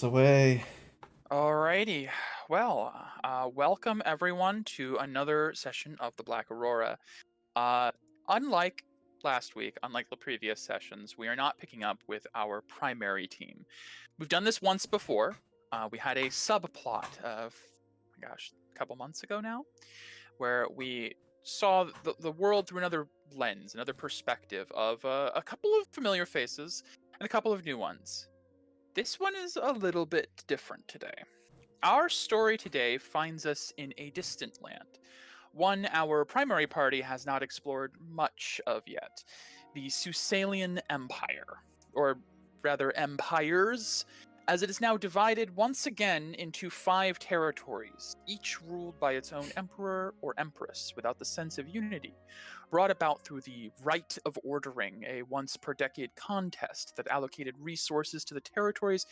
Away. Alrighty. Welcome everyone to another session of the Black Aurora. Uh, unlike last week, unlike the previous sessions, we are not picking up with our primary team. We've done this once before. We had a subplot of, a couple months ago now, where we saw the world through another lens, another perspective of a couple of familiar faces and a couple of new ones. This one is a little bit different today. Our story today finds us in a distant land, one our primary party has not explored much of yet, the Susalian Empire, or rather empires, as it is now divided once again into 5 territories, each ruled by its own emperor or empress without the sense of unity, brought about through the Right of Ordering, a once per decade contest that allocated resources to the territories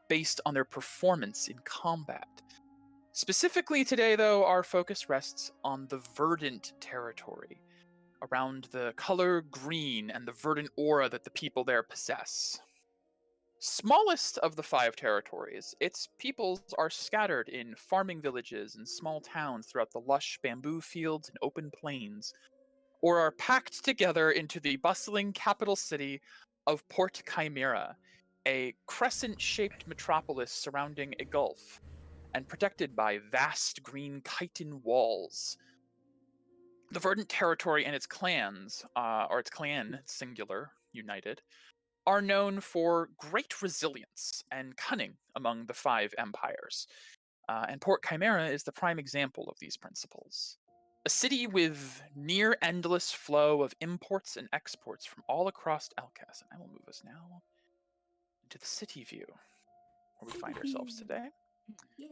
based on their performance in combat. Specifically today, though, our focus rests on the Verdent territory, around the color green and the verdant aura that the people there possess. Smallest of the 5 territories, its peoples are scattered in farming villages and small towns throughout the lush bamboo fields and open plains, or are packed together into the bustling capital city of Port Chimera, a crescent shaped metropolis surrounding a gulf and protected by vast green chitin walls. The Verdant territory and its clans, or its clan, singular, united, are known for great resilience and cunning among the 5 empires. And Port Chimera is the prime example of these principles. A city with near endless flow of imports and exports from all across Elcas. And I will move us now into the city view, where we find ourselves today. Yeah.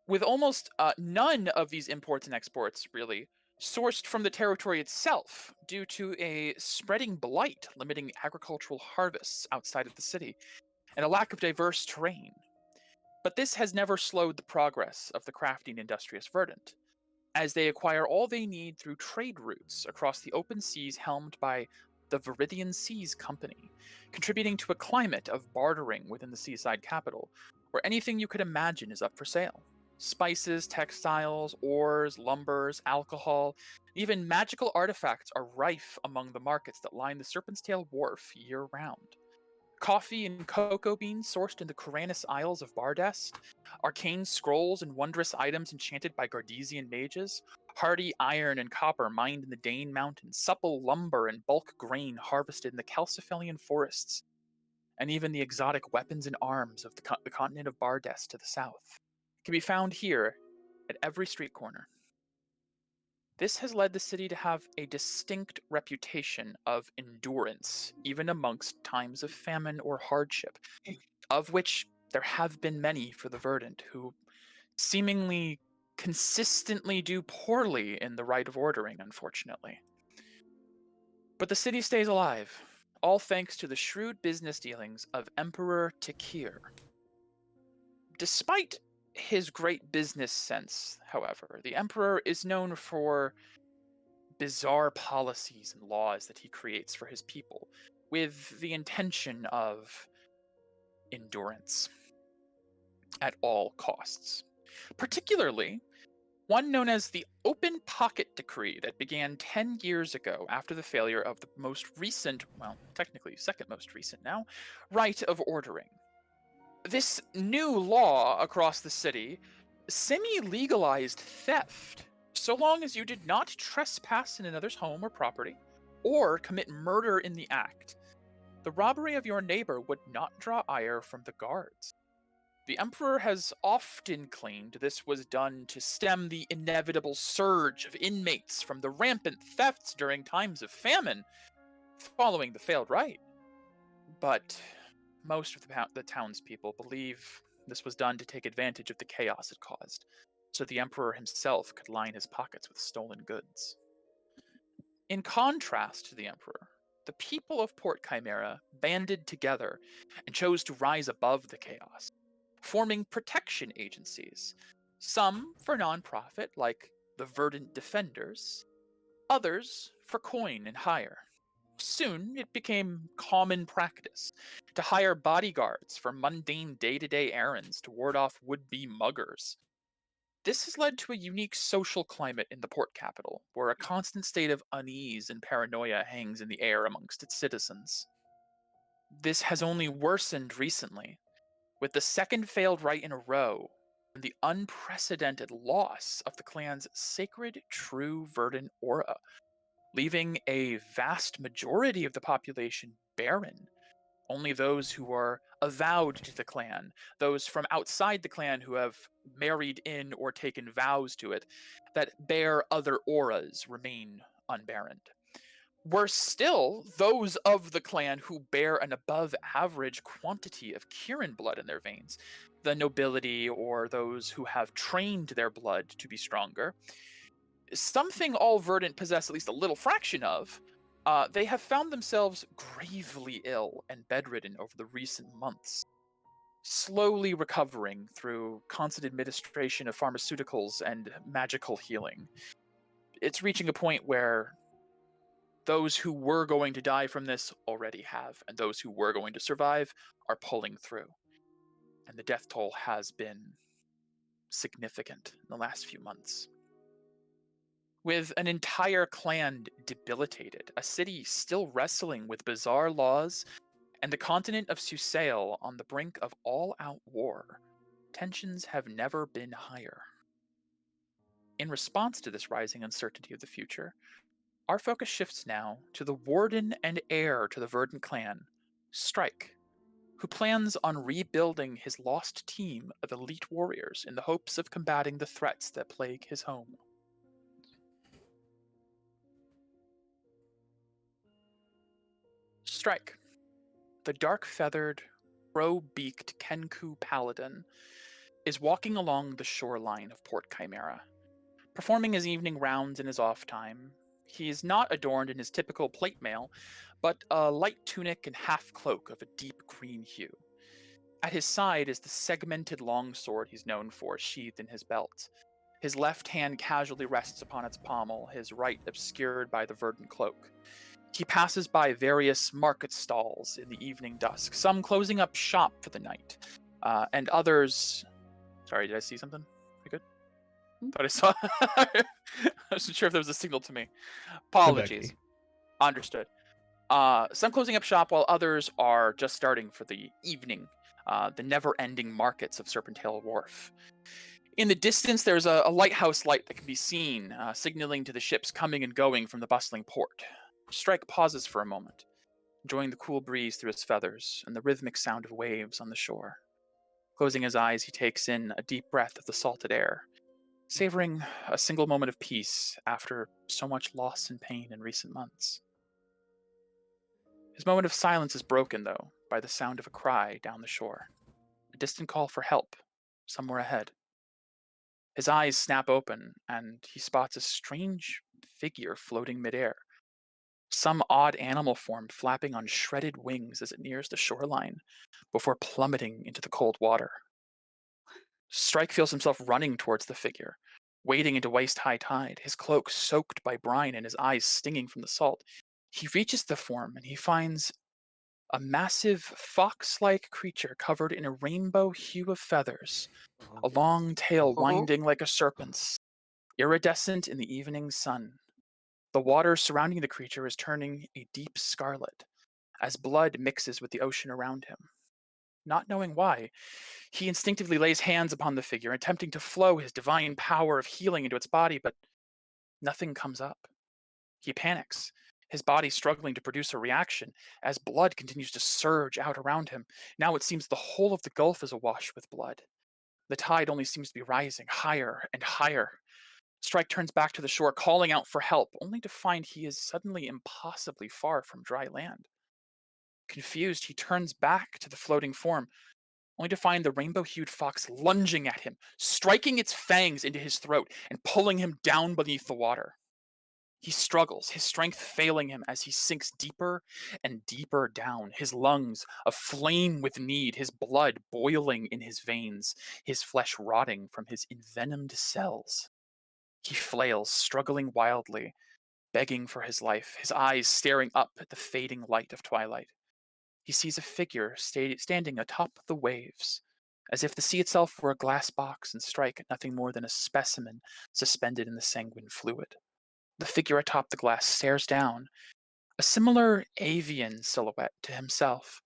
With almost none of these imports and exports, really, sourced from the territory itself due to a spreading blight limiting agricultural harvests outside of the city, and a lack of diverse terrain. But this has never slowed the progress of the crafty and industrious Verdant, as they acquire all they need through trade routes across the open seas helmed by the Viridian Seas Company, contributing to a climate of bartering within the seaside capital, where anything you could imagine is up for sale. Spices, textiles, ores, lumbers, alcohol, even magical artifacts are rife among the markets that line the Serpent's Tail Wharf year round. Coffee and cocoa beans sourced in the Coranus Isles of Bardest, arcane scrolls and wondrous items enchanted by Gardesian mages, hardy iron and copper mined in the Dane Mountains, supple lumber and bulk grain harvested in the Calciphilian forests, and even the exotic weapons and arms of the continent of Bardest to the south can be found here at every street corner. This has led the city to have a distinct reputation of endurance, even amongst times of famine or hardship, of which there have been many for the Verdant who seemingly consistently do poorly in the Right of Ordering, unfortunately. But the city stays alive, all thanks to the shrewd business dealings of Emperor Tikir. Despite his great business sense, however, the Emperor is known for bizarre policies and laws that he creates for his people, with the intention of endurance at all costs. Particularly, one known as the Open Pocket Decree that began 10 years ago after the failure of the most recent, well, technically second most recent now, Right of Ordering. This new law across the city semi-legalized theft so long as you did not trespass in another's home or property or commit murder in the act. The robbery of your neighbor would not draw ire from the guards. The Emperor has often claimed this was done to stem the inevitable surge of inmates from the rampant thefts during times of famine following the failed right. But most of the townspeople believe this was done to take advantage of the chaos it caused, so the Emperor himself could line his pockets with stolen goods. In contrast to the Emperor, the people of Port Chimera banded together and chose to rise above the chaos, forming protection agencies, some for nonprofit, like the Verdant Defenders, others for coin and hire. Soon, it became common practice to hire bodyguards for mundane day to day errands to ward off would be muggers. This has led to a unique social climate in the port capital, where a constant state of unease and paranoia hangs in the air amongst its citizens. This has only worsened recently, with the second failed rite in a row and the unprecedented loss of the clan's sacred true Verdent aura, leaving a vast majority of the population barren. Only those who are avowed to the clan, those from outside the clan who have married in or taken vows to it, that bear other auras remain unbarrened. Worse still, those of the clan who bear an above average quantity of Kirin blood in their veins, the nobility or those who have trained their blood to be stronger, something all Verdant possess at least a little fraction of, they have found themselves gravely ill and bedridden over the recent months, slowly recovering through constant administration of pharmaceuticals and magical healing. It's reaching a point where those who were going to die from this already have, and those who were going to survive are pulling through. And the death toll has been significant in the last few months. With an entire clan debilitated, a city still wrestling with bizarre laws, and the continent of Susail on the brink of all-out war, tensions have never been higher. In response to this rising uncertainty of the future, our focus shifts now to the warden and heir to the Verdant clan, Strike, who plans on rebuilding his lost team of elite warriors in the hopes of combating the threats that plague his home. Strike, the dark-feathered, crow-beaked Kenku paladin, is walking along the shoreline of Port Chimera, performing his evening rounds in his off time. He is not adorned in his typical plate mail, but a light tunic and half cloak of a deep green hue. At his side is the segmented longsword he's known for, sheathed in his belt. His left hand casually rests upon its pommel, his right obscured by the verdant cloak. He passes by various market stalls in the evening dusk, some closing up shop for the night, and others. Sorry, did I see something? You good? Thought I saw. I wasn't sure if there was a signal to me. Apologies. Understood. Some closing up shop, while others are just starting for the evening. The never-ending markets of Serpentale Wharf. In the distance, there's a lighthouse light that can be seen, signaling to the ships coming and going from the bustling port. Strike pauses for a moment, enjoying the cool breeze through his feathers and the rhythmic sound of waves on the shore. Closing his eyes, he takes in a deep breath of the salted air, savoring a single moment of peace after so much loss and pain in recent months. His moment of silence is broken, though, by the sound of a cry down the shore, a distant call for help somewhere ahead. His eyes snap open, and he spots a strange figure floating midair, some odd animal form flapping on shredded wings as it nears the shoreline, before plummeting into the cold water. Strike feels himself running towards the figure, wading into waist-high tide, his cloak soaked by brine and his eyes stinging from the salt. He reaches the form, and he finds a massive fox-like creature covered in a rainbow hue of feathers, a long tail winding like a serpent's, iridescent in the evening sun. The water surrounding the creature is turning a deep scarlet, as blood mixes with the ocean around him. Not knowing why, he instinctively lays hands upon the figure, attempting to flow his divine power of healing into its body, but nothing comes up. He panics, his body struggling to produce a reaction, as blood continues to surge out around him. Now it seems the whole of the gulf is awash with blood. The tide only seems to be rising higher and higher. Strike turns back to the shore, calling out for help, only to find he is suddenly impossibly far from dry land. Confused, he turns back to the floating form, only to find the rainbow-hued fox lunging at him, striking its fangs into his throat and pulling him down beneath the water. He struggles, his strength failing him as he sinks deeper and deeper down, his lungs aflame with need, his blood boiling in his veins, his flesh rotting from his envenomed cells. He flails, struggling wildly, begging for his life, his eyes staring up at the fading light of twilight. He sees a figure standing atop the waves, as if the sea itself were a glass box and Strike nothing more than a specimen suspended in the sanguine fluid. The figure atop the glass stares down, a similar avian silhouette to himself.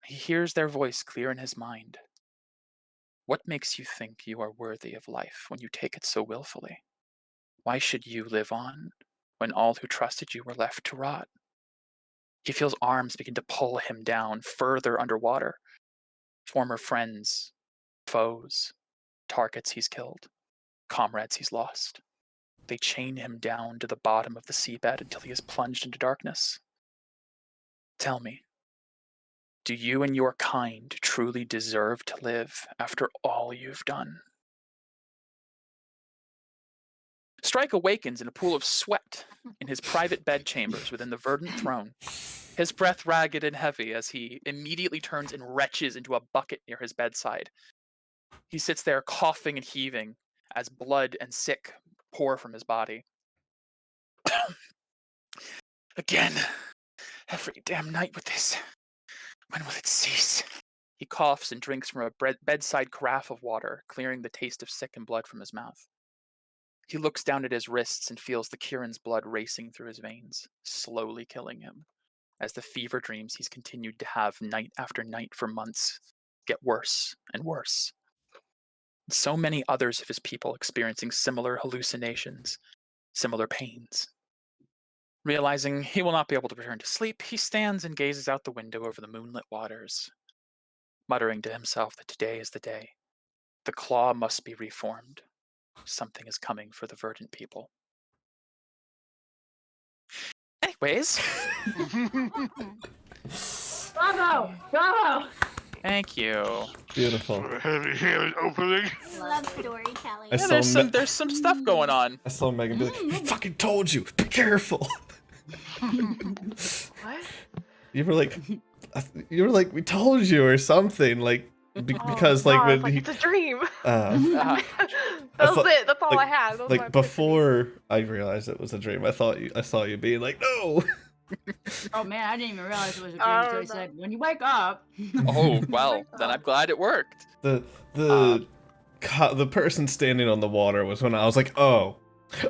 He hears their voice clear in his mind. What makes you think you are worthy of life when you take it so willfully? Why should you live on when all who trusted you were left to rot? He feels arms begin to pull him down further underwater. Former friends, foes, targets he's killed, comrades he's lost. They chain him down to the bottom of the seabed until he is plunged into darkness. Tell me, do you and your kind truly deserve to live after all you've done? Strike awakens in a pool of sweat in his private bedchambers within the Verdent throne, his breath ragged and heavy as he immediately turns and retches into a bucket near his bedside. He sits there coughing and heaving as blood and sick pour from his body. Again, every damn night with this. When will it cease? He coughs and drinks from a bedside carafe of water, clearing the taste of sick and blood from his mouth. He looks down at his wrists and feels the Kieran's blood racing through his veins, slowly killing him, as the fever dreams he's continued to have night after night for months get worse and worse. So many others of his people experiencing similar hallucinations, similar pains. Realizing he will not be able to return to sleep, he stands and gazes out the window over the moonlit waters, muttering to himself that today is the day. The claw must be reformed. Something is coming for the Verdent people. Anyways. Bravo! Bravo! Thank you. Beautiful. Heavy opening. Love storytelling. I Yeah, saw there's some stuff going on. I saw Megan be like, "I fucking told you, be careful." What? You were like, we told you or something, like because No, like I was when he, it's a dream. Uh, That was thought- it. That's all like- I had. That was my like epiphany. before I realized it was a dream, I saw you being like, no. Oh man, I didn't even realize it was a dream Oh, until he no. said, "When you wake up." oh, well, then I'm glad it worked. The the person standing on the water was when I was like, oh, it's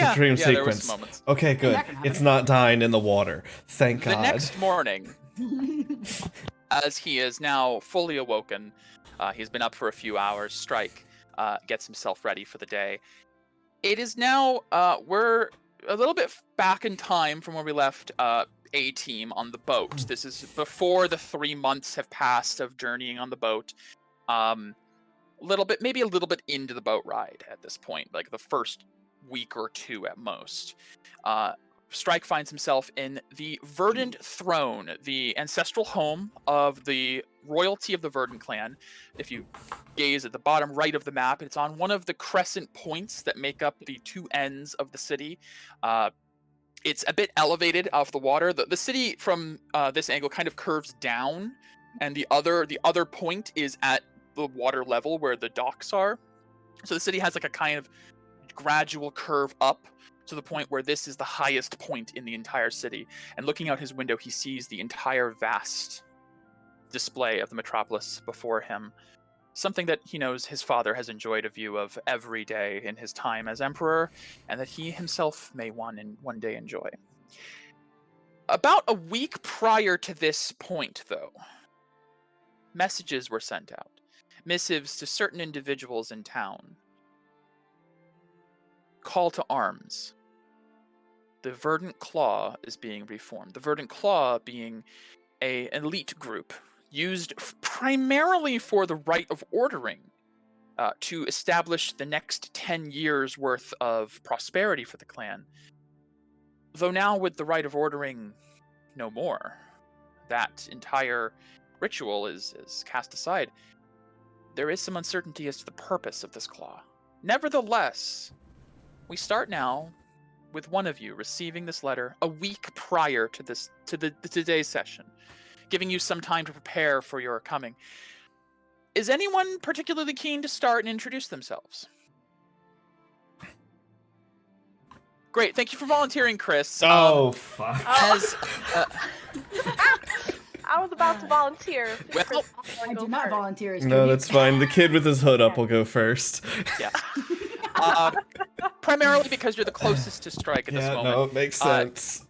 a dream yeah, there was sequence. some moments. Okay, good. that can happen. It's not dying in the water. Thank The God. next morning, as he is now fully awoken, he's been up for a few hours. Strike gets himself ready for the day. It is now, we're a little bit back in time from where we left A-Team on the boat. This is before the 3 months have passed of journeying on the boat. Maybe a little bit into the boat ride at this point, like the first week or two at most. Strike finds himself in the Verdent Throne, the ancestral home of the royalty of the Verdent clan. If you gaze at the bottom right of the map, it's on one of the crescent points that make up the two ends of the city. It's a bit elevated off the water. The city from this angle kind of curves down, and the other point is at the water level where the docks are. So the city has like a kind of gradual curve up to the point where this is the highest point in the entire city. And looking out his window, he sees the entire vast display of the metropolis before him. Something that he knows his father has enjoyed a view of every day in his time as emperor, and that he himself may one day enjoy. About a week prior to this point, though, messages were sent out. Missives to certain individuals in town. Call to arms. The Verdent Claw is being reformed. The Verdent Claw being an elite group used primarily for the right of ordering, to establish the next 10 years worth of prosperity for the clan. Though now with the right of ordering no more, that entire ritual is cast aside, there is some uncertainty as to the purpose of this claw. Nevertheless, we start now with one of you receiving this letter a week prior to today's session, giving you some time to prepare for your coming. Is anyone particularly keen to start and introduce themselves? Great. Thank you for volunteering, Chris. Oh, fuck. As I was about to volunteer. if Well, Chris wanna I go did not first. volunteer as No, tribute. that's fine. The kid with his hood up will go first. yes. Primarily because you're the closest to Strike at this Yeah, moment. no, it makes sense.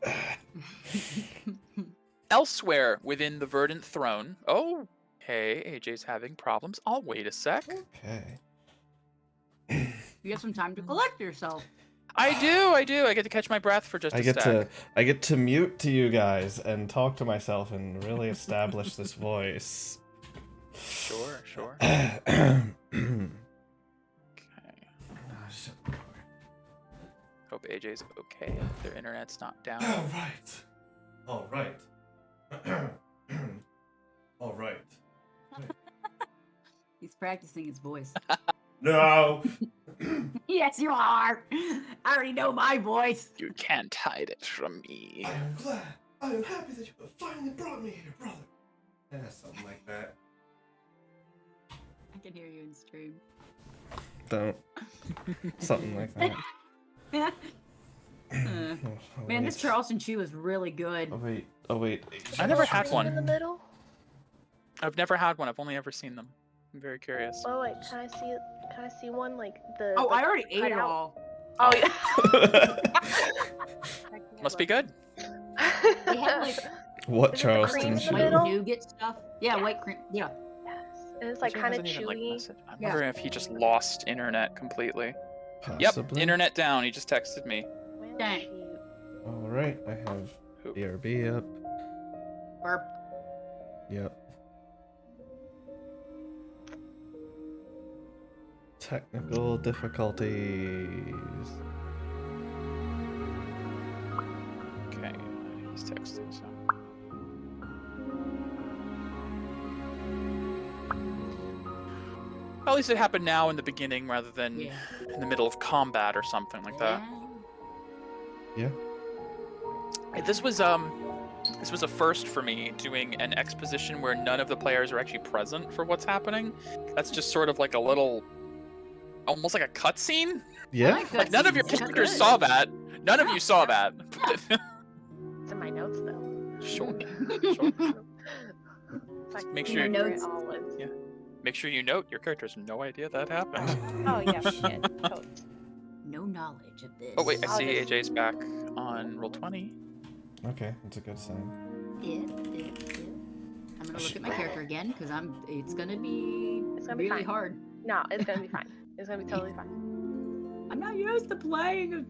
Elsewhere within the Verdant throne. Oh, hey, AJ's having problems. I'll wait a sec. Okay. You have some time to collect yourself. I do. I get to catch my breath for just I a get sec. to mute to you guys and talk to myself and really establish this voice. Sure. Okay. Hope AJ's okay. Their internet's not down. All right. All right. He's practicing his voice. No. Yes, you are. I already know my voice. You can't hide it from me. I am glad. I am happy that you have finally brought me here, brother. Yeah, something like that. I can hear you in stream. Don't. Something like that. Man, this Charleston chew is really good. Oh wait. I never had Screen in the one. middle. I've never had one. I've only ever seen them. I'm very curious. Oh wait, can I see it? Can I see one like the? Oh, the I already ate cut it out? all. Oh yeah. Must be good. They have like What Is it the Charleston cream in the chew? middle? white nougat stuff. Yeah, white cream. Yeah. Yes, and it's like AJ kind of hasn't even, like, chewy. messaged. I'm Yeah. wondering if he just lost internet completely. Possibly. Yep, internet down. He just texted me. Where Dang. is she? All right, I have Who? BRB up. Burp. Yep. Technical difficulties. Okay, he's texting. So. At least it happened now in the beginning rather than Yeah. in the middle of combat or something like that. Yeah. This was a first for me, doing an exposition where none of the players are actually present for what's happening. That's just sort of like a little, almost like a cutscene. Yeah. Like none of your That's characters good. saw that. None of you saw that. It's in my notes though. Sure. Like, Make in sure my you- notes. Always. Yeah. Make sure you note your character has no idea that happened. Oh yeah, shit. Totally. No knowledge of this. Oh wait, I I'll see just- AJ's back on roll 20. Okay, that's a good sign. I'm gonna look at my character again because it's gonna be It's gonna be really fine. hard. No, it's gonna be fine. It's gonna be totally fine. I'm not used to playing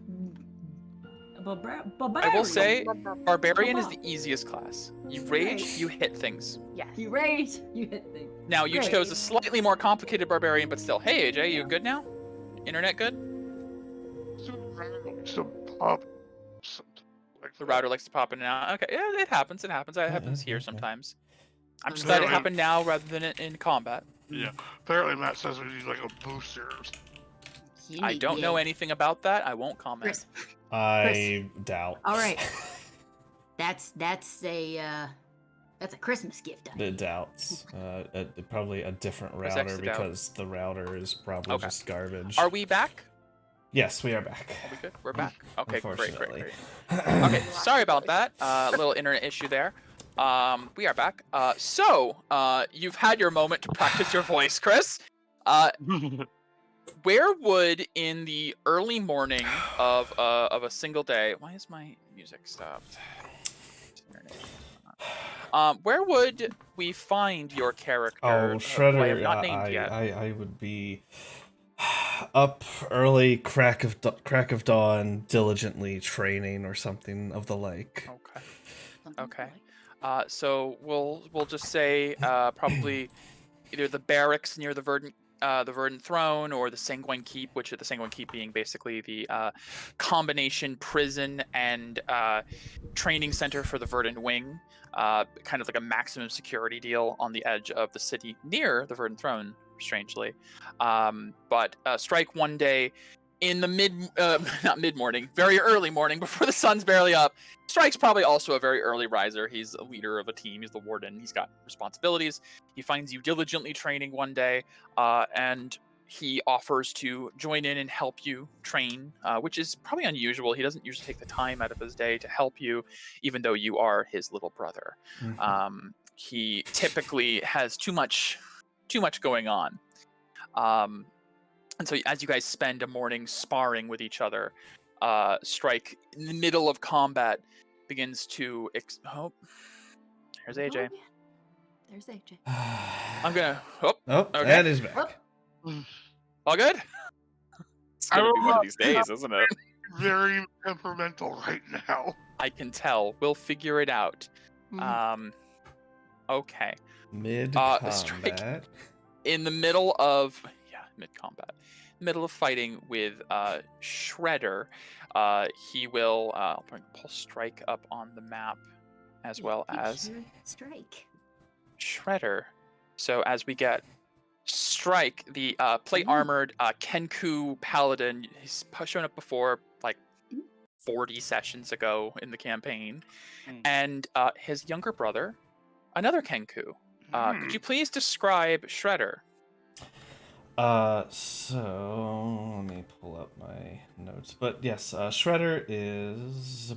a barbarian. I will say, Barbarian is Come the easiest class. You rage, Right. you hit things. Yes. You rage, you hit things. Now you Great. chose a slightly more complicated Barbarian, but still. Hey AJ, you good now? Internet good? Some pop. Something like The that. router likes to pop in and out. Okay, yeah, it happens. It happens. It happens here sometimes. I'm just glad it Apparently- happened now rather than in combat. Yeah. Apparently Matt says we need like a booster. I don't know anything about that. I won't comment. Chris. I doubt. All right. That's a Christmas gift. I The think. doubts. Probably a different Where's router X the doubt? because the router is probably Okay. just garbage. Are we back? Yes, we are back. Are we good? We're back. Okay, great, great, Unfortunately. great. Okay, sorry about that. Little internet issue there. We are back. So you've had your moment to practice your voice, Chris. Where would in the early morning of a single day? Why is my music stopped? Where would we find your character? Oh, who I have Shredder, not named yet. I would be up early, crack of dawn, diligently training or something of the like. Okay. Something Okay. like- So we'll just say probably either the barracks near the Verdent throne, or the Sanguine Keep, which the Sanguine Keep being basically the combination prison and training center for the Verdent wing, kind of like a maximum security deal on the edge of the city near the Verdent throne. Strangely, but strike one day in the not mid-morning, very early morning before the sun's barely up. Strike's probably also a very early riser. He's a leader of a team. He's the warden. He's got responsibilities. He finds you diligently training one day, and he offers to join in and help you train, which is probably unusual. He doesn't usually take the time out of his day to help you, even though you are his little brother. He typically has too much going on. And so as you guys spend a morning sparring with each other, Strike, in the middle of combat, begins to... Here's AJ. Oh, there's AJ. I'm gonna... Oh, okay. And he's back. All good? It's gonna be one of these days, isn't it? Very temperamental right now. I can tell. We'll figure it out. Okay. Strike, Mid-combat. in the middle of... mid-combat. Middle of fighting with Shredder, he will... I'll pull Strike up on the map as well as Strike. Shredder. So as we get Strike, the plate armored Kenku paladin, he's shown up before like 40 sessions ago in the campaign, and his younger brother, another Kenku. Could you please describe Shredder? So let me pull up my notes. But yes, Shredder is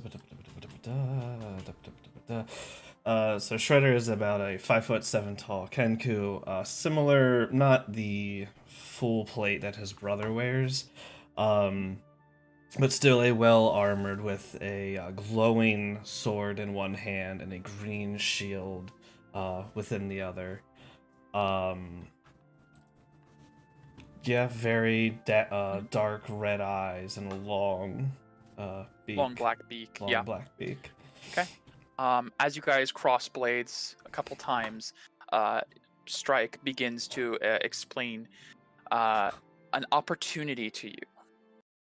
so Shredder is about a 5'7" tall Kenku, similar, not the full plate that his brother wears, but still a well armored with a glowing sword in one hand and a green shield within the other. Yeah, very dark red eyes and a long beak. Long black beak. Long black beak. Okay. As you guys cross blades a couple times, Strike begins to explain an opportunity to you.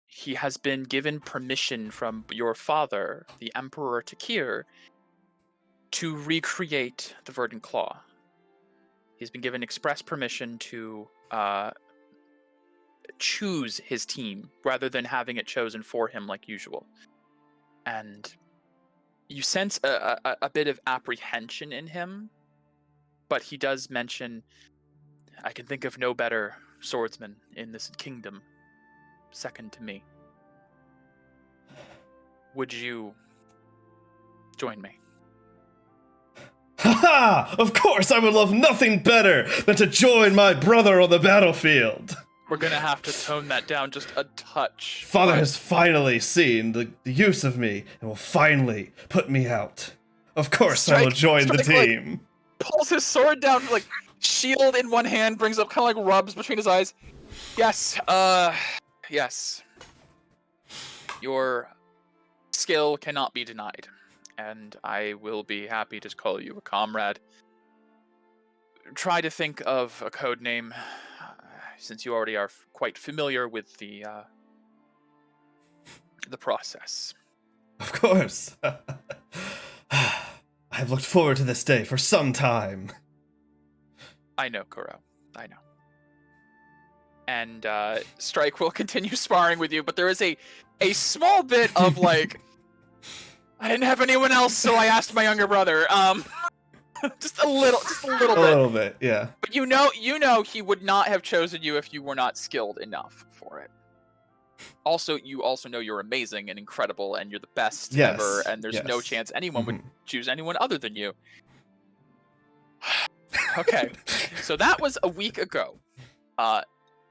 He has been given permission from your father, the Emperor Takir, to recreate the Verdent Claw. He's been given express permission to choose his team rather than having it chosen for him like usual. And you sense a bit of apprehension in him, but he does mention, I can think of no better swordsman in this kingdom, second to me. Would you join me? Haha! Of course, I would love nothing better than to join my brother on the battlefield. We're gonna have to tone that down just a touch. Father has finally seen the use of me and will finally put me out. Of course, I will join the team. Pulls his sword down, like shield in one hand, brings up, kind of like rubs between his eyes. Yes, yes. Your skill cannot be denied, and I will be happy to call you a comrade. Try to think of a code name, since you already are quite familiar with the process. Of course. I've looked forward to this day for some time. I know, Kuro. I know. And Strike will continue sparring with you, but there is a small bit of like, I didn't have anyone else, so I asked my younger brother. just a little bit. A little bit, yeah. But you know he would not have chosen you if you were not skilled enough for it. Also, you also know you're amazing and incredible, and you're the best ever, and there's no chance anyone would choose anyone other than you. Okay, so that was a week ago.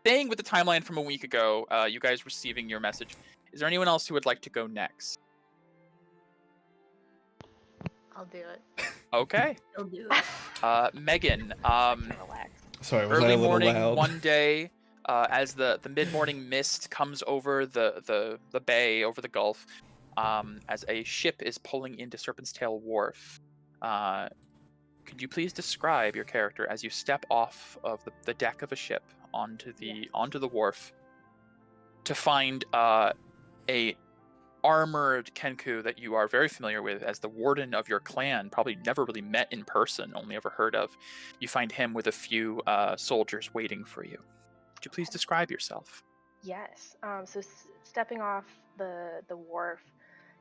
Staying with the timeline from a week ago, you guys receiving your message. Is there anyone else who would like to go next? I'll do it. Okay. I'll do it. Megan. Relax. Sorry, was I Early a little morning, loud? one day, as the mid-morning mist comes over the bay, over the Gulf, as a ship is pulling into Serpent's Tail Wharf. Could you please describe your character as you step off of the deck of a ship onto the wharf to find a armored Kenku that you are very familiar with as the warden of your clan, probably never really met in person, only ever heard of. You find him with a few soldiers waiting for you. Could you please describe yourself? Yes. So stepping off the wharf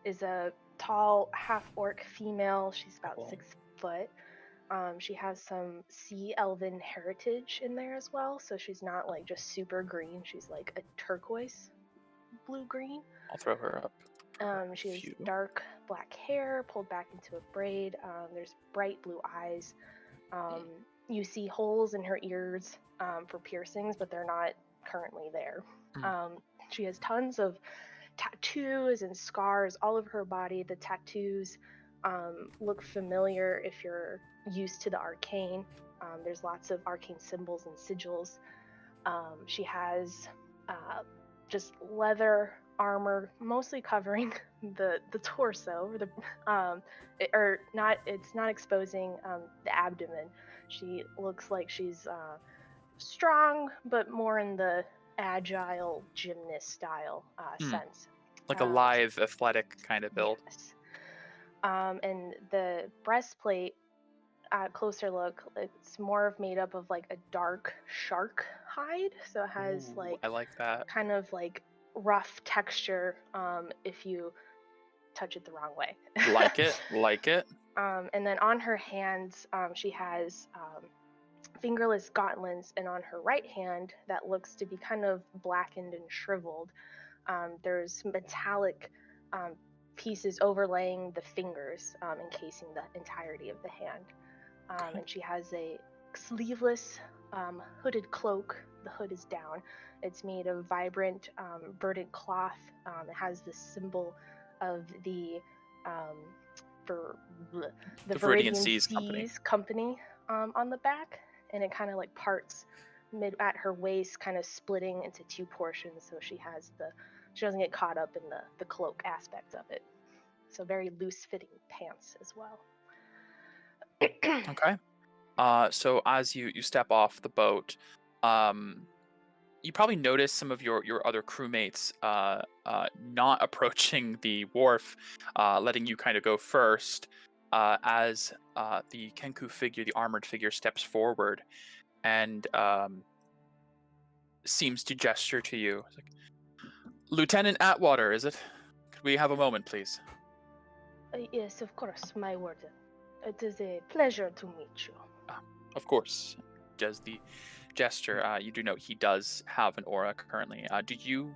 is a tall half-orc female. She's about 6 foot. She has some sea elven heritage in there as well, so she's not like just super green. She's like a turquoise blue-green. I'll throw her up. She has Phew. dark black hair pulled back into a braid. There's bright blue eyes. You see holes in her ears for piercings, but they're not currently there. She has tons of tattoos and scars all over her body. The tattoos look familiar if you're used to the arcane. There's lots of arcane symbols and sigils. She has just leather armor, mostly covering the torso. It's not exposing the abdomen. She looks like she's strong, but more in the agile gymnast style sense. Like a lithe, athletic kind of build. Yes. And the breastplate, closer look, it's more of made up of like a dark shark hide. So it has Ooh, I like that. kind of like rough texture if you touch it the wrong way. Like it, like it. And then on her hands, she has fingerless gauntlets, and on her right hand, that looks to be kind of blackened and shriveled. There's metallic pieces overlaying the fingers, encasing the entirety of the hand. And she has a sleeveless hooded cloak. The hood is down. It's made of vibrant verdant cloth. It has the symbol of the Verdent Seas company on the back, and it kind of like parts mid at her waist, kind of splitting into two portions, so she doesn't get caught up in the cloak aspect of it. So very loose fitting pants as well. Okay. So as you step off the boat, you probably notice some of your other crewmates not approaching the wharf, letting you kind of go first, as the Kenku figure, the armored figure, steps forward and seems to gesture to you. It's like, Lieutenant Atwater, is it? Could we have a moment, please? Yes, of course, my warden. It is a pleasure to meet you. Of course. Does the gesture. You do know he does have an aura currently. Do you?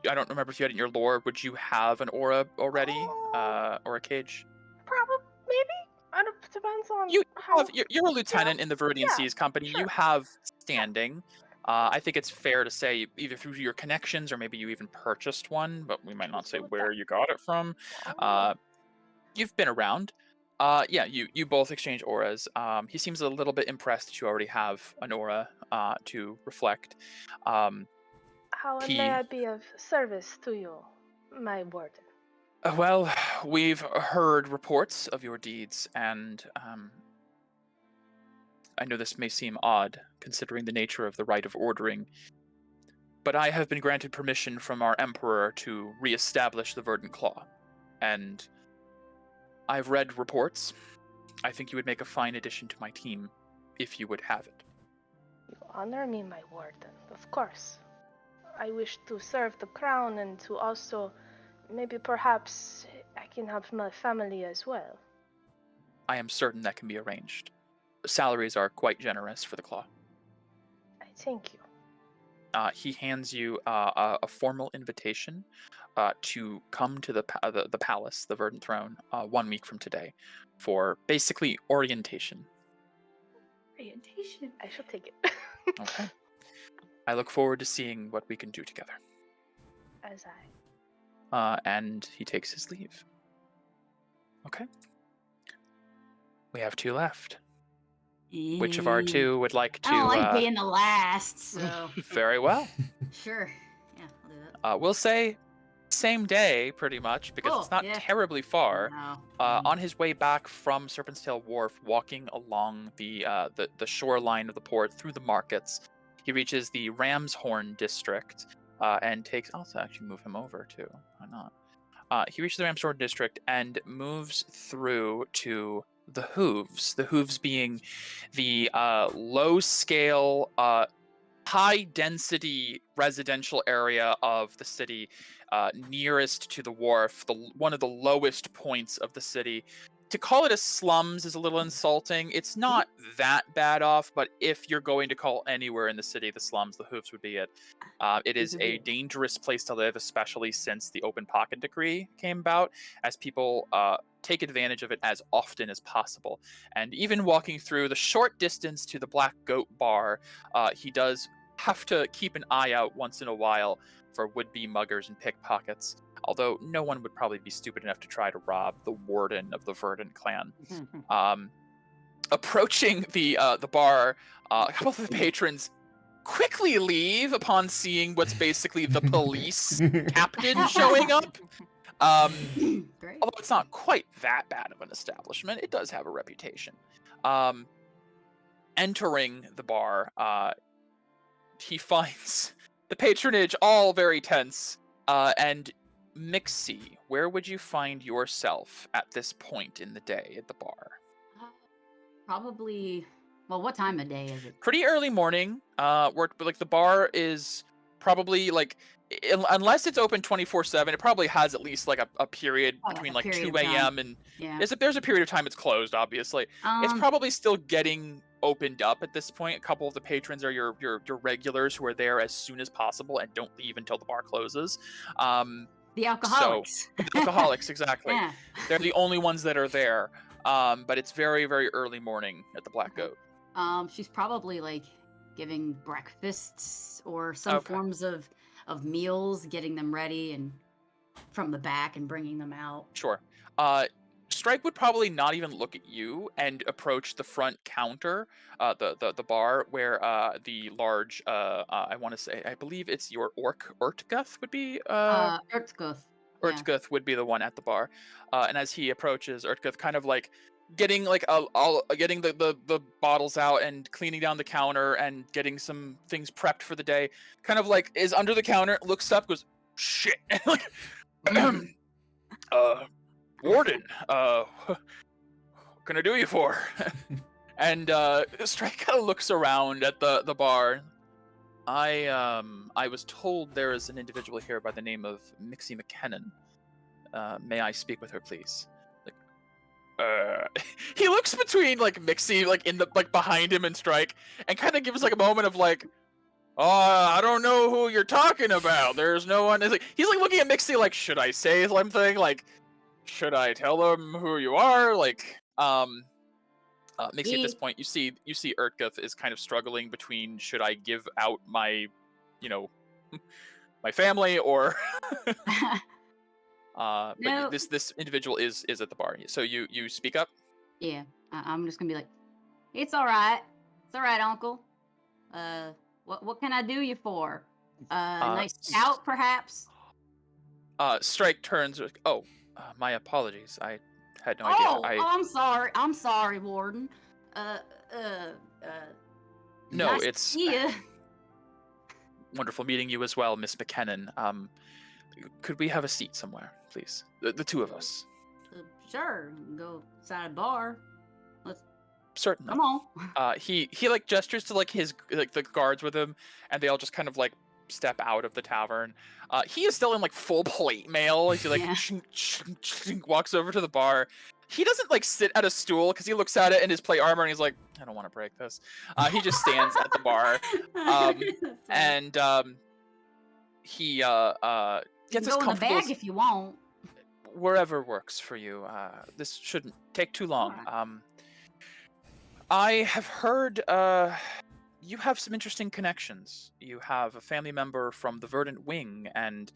I don't remember if you had it in your lore. Would you have an aura already, or a cage? Probably, maybe. I don't. Depends on You're a lieutenant in the Verdent Seas company. Sure. You have standing. I think it's fair to say either through your connections or maybe you even purchased one, but we might not say where you got it from. You've been around. Yeah, you both exchange auras. He seems a little bit impressed that you already have an aura to reflect. How may I be of service to you, my warden? Well, we've heard reports of your deeds, and I know this may seem odd, considering the nature of the rite of ordering, but I have been granted permission from our Emperor to re-establish the Verdant Claw, and I've read reports. I think you would make a fine addition to my team, if you would have it. You honor me, my warden, of course. I wish to serve the crown and to also, maybe perhaps, I can have my family as well. I am certain that can be arranged. Salaries are quite generous for the Claw. I thank you. He hands you a formal invitation to come to the palace, the Verdant Throne, 1 week from today, for basically orientation. Orientation. I shall take it. Okay. I look forward to seeing what we can do together. As I. And he takes his leave. Okay. We have 2 left. Which of our 2 would like to... I don't like being the last, so... Very well. Sure. Yeah, I'll do that. We'll say same day, pretty much, because it's not terribly far. No. On his way back from Serpent's Tail Wharf, walking along the shoreline of the port through the markets, he reaches the Ramshorn district and takes... I'll actually move him over, too. Why not? He reaches the Ramshorn district and moves through to the Hooves. The Hooves being the low-scale, high-density residential area of the city, nearest to the wharf, one of the lowest points of the city. to call it a slums is a little insulting. It's not that bad off, but if you're going to call anywhere in the city the slums, the Hoofs would be it. It is a dangerous place to live, especially since the open pocket decree came about, as people take advantage of it as often as possible. And even walking through the short distance to the Black Goat Bar, he does have to keep an eye out once in a while for would-be muggers and pickpockets. Although no one would probably be stupid enough to try to rob the warden of the Verdent clan. Approaching the bar, a couple of the patrons quickly leave upon seeing what's basically the police captain showing up. Great. Although it's not quite that bad of an establishment, it does have a reputation. Entering the bar, he finds the patronage all very tense, and Mixie, where would you find yourself at this point in the day at the bar? Probably. Well, what time of day is it? Pretty early morning. The bar is probably unless it's open 24/7, it probably has at least a period between 2 a.m. and there's a period of time it's closed. Obviously, it's probably still getting opened up at this point. A couple of the patrons are your regulars who are there as soon as possible and don't leave until the bar closes. The alcoholics. The alcoholics, exactly. Yeah. They're the only ones that are there. But it's very, very early morning at the Black Goat. She's probably giving breakfasts or some forms of meals, getting them ready and from the back and bringing them out. Sure. Strike would probably not even look at you and approach the front counter, the bar where the large I want to say, I believe it's your Urtguth would be Urtguth. Urtguth would be the one at the bar, and as he approaches, Urtguth kind of getting getting the bottles out and cleaning down the counter and getting some things prepped for the day. Kind of is under the counter, looks up, goes, "Shit!" Warden, what can I do you for? And Strike kind of looks around at the bar. I was told there is an individual here by the name of Mixie McKinnon. May I speak with her, please? He looks between Mixie in the behind him and Strike, and kind of gives a moment of I don't know who you're talking about. There's no one. He's looking at Mixie should I say something? Should I tell them who you are? Mixie, at this point, you see Urtguth is kind of struggling between should I give out my, my family or. No. But this individual is at the bar. So you speak up. Yeah, I'm just gonna be it's all right. It's all right, Uncle. What can I do you for? Nice scout, perhaps. Strike turns. My apologies. I had no idea. I'm sorry. I'm sorry, Warden. No, nice it's to see ya. Wonderful meeting you as well, Miss McKinnon. Could we have a seat somewhere, please? The two of us. Sure. Go inside a bar. Let's. Certainly. Come on. He gestures to his the guards with him, and they all just kind of step out of the tavern. He is still in full plate mail. He walks over to the bar. He doesn't sit at a stool because he looks at it in his plate armor and he's like, I don't want to break this. He just stands at the bar, and he gets us go in the comfortable bag if you want. wherever works for you. This shouldn't take too long. I have heard you have some interesting connections. You have a family member from the Verdent Wing and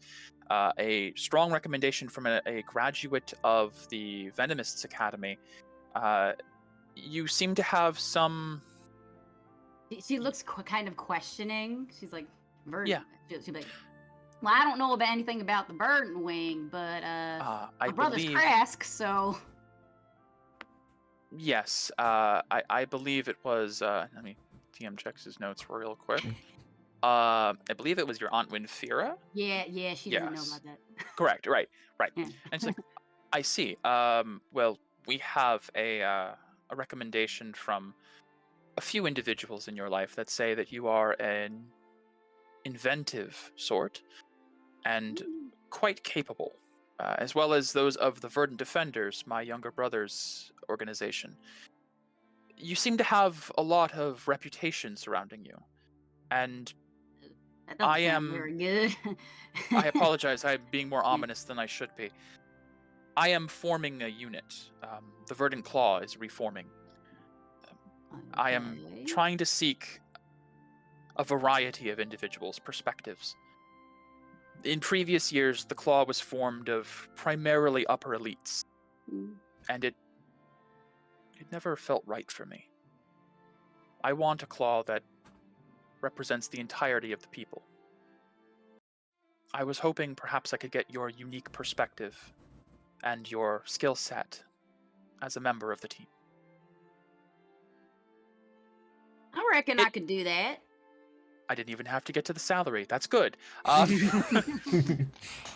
a strong recommendation from a graduate of the Venomists Academy. You seem to have some... She looks kind of questioning. She's like, Verdent. Yeah. She's like, well, I don't know about anything about the Verdent Wing, but my brother's Krask, so... Yes, I believe it was... let me... TM checks his notes real quick. I believe it was your Aunt Winfira? Yeah, she doesn't know about that. Correct, right. Yeah. And she's like, I see. Well, we have a recommendation from a few individuals in your life that say that you are an inventive sort and quite capable. as well as those of the Verdent Defenders, my younger brother's organization. You seem to have a lot of reputation surrounding you, and That don't I sound am- very good. I apologize. I'm being more ominous than I should be. I am forming a unit. The Verdant Claw is reforming. I am Okay. trying to seek a variety of individuals' perspectives. In previous years, the Claw was formed of primarily upper elites, Mm. and it never felt right for me. I want a Claw that represents the entirety of the people. I was hoping perhaps I could get your unique perspective and your skill set as a member of the team. I reckon I could do that. I didn't even have to get to the salary. That's good.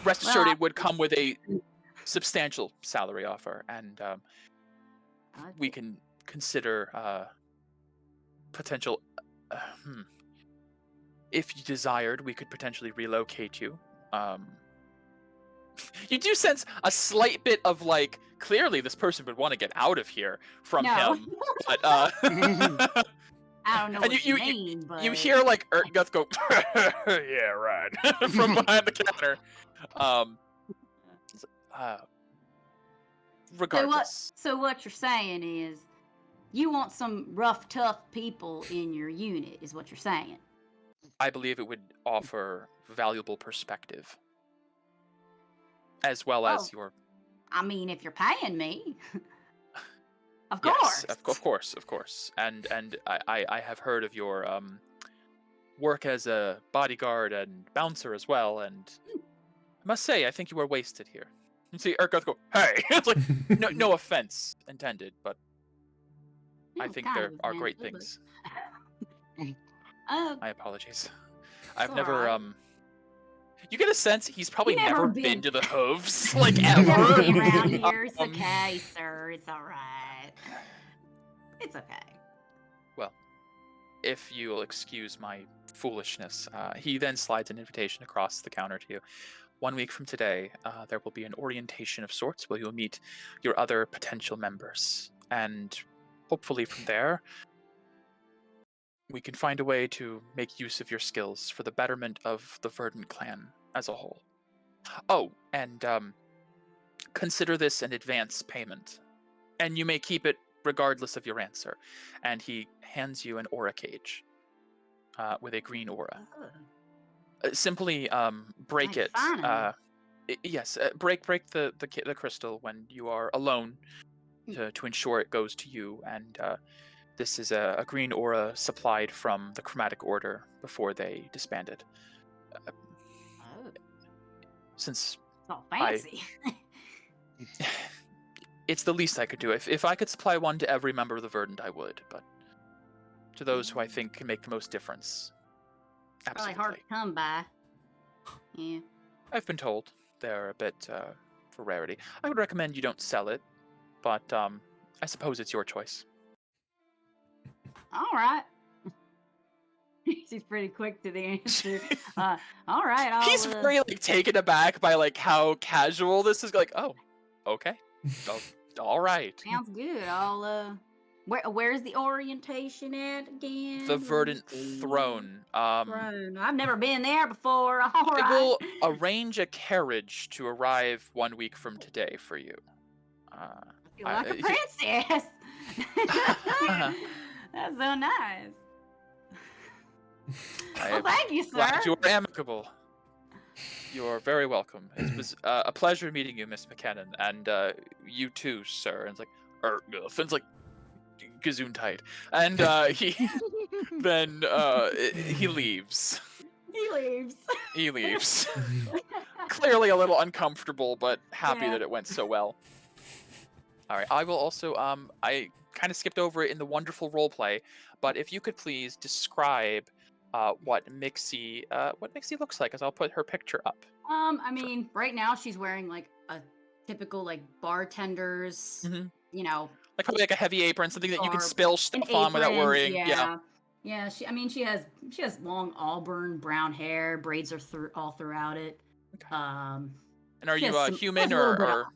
Rest assured, Well, it would come with a substantial salary offer, and we can consider potential. If you desired, we could potentially relocate you. You do sense a slight bit of like, clearly this person would want to get out of here from No. him, but I don't know and what you mean, but you hear like Guts go, yeah, right, from behind the counter. Regardless, So what you're saying is, you want some rough, tough people in your unit, is what you're saying. I believe it would offer valuable perspective, as Well, your. I mean, if you're paying me, of Yes, course. of course. And I have heard of your work as a bodyguard and bouncer as well, and I must say, I think you are wasted here. You see Urgoth go, hey! It's like, no offense intended, but I Yeah, think kind there of are great offensive, things. but- My apologies. I've It's never, alright. You get a sense he's probably never never been- been to the hooves, like, You've ever. never been around here. It's Um, okay, sir. It's all right. It's okay. Well, if you'll excuse my foolishness, he then slides an invitation across the counter to you. 1 week from today, there will be an orientation of sorts where you'll meet your other potential members. And hopefully from there, we can find a way to make use of your skills for the betterment of the Verdent clan as a whole. Oh, and consider this an advance payment. And you may keep it regardless of your answer. And he hands you an aura cage with a green aura. Simply break Like it. finally. Yes, break the crystal when you are alone to ensure it goes to you. And this is a green aura supplied from the Chromatic Order before they disbanded. Oh, Since it's all fancy. it's the least I could do. If I could supply one to every member of the Verdant, I would. But to those who I think can make the most difference, Probably absolutely. hard to come by. Yeah. I've been told they're a bit for rarity. I would recommend you don't sell it, but I suppose it's your choice. All right. She's pretty quick to the answer. All right. I'll, He's very like taken aback by like how casual this is. Like, oh, okay, oh, all right. Sounds good. I'll where's the orientation at again? The Let me Verdant see. Throne. Throne. I've never been there before. All I right. will arrange a carriage to arrive 1 week from today for you. I feel like a he- princess. That's so nice. I Well, am thank you, sir. glad you are amicable. You are very welcome. It was a pleasure meeting you, Miss McKinnon, and you too, sir. And it's like, Finn's like, gazoon tight, and he then he leaves. He leaves. He leaves. Clearly a little uncomfortable, but happy Yeah. that it went so well. All right, I will also I kind of skipped over it in the wonderful role play, but if you could please describe what Mixie looks like, as I'll put her picture up. I mean, right now she's wearing like a typical like bartender's, Mhm. you know, Like probably like a heavy apron, something that you can Garb. spill an stuff on without apron, worrying. Yeah. Yeah, she has long auburn brown hair, braids are all throughout it. Okay. And are She you has a some- human a little or, bit of- or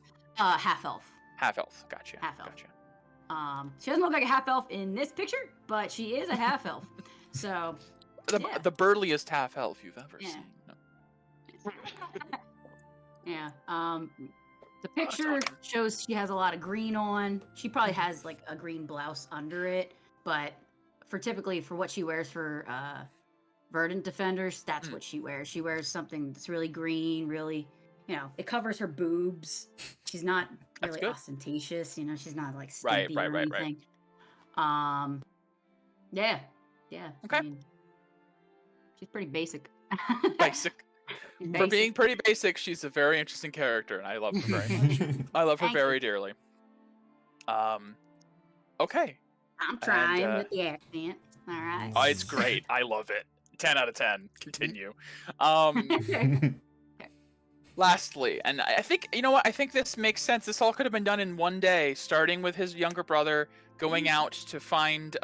half elf. half elf? Gotcha. Half elf. Gotcha. She doesn't look like a half elf in this picture, but she is a half elf. So yeah. The burliest half elf you've ever Yeah. seen. No. Yeah. The picture talking. shows she has a lot of green on. She probably has like a green blouse under it, but for what she wears for Verdant defenders, that's what she wears. She wears something that's really green, really, it covers her boobs. She's not really good. ostentatious, she's not like Right, skimpy right, or right, right. anything. Yeah. Okay. I mean, she's pretty basic. Basic. For being pretty basic, she's a very interesting character, and I love her very much. I love her Thank very you. dearly. Okay. I'm trying And, with the accent. All right. Oh, it's great. I love it. 10 out of 10. Continue. Lastly, and I think, you know what? I think this makes sense. This all could have been done in one day, starting with his younger brother, going out to find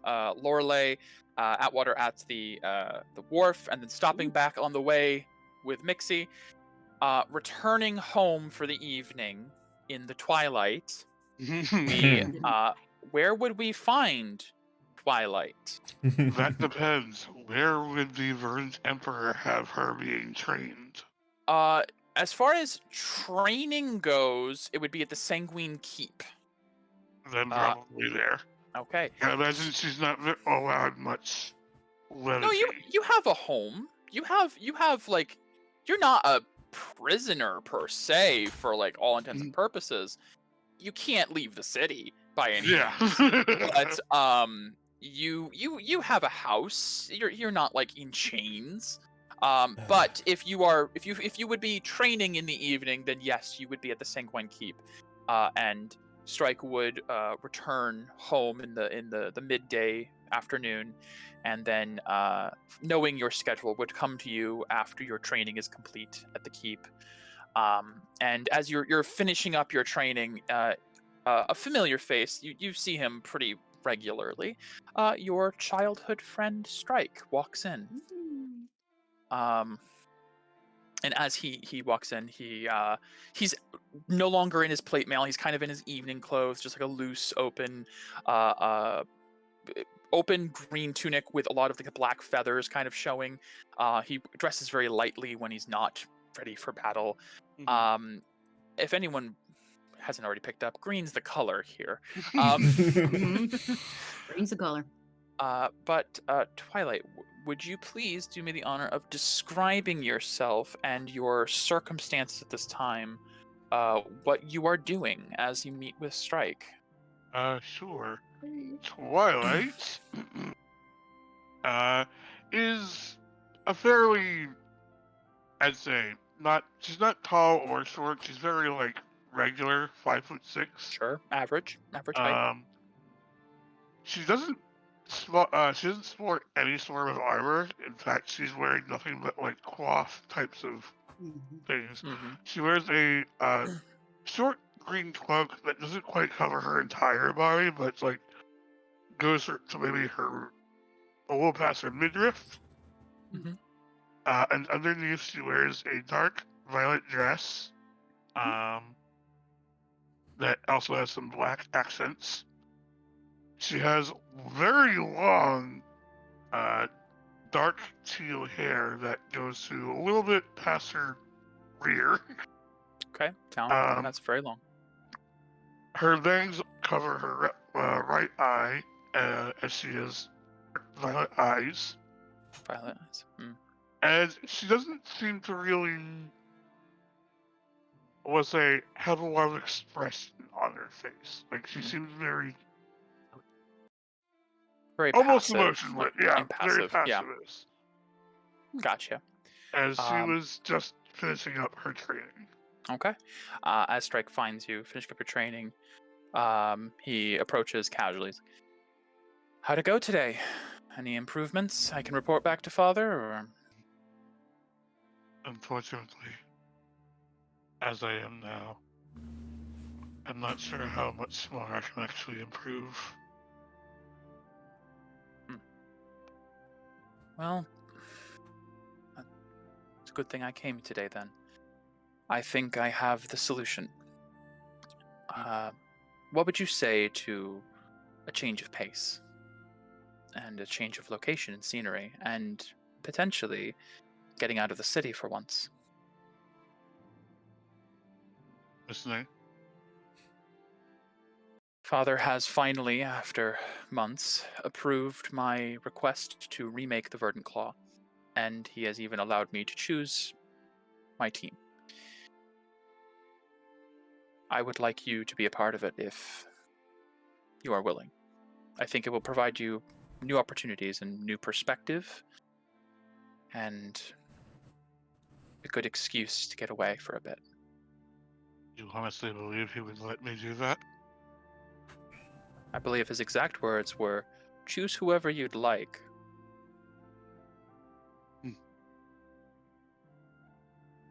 Lorelei Atwater at the wharf, and then stopping back on the way with Mixie, returning home for the evening in the twilight. We, where would we find Twilight? That depends. Where would the Verdant Emperor have her being trained? As far as training goes, it would be at the Sanguine Keep. Then probably there. Okay. I imagine she's not allowed much levity. No, you have a home. You have like, you're not a prisoner per se for like all intents and purposes. You can't leave the city by any means. But you have a house. You're not like in chains. But if you would be training in the evening, then yes, you would be at the Sanguine Keep, and Strike would return home in the midday afternoon, and then knowing your schedule would come to you after your training is complete at the keep. And as you're finishing up your training, a familiar face, you see him pretty regularly. Your childhood friend Strike walks in. And as he walks in, he's no longer in his plate mail. He's kind of in his evening clothes, just like a loose, open green tunic with a lot of the black feathers kind of showing. He dresses very lightly when he's not ready for battle. If anyone hasn't already picked up, green's the color here. Green's the color. But Twilight, would you please do me the honor of describing yourself and your circumstances at this time, what you are doing as you meet with Strike? Sure. Twilight is a fairly, I'd say, she's not tall or short. She's very like regular, 5'6". Sure, average height. She doesn't sport any sort of armor. In fact, she's wearing nothing but like cloth types of things. She wears a short green cloak that doesn't quite cover her entire body, but like goes to maybe a little past her midriff. And underneath, she wears a dark violet dress that also has some black accents. She has very long, dark teal hair that goes to a little bit past her rear. Okay, that's very long. Her bangs cover her right eye, as she has violet eyes. Violet eyes. And she doesn't seem to really, let's say, have a lot of expression on her face. Like, she seems very almost passive, emotionless. Yeah, very passive. Yeah. passive. Gotcha. As she was just finishing up her training. Okay. As Strike finds you, finishing up your training, he approaches casually. He's like, how'd it go today? Any improvements I can report back to Father, or? Unfortunately, as I am now, I'm not sure how much more I can actually improve. Well, it's a good thing I came today then. I think I have the solution. What would you say to a change of pace and a change of location and scenery, and potentially getting out of the city for once? Listening. Father has finally, after months, approved my request to remake the Verdant Claw, and he has even allowed me to choose my team. I would like you to be a part of it if you are willing. I think it will provide you new opportunities and new perspective, and a good excuse to get away for a bit. You honestly believe he would let me do that? I believe his exact words were, "Choose whoever you'd like."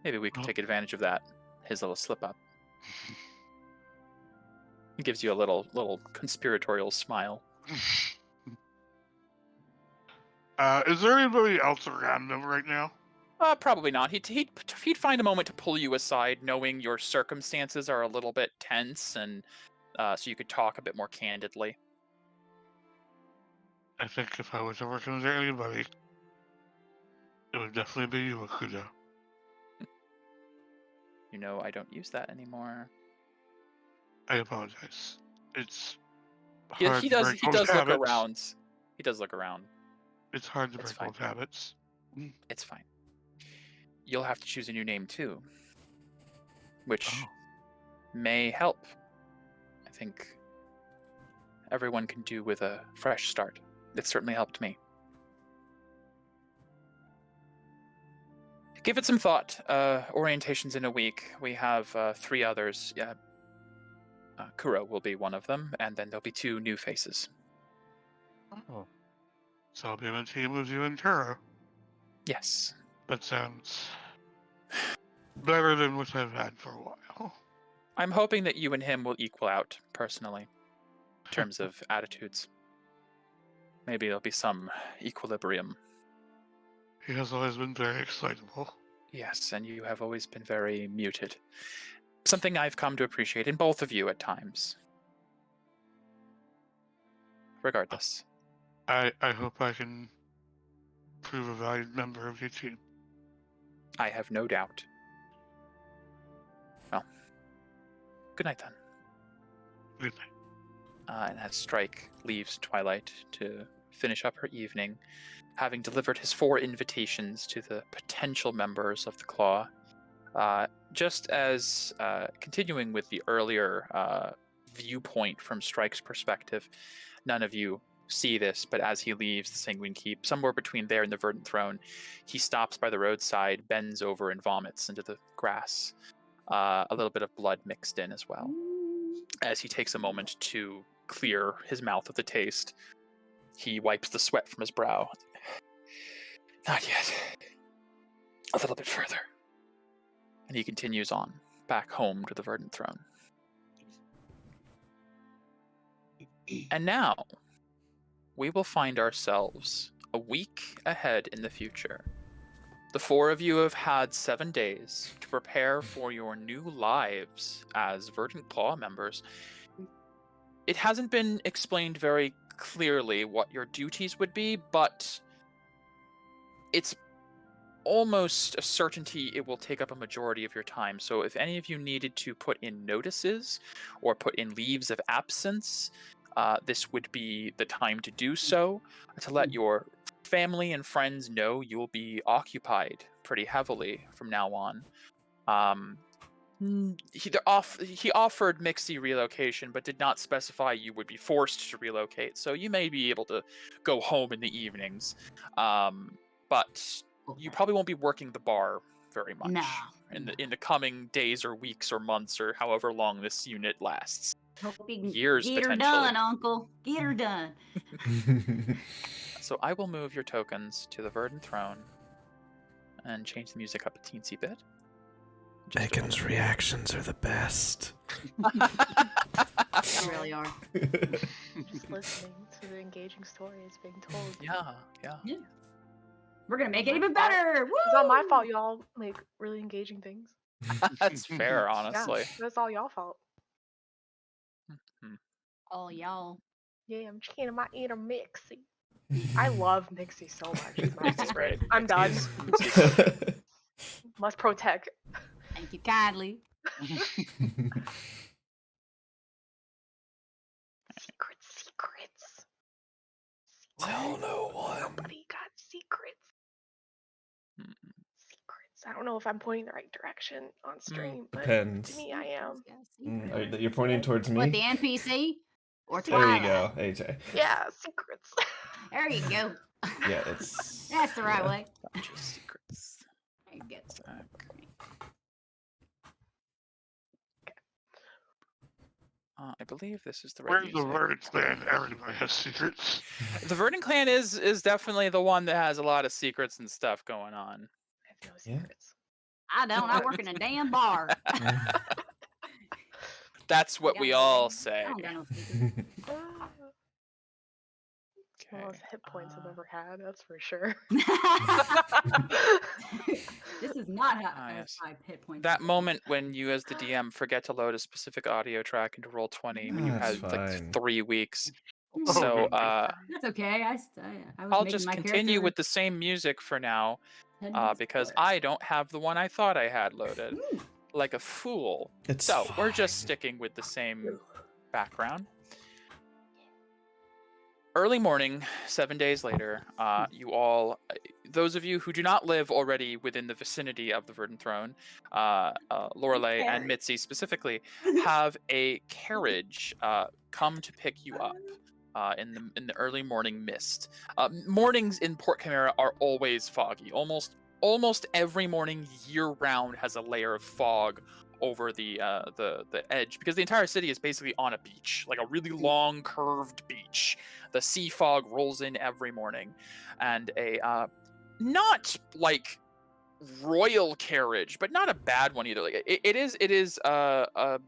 Maybe we could Well- take advantage of that. His little slip up. He gives you a little conspiratorial smile. Is there anybody else around them right now? Probably not. He'd find a moment to pull you aside, knowing your circumstances are a little bit tense, and so you could talk a bit more candidly. I think if I was to recommend anybody, it would definitely be you, Akuda. You know, I don't use that anymore. I apologize. It's He, hard he to does. break He old does look habits. around. He does look around. It's hard to It's break fine. old habits. It's fine. You'll have to choose a new name too, which may help. I think everyone can do with a fresh start. It certainly helped me. Give it some thought. Orientations in a week. We have 3 others. Kuro will be one of them, and then there'll be 2 new faces. Oh. So I'll be on a team with you and Kuro. Yes. That sounds better than what I've had for a while. I'm hoping that you and him will equal out, personally, in terms of attitudes. Maybe there'll be some equilibrium. He has always been very excitable. Yes, and you have always been very muted. Something I've come to appreciate in both of you at times. Regardless. I hope I can prove a valued member of your team. I have no doubt. Well, good night then. Good night. And as Strike leaves Twilight to finish up her evening, having delivered his 4 invitations to the potential members of the Claw, just as continuing with the earlier viewpoint from Strike's perspective, none of you see this, but as he leaves the Sanguine Keep, somewhere between there and the Verdant Throne, he stops by the roadside, bends over, and vomits into the grass. A little bit of blood mixed in as well. As he takes a moment to clear his mouth of the taste, he wipes the sweat from his brow. Not yet. A little bit further. And he continues on, back home to the Verdant Throne. And now, we will find ourselves a week ahead in the future. The 4 of you have had 7 days to prepare for your new lives as Verdant Claw members. It hasn't been explained very clearly what your duties would be, but it's almost a certainty it will take up a majority of your time. So if any of you needed to put in notices or put in leaves of absence, this would be the time to do so, to let your family and friends know you'll be occupied pretty heavily from now on. He offered Mixie relocation, but did not specify you would be forced to relocate, so you may be able to go home in the evenings. But you probably won't be working the bar very much in the coming days or weeks or months or however long this unit lasts. Hope you can Years, get her potentially. done, Uncle. Get her done. So I will move your tokens to the Verdant Throne and change the music up a teensy bit. Megan's reactions are the best. They really are. Just listening to the engaging stories being told. Yeah. We're gonna make it even better. Woo! It's not my fault y'all make really engaging things. That's fair, honestly. Yeah, that's all y'all fault. Oh, y'all. Yeah, I'm cheating my inner Mixie. I love Mixie so much. She's my Mixie's favorite. great. I'm done. Mixie's- Must protect. Thank you kindly. Secrets. Tell no one. Nobody got secrets. Mm. Secrets. I don't know if I'm pointing the right direction on stream, but Depends. to me, I am. You're pointing towards me? What, the NPC? Or There you Twilight? go, AJ. Yeah, secrets. There you go. Yeah, it's... That's the right yeah. way. Bunch of secrets. There you go. I believe this is the right Where's the music. Verdent clan? Everybody has secrets. The Verdent clan is definitely the one that has a lot of secrets and stuff going on. I have no Yeah. secrets. I don't. I work in a damn bar. That's what got we no all secrets. say. I don't got no secrets. The most hit points I've ever had, that's for sure. This is not how yes. 5 hit points. That moment when you, as the DM, forget to load a specific audio track into roll 20 when you That's had like fine. 3 weeks. Oh, So That's okay. I was I'll making just my continue character with the same music for now, 10 minutes because forward. I don't have the one I thought I had loaded. Like a fool. It's So we're fine. just sticking with the same background. Early morning, 7 days later, you all, those of you who do not live already within the vicinity of the Verdant Throne, Lorelei and Mitzi specifically, have a carriage come to pick you up in the early morning mist. Mornings in Port Chimera are always foggy. Almost every morning year round has a layer of fog over the edge, because the entire city is basically on a beach, like a really long curved beach. The sea fog rolls in every morning, and a not like royal carriage, but not a bad one either. Like it is a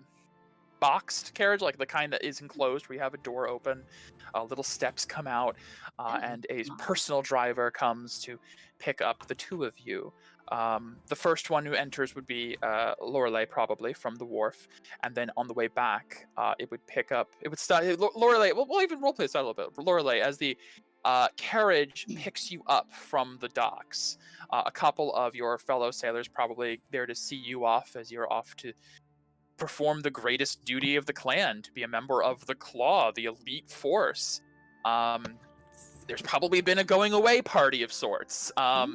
boxed carriage, like the kind that is enclosed where you have a door open, little steps come out, and a personal driver comes to pick up the two of you. The first one who enters would be Lorelei, probably from the wharf, and then on the way back, it would start. Lorelei, we'll even roleplay this out a little bit. Lorelei, as the carriage picks you up from the docks, a couple of your fellow sailors probably there to see you off as you're off to perform the greatest duty of the clan, to be a member of the Claw, the elite force. There's probably been a going away party of sorts. A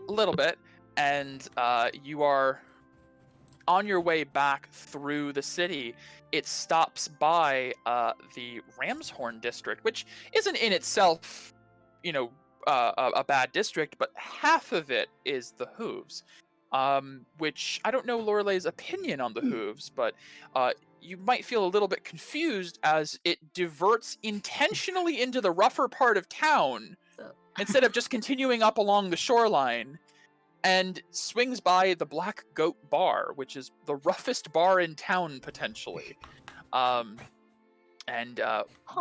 little bit. And you are on your way back through the city. It stops by the Ramshorn district, which isn't in itself, a bad district, but half of it is the Hooves. Which I don't know Lorelei's opinion on the Hooves, but you might feel a little bit confused as it diverts intentionally into the rougher part of town instead of just continuing up along the shoreline, and swings by the Black Goat Bar, which is the roughest bar in town potentially.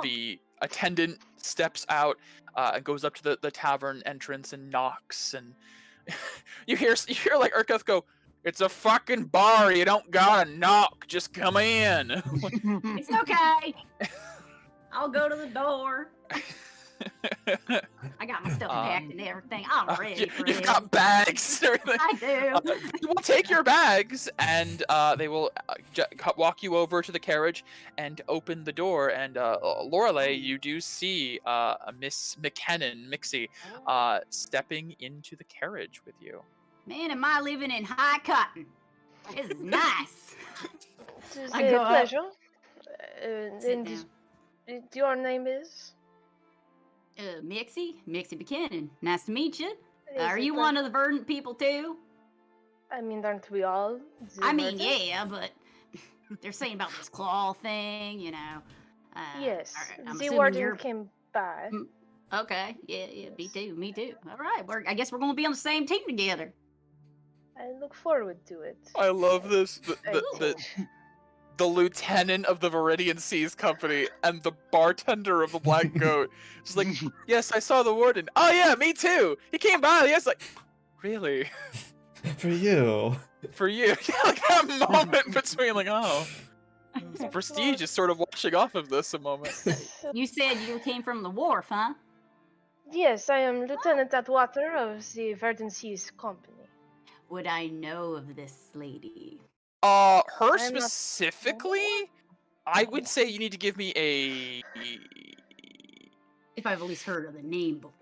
The attendant steps out and goes up to the tavern entrance and knocks, and you hear like Urkuth go, "It's a fucking bar, you don't gotta knock, just come in." It's okay. I'll go to the door. I got my stuff packed and everything. I'm ready for You've it. got bags and everything. I do. They will take your bags, and they will walk you over to the carriage and open the door. And Lorelei, you do see Miss Mixie stepping into the carriage with you. Man, am I living in high cotton? This is nice. It's I a go up. pleasure. Sit And down. your name is? Mixie Buchanan. Nice to meet you. Is Are it you one of the Verdant people too? I mean, aren't we all? I mean, Verdant? yeah, but they're saying about this claw thing, Yes, I'm the assuming warden you're came by. okay. Yeah, me too. All right, I guess we're gonna be on the same team together. I look forward to it. I love this. Ooh. The lieutenant of the Viridian Seas Company and the bartender of the Black Goat. She's like, "Yes, I saw the warden. Oh yeah, me too. He came by. Yes, like, really? For you. For you. Like that moment between like, oh, prestige is sort of washing off of this a moment. You said you came from the wharf, huh? Yes, I am Lieutenant Atwater of the Verdent Seas Company. Would I know of this lady? Her I'm not- specifically, I would say you need to give me a. If I've at least heard of the name before.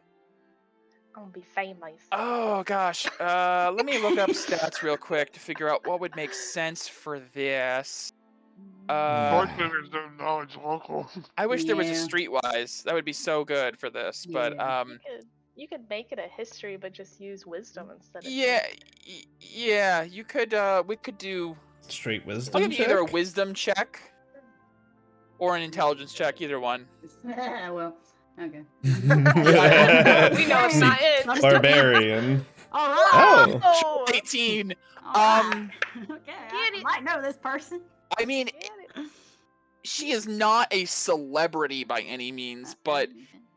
I'll be famous. Oh gosh, let me look up stats real quick to figure out what would make sense for this. Bartenders don't knowledge local. I wish there was a Yeah. streetwise. That would be so good for this, but Yeah. You could make it a history, but just use wisdom instead of. yeah, yeah, you could. We could do. Straight I'll wisdom give you either a check? wisdom check or an intelligence check, either one. Well, okay. We know it's See, not it. Barbarian. All right. Oh. Oh, 18. All right. Okay, I Get it. might know this person. I mean, get it. she is not a celebrity by any means, but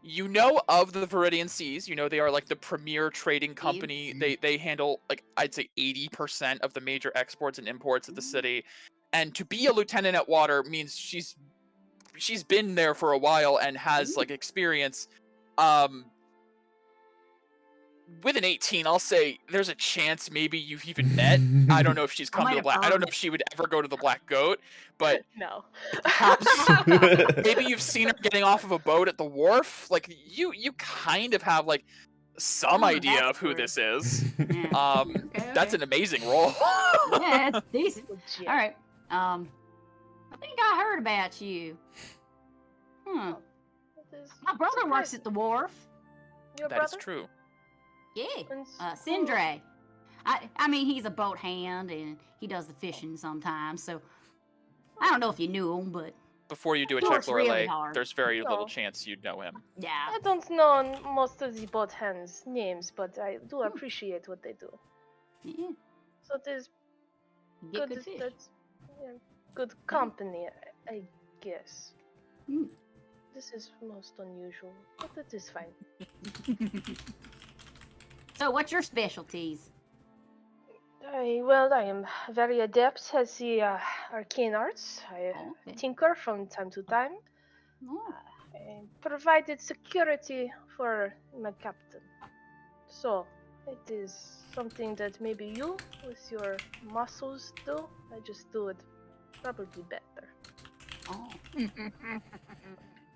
you know of the Viridian Seas. You know they are like the premier trading company. They handle like I'd say 80% of the major exports and imports of the city. And to be a lieutenant at water means she's been there for a while and has like experience. With an 18, I'll say there's a chance maybe you've even met. I don't know if she's come might to the have Black. I heard don't know it. if she would ever go to the Black Goat, but No. perhaps maybe you've seen her getting off of a boat at the wharf. Like you kind of have like some Oh, idea that's of who true. this is. Yeah. That's an amazing role. Yeah, it's decent. Legit. All right. I think I heard about you. Hmm. My brother works at the wharf. Your That is brother? true. Yeah. And Sindre. I mean, he's a boat hand and he does the fishing sometimes. So I don't know if you knew him, but Before you do a He check, works really Lorelei, hard. there's very little No. chance you'd know him. yeah. I don't know most of the boat hands' names, but I do appreciate what they do. Yeah. So there's You get good fish. that's good company, I guess. Hmm. This is most unusual, but it is fine. So, what's your specialties? I am very adept at the arcane arts. I Okay. tinker from time to time. Oh. I provided security for my captain. So, it is something that maybe you, with your muscles, do. I just do it probably better. Oh.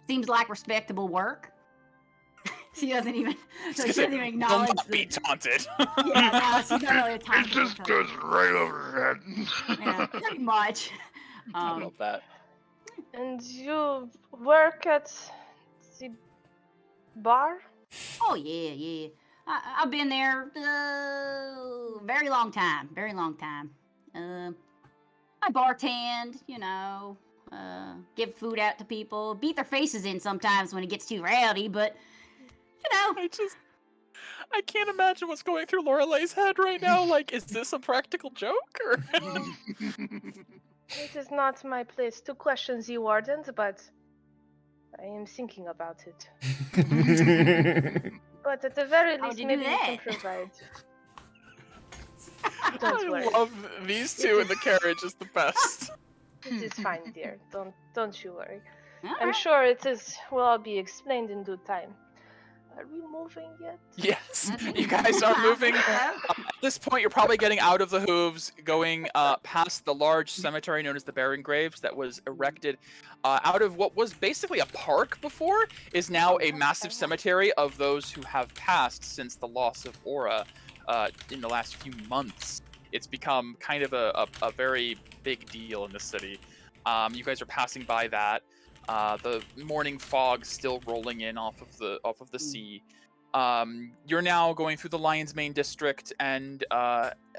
Seems like respectable work. She doesn't even. So she doesn't even Will acknowledge. not be taunted. Yeah, no, she's not really a It time. just goes right over her head. Yeah, pretty much. I love that. And you work at the bar? Oh yeah, yeah. I've been there very long time. Very long time. I bartend, give food out to people, beat their faces in sometimes when it gets too rowdy, but I can't imagine what's going through Lorelei's head right now. Like, is this a practical joke or? It is not my place to question the warden, but I am thinking about it. But at the very How would least, you do maybe you can that? provide. I Don't worry. love these two in the carriage is the best. It is fine, dear. Don't you worry. all I'm right. sure it will all be explained in due time. Are we moving yet? Yes, you guys are moving. At this point, you're probably getting out of the hooves, going past the large cemetery known as the Bearing Graves that was erected out of what was basically a park before, is now a massive cemetery of those who have passed since the loss of Aurora in the last few months. It's become kind of a very big deal in the city. You guys are passing by that. The morning fog still rolling in off of the sea. You're now going through the Lion's Mane district, and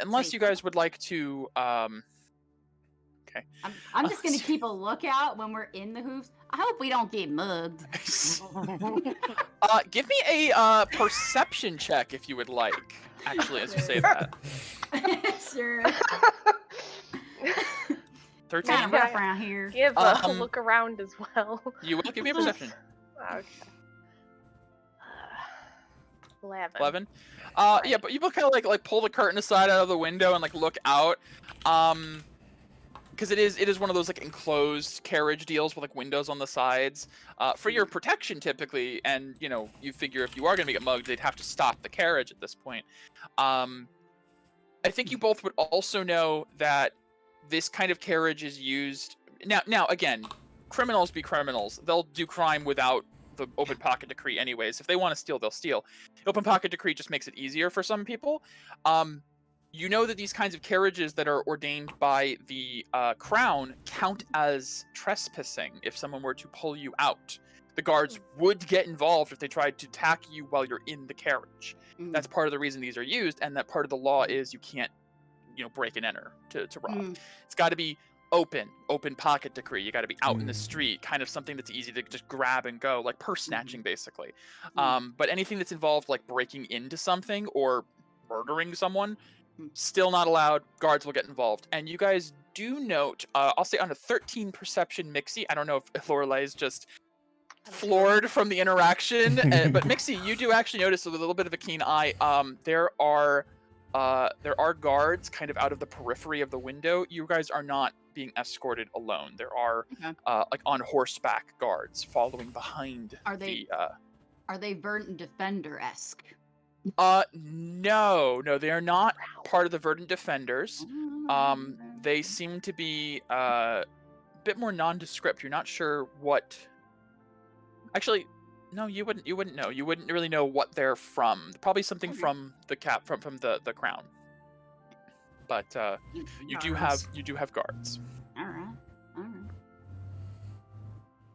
unless you guys would like to, okay. I'm just gonna keep a lookout when we're in the hoops. I hope we don't get mugged. Give me a perception check if you would like. Actually, as you say that, Sure. 13. Kind of rough around here. Give a Um, look around as well. You will give me a perception. Okay. 11. 11. Right. Yeah, but you kind of like pull the curtain aside out of the window and like look out. Because it is one of those like enclosed carriage deals with like windows on the sides for your protection typically, and you figure if you are going to get mugged, they'd have to stop the carriage at this point. I think you both would also know that this kind of carriage is used now again, criminals be criminals. They'll do crime without the open pocket decree anyways. If they want to steal, they'll steal. The open pocket decree just makes it easier for some people. You know that these kinds of carriages that are ordained by the crown count as trespassing if someone were to pull you out. The guards would get involved if they tried to attack you while you're in the carriage. That's part of the reason these are used, and that part of the law is you can't, break and enter to rob. It's got to be open pocket decree. You got to be out in the street, kind of something that's easy to just grab and go, like purse snatching basically. But anything that's involved like breaking into something or murdering someone, still not allowed. Guards will get involved. And you guys do note, I'll say on a 13 perception Mixie, I don't know if Lorelai's just floored from the interaction, but Mixie, you do actually notice with a little bit of a keen eye, there are guards kind of out of the periphery of the window. You guys are not being escorted alone. There are like on horseback guards following behind. Are they Verdent Defender-esque? No, they are not part of the Verdent Defenders. They seem to be a bit more nondescript. You're not sure what. Actually, no, you wouldn't know. You wouldn't really know what they're from. Probably something from the from the crown. But you do have guards. All right.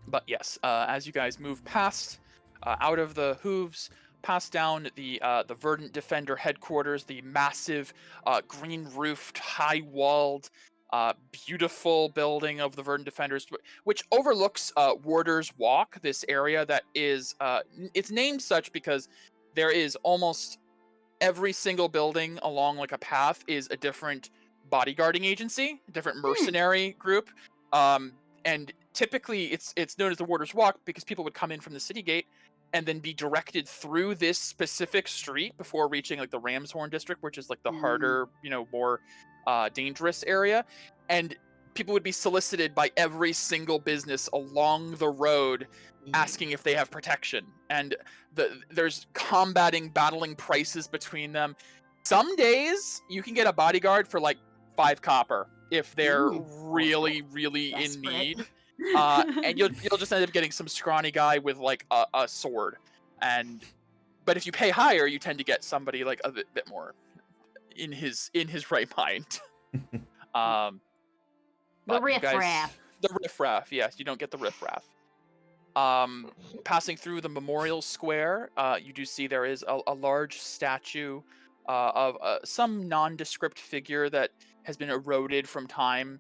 But yes, as you guys move past, out of the hooves, past down the Verdant Defender headquarters, the massive green-roofed, high-walled, beautiful building of the Verdant Defenders, which overlooks Warder's Walk, this area that is, it's named such because there is almost every single building along like a path is a different bodyguarding agency, a different mercenary group. And typically it's known as the Warder's Walk because people would come in from the city gate and then be directed through this specific street before reaching like the Ramshorn district, which is like the harder, more dangerous area. And people would be solicited by every single business along the road asking if they have protection. And there's battling prices between them. Some days you can get a bodyguard for like 5 copper if they're really in need. And you'll just end up getting some scrawny guy with like a sword. But if you pay higher, you tend to get somebody like a bit more in his right mind. The riffraff. The riffraff, yes. You don't get the riffraff. Passing through the Memorial Square, you do see there is a large statue of some nondescript figure that has been eroded from time,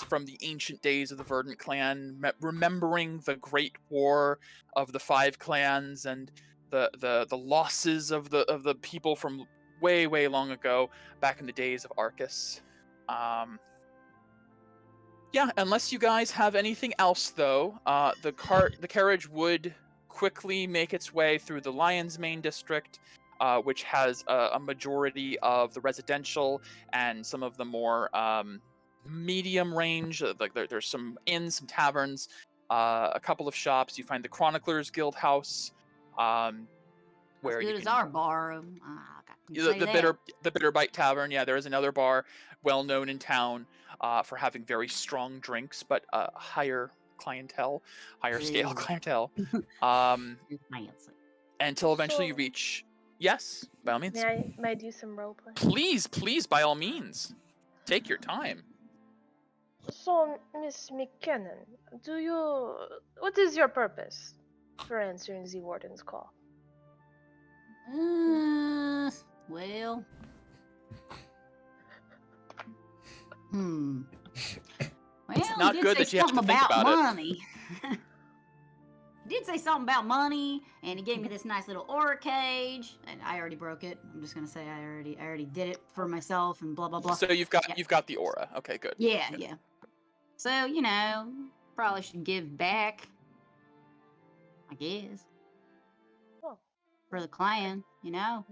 from the ancient days of the Verdant clan, remembering the Great War of the 5 clans and the losses of the people from way long ago, back in the days of Arcus. Yeah, unless you guys have anything else, though, the carriage would quickly make its way through the Lion's Mane district, which has a majority of the residential and some of the more medium range. Like there's some inns, some taverns, a couple of shops. You find the Chronicler's Guild House, where as good you as can, our bar. the Bitter Bite Tavern. Yeah, there is another bar well known in town for having very strong drinks, but higher clientele, higher scale clientele. Until eventually you reach. Yes, by all means. May I do some roleplay? Please, by all means, take your time. So, Miss McKinnon, what is your purpose for answering the warden's call? Well. It's not good that you have to think about money. He did say something about money, and he gave me this nice little aura cage, and I already broke it. I'm just gonna say I already did it for myself, and blah blah blah. So you've got the aura. Okay, good. Yeah, good. yeah. So probably should give back, I guess. Oh, for the clan, you know?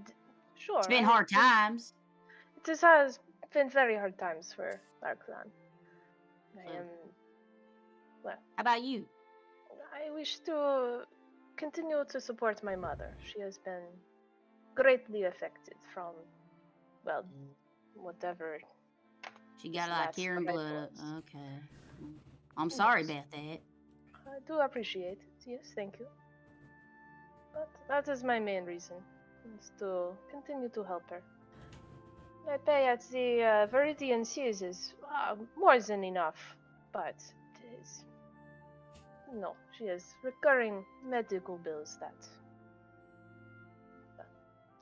Sure. It's been hard times. This has been very hard times for our clan. I So- am. Well, How about you? I wish to continue to support my mother. She has been greatly affected from, well, whatever. She got This like last Kieran event blood. was. Okay. I'm sorry Yes. about that. I do appreciate it. Yes, thank you. But that is my main reason, is to continue to help her. My pay at the Veridian Seas is more than enough, but it is. No, she has recurring medical bills that,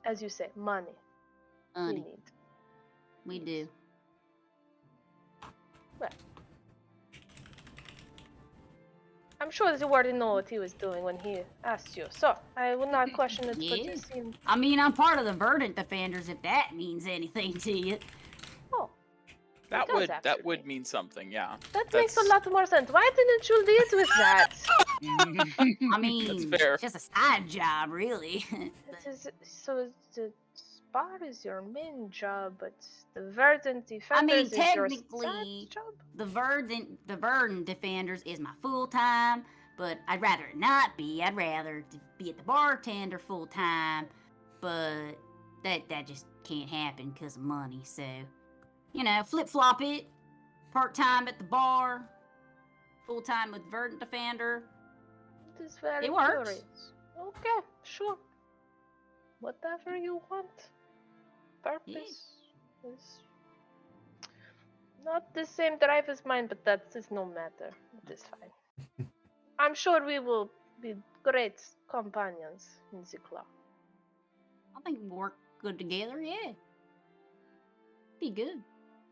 as you say, money we Honey, need. we do. Well, I'm sure the warden know what he was doing when he asked you, so I will not question it. But Yeah. you seem I mean, I'm part of the Verdent Defenders, if that means anything to you. oh, That does would actually. mean something, yeah. that makes a That's- lot more sense. Why didn't you lead with that? I mean, fair. it's just a side job, really. It is, so the bar is your main job, but the Verdant Defenders is your technically, side job? the Verdent Defenders is my full time, but I'd rather it not be. I'd rather be at the bartender full time, but that just can't happen because of money. So, you know, flip flop it. Part time at the bar, full time with Verdant Defender. It is very It works. curious. Okay, sure. Whatever you want. Purpose is not the same drive as mine, but that is no matter. It is fine. I'm sure we will be great companions in the club. I think we'll work good together. Yeah, be good.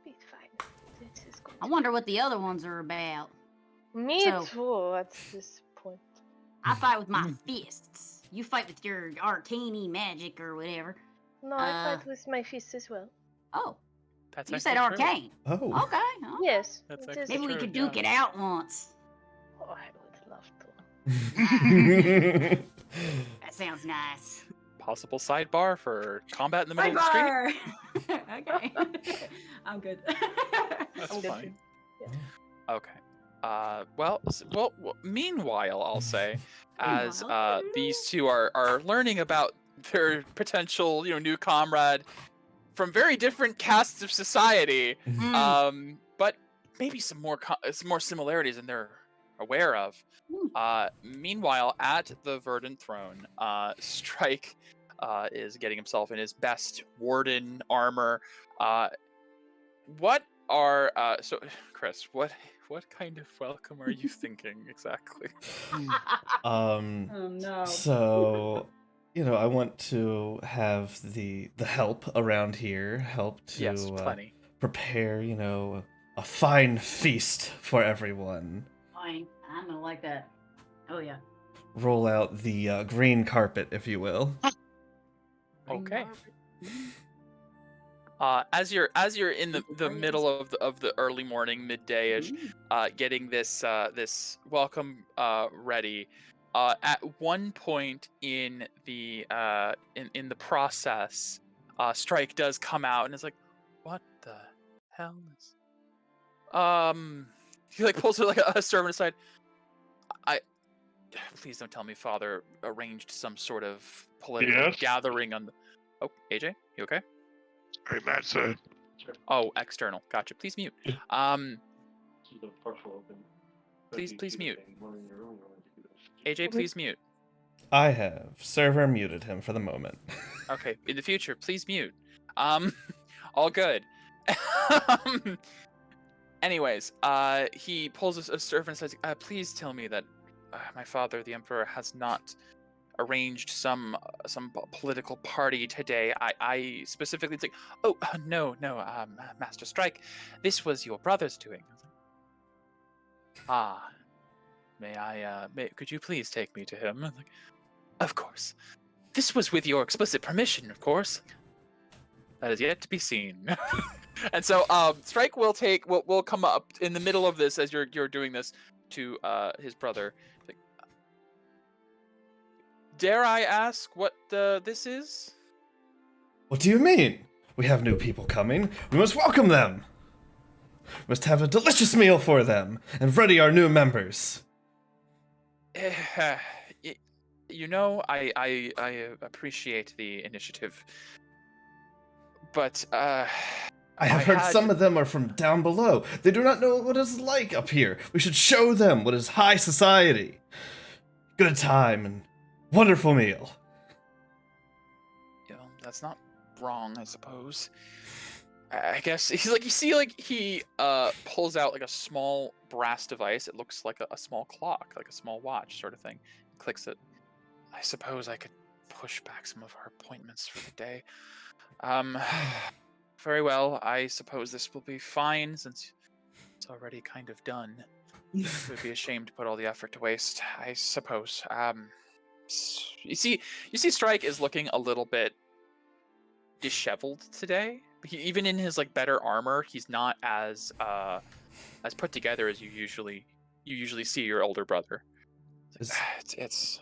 Be fine. This is good. I wonder what the other ones are about. Me So- too, at this point. I fight with my fists. You fight with your arcane magic or whatever. No, I fight with my fists as well. Oh, That's you said actually true. arcane. Oh. Okay. Oh. Yes. That's it actually is- Maybe we true, could duke yeah. it out once. Oh, I would love to. That sounds nice. Possible sidebar for combat in the middle of the street. Okay. I'm good. That's I'm good fine. too. Okay. Well, meanwhile, I'll say, as Meanwhile. these two are learning about their potential, new comrade from very different castes of society, but maybe some more similarities than they're aware of. Meanwhile, at the Verdant throne, Strike is getting himself in his best warden armor. What are so, Chris? What kind of welcome are you thinking exactly? Oh no. So, I want to have the help around here help to Yes, plenty. prepare, a fine feast for everyone. Fine. I'm gonna like that. Oh yeah. Roll out the green carpet, if you will. Okay. As you're in the middle of the early morning, midday-ish, getting this welcome ready. At one point in the process, Strike does come out and is like, "What the hell is?" He pulls a servant aside. Please don't tell me Father arranged some sort of political Yes? gathering on the. Oh, AJ, you okay? Hey, Matt said. Oh, external. Gotcha. Please mute. Please mute. AJ, please mute. I have. Server muted him for the moment. Okay. In the future, please mute. All good. Anyways, he pulls a servant and says, "Please tell me that my father, the Emperor, has not arranged some political party today. I specifically think, oh no, Master Strike, this was your brother's doing." I was like, could you please take me to him? I'm like, of course. This was with your explicit permission, of course. That is yet to be seen. And so Strike will come up in the middle of this as you're doing this to his brother. Like, Dare I ask what this is? What do you mean? We have new people coming. We must welcome them. We must have a delicious meal for them and ready our new members. You know, I appreciate the initiative, but I have heard some of them are from down below. They do not know what it's like up here. We should show them what is high society. Good time and wonderful meal. You know, that's not wrong, I suppose. I guess he's like, you see, like he pulls out like a small brass device. It looks like a small clock, like a small watch sort of thing. Clicks it. I suppose I could push back some of our appointments for the day. Very well. I suppose this will be fine since it's already kind of done. It would be a shame to put all the effort to waste, I suppose. You see, Strike is looking a little bit disheveled today. Even in his like better armor, he's not as put together as you usually see your older brother. It's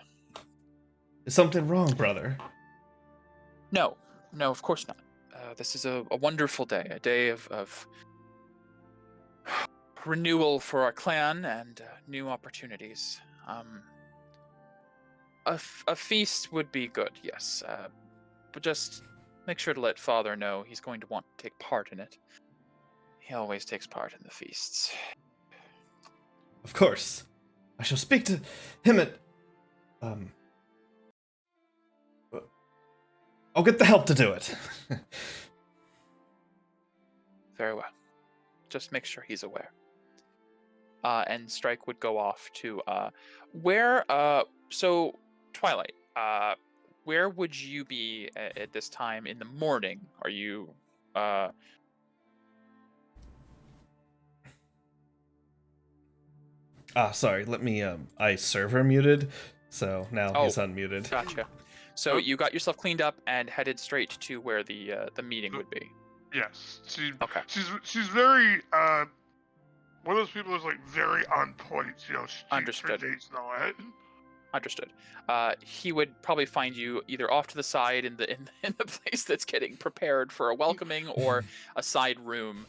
Is something wrong, brother? No, of course not. This is a wonderful day, a day of renewal for our clan and new opportunities. A feast would be good, yes, but just make sure to let Father know he's going to want to take part in it. He always takes part in the feasts. Of course. I shall speak to him at... I'll get the help to do it. Very well. Just make sure he's aware. And Strike would go off to so Twilight, where would you be at this time in the morning? Are you Sorry, let me I server muted, so now he's Oh, unmuted. Gotcha. So you got yourself cleaned up and headed straight to where the meeting would be. Yes. Okay. She's very one of those people who's like very on point. You know, she keeps her Understood. dates and all that. Understood. He would probably find you either off to the side in the place that's getting prepared for a welcoming, or a side room.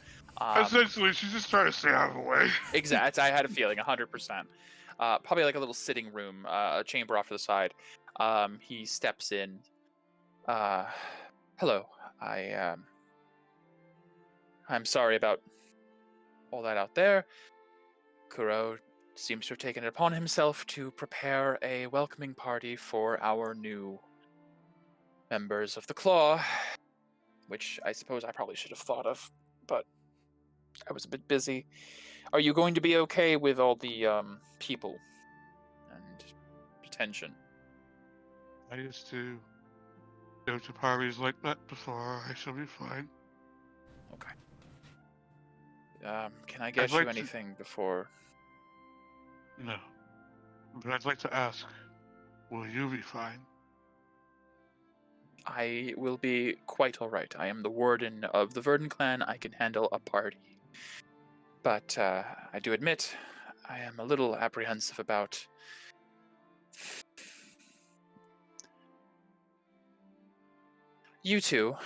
Essentially, she's just trying to stay out of the way. Exactly. I had a feeling, 100%. Probably like a little sitting room, a chamber off to the side. He steps in. Hello. I'm sorry about all that out there. Kuro seems to have taken it upon himself to prepare a welcoming party for our new members of the Claw, which I suppose I probably should have thought of, but I was a bit busy. Are you going to be okay with all the people and attention? I used to go to parties like that before. I shall be fine. Okay. Can I get you anything before? No. But I'd like to ask, will you be fine? I will be quite all right. I am the warden of the Verdent clan. I can handle a party. But I do admit, I am a little apprehensive about... You two,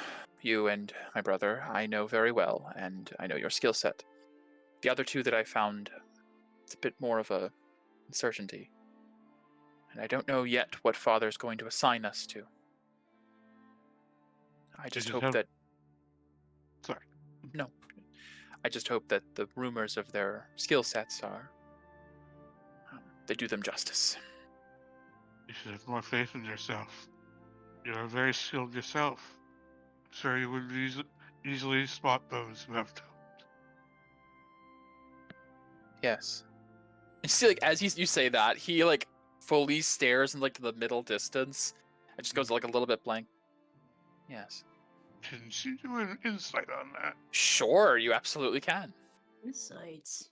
you and my brother, I know very well, and I know your skill set. The other two that I found, it's a bit more of a uncertainty. And I don't know yet what Father's going to assign us to. I just hope that... Sorry. No. I just hope that the rumors of their skill sets are... they do them justice. You should have more faith in yourself. You're very skilled yourself. I'm sure you would easily spot those who have talent. Yes. You see, like, as you say that, he, like, fully stares in, like, to the middle distance. And just goes, like, a little bit blank. Yes. Can she do an insight on that? Sure, you absolutely can. Insights.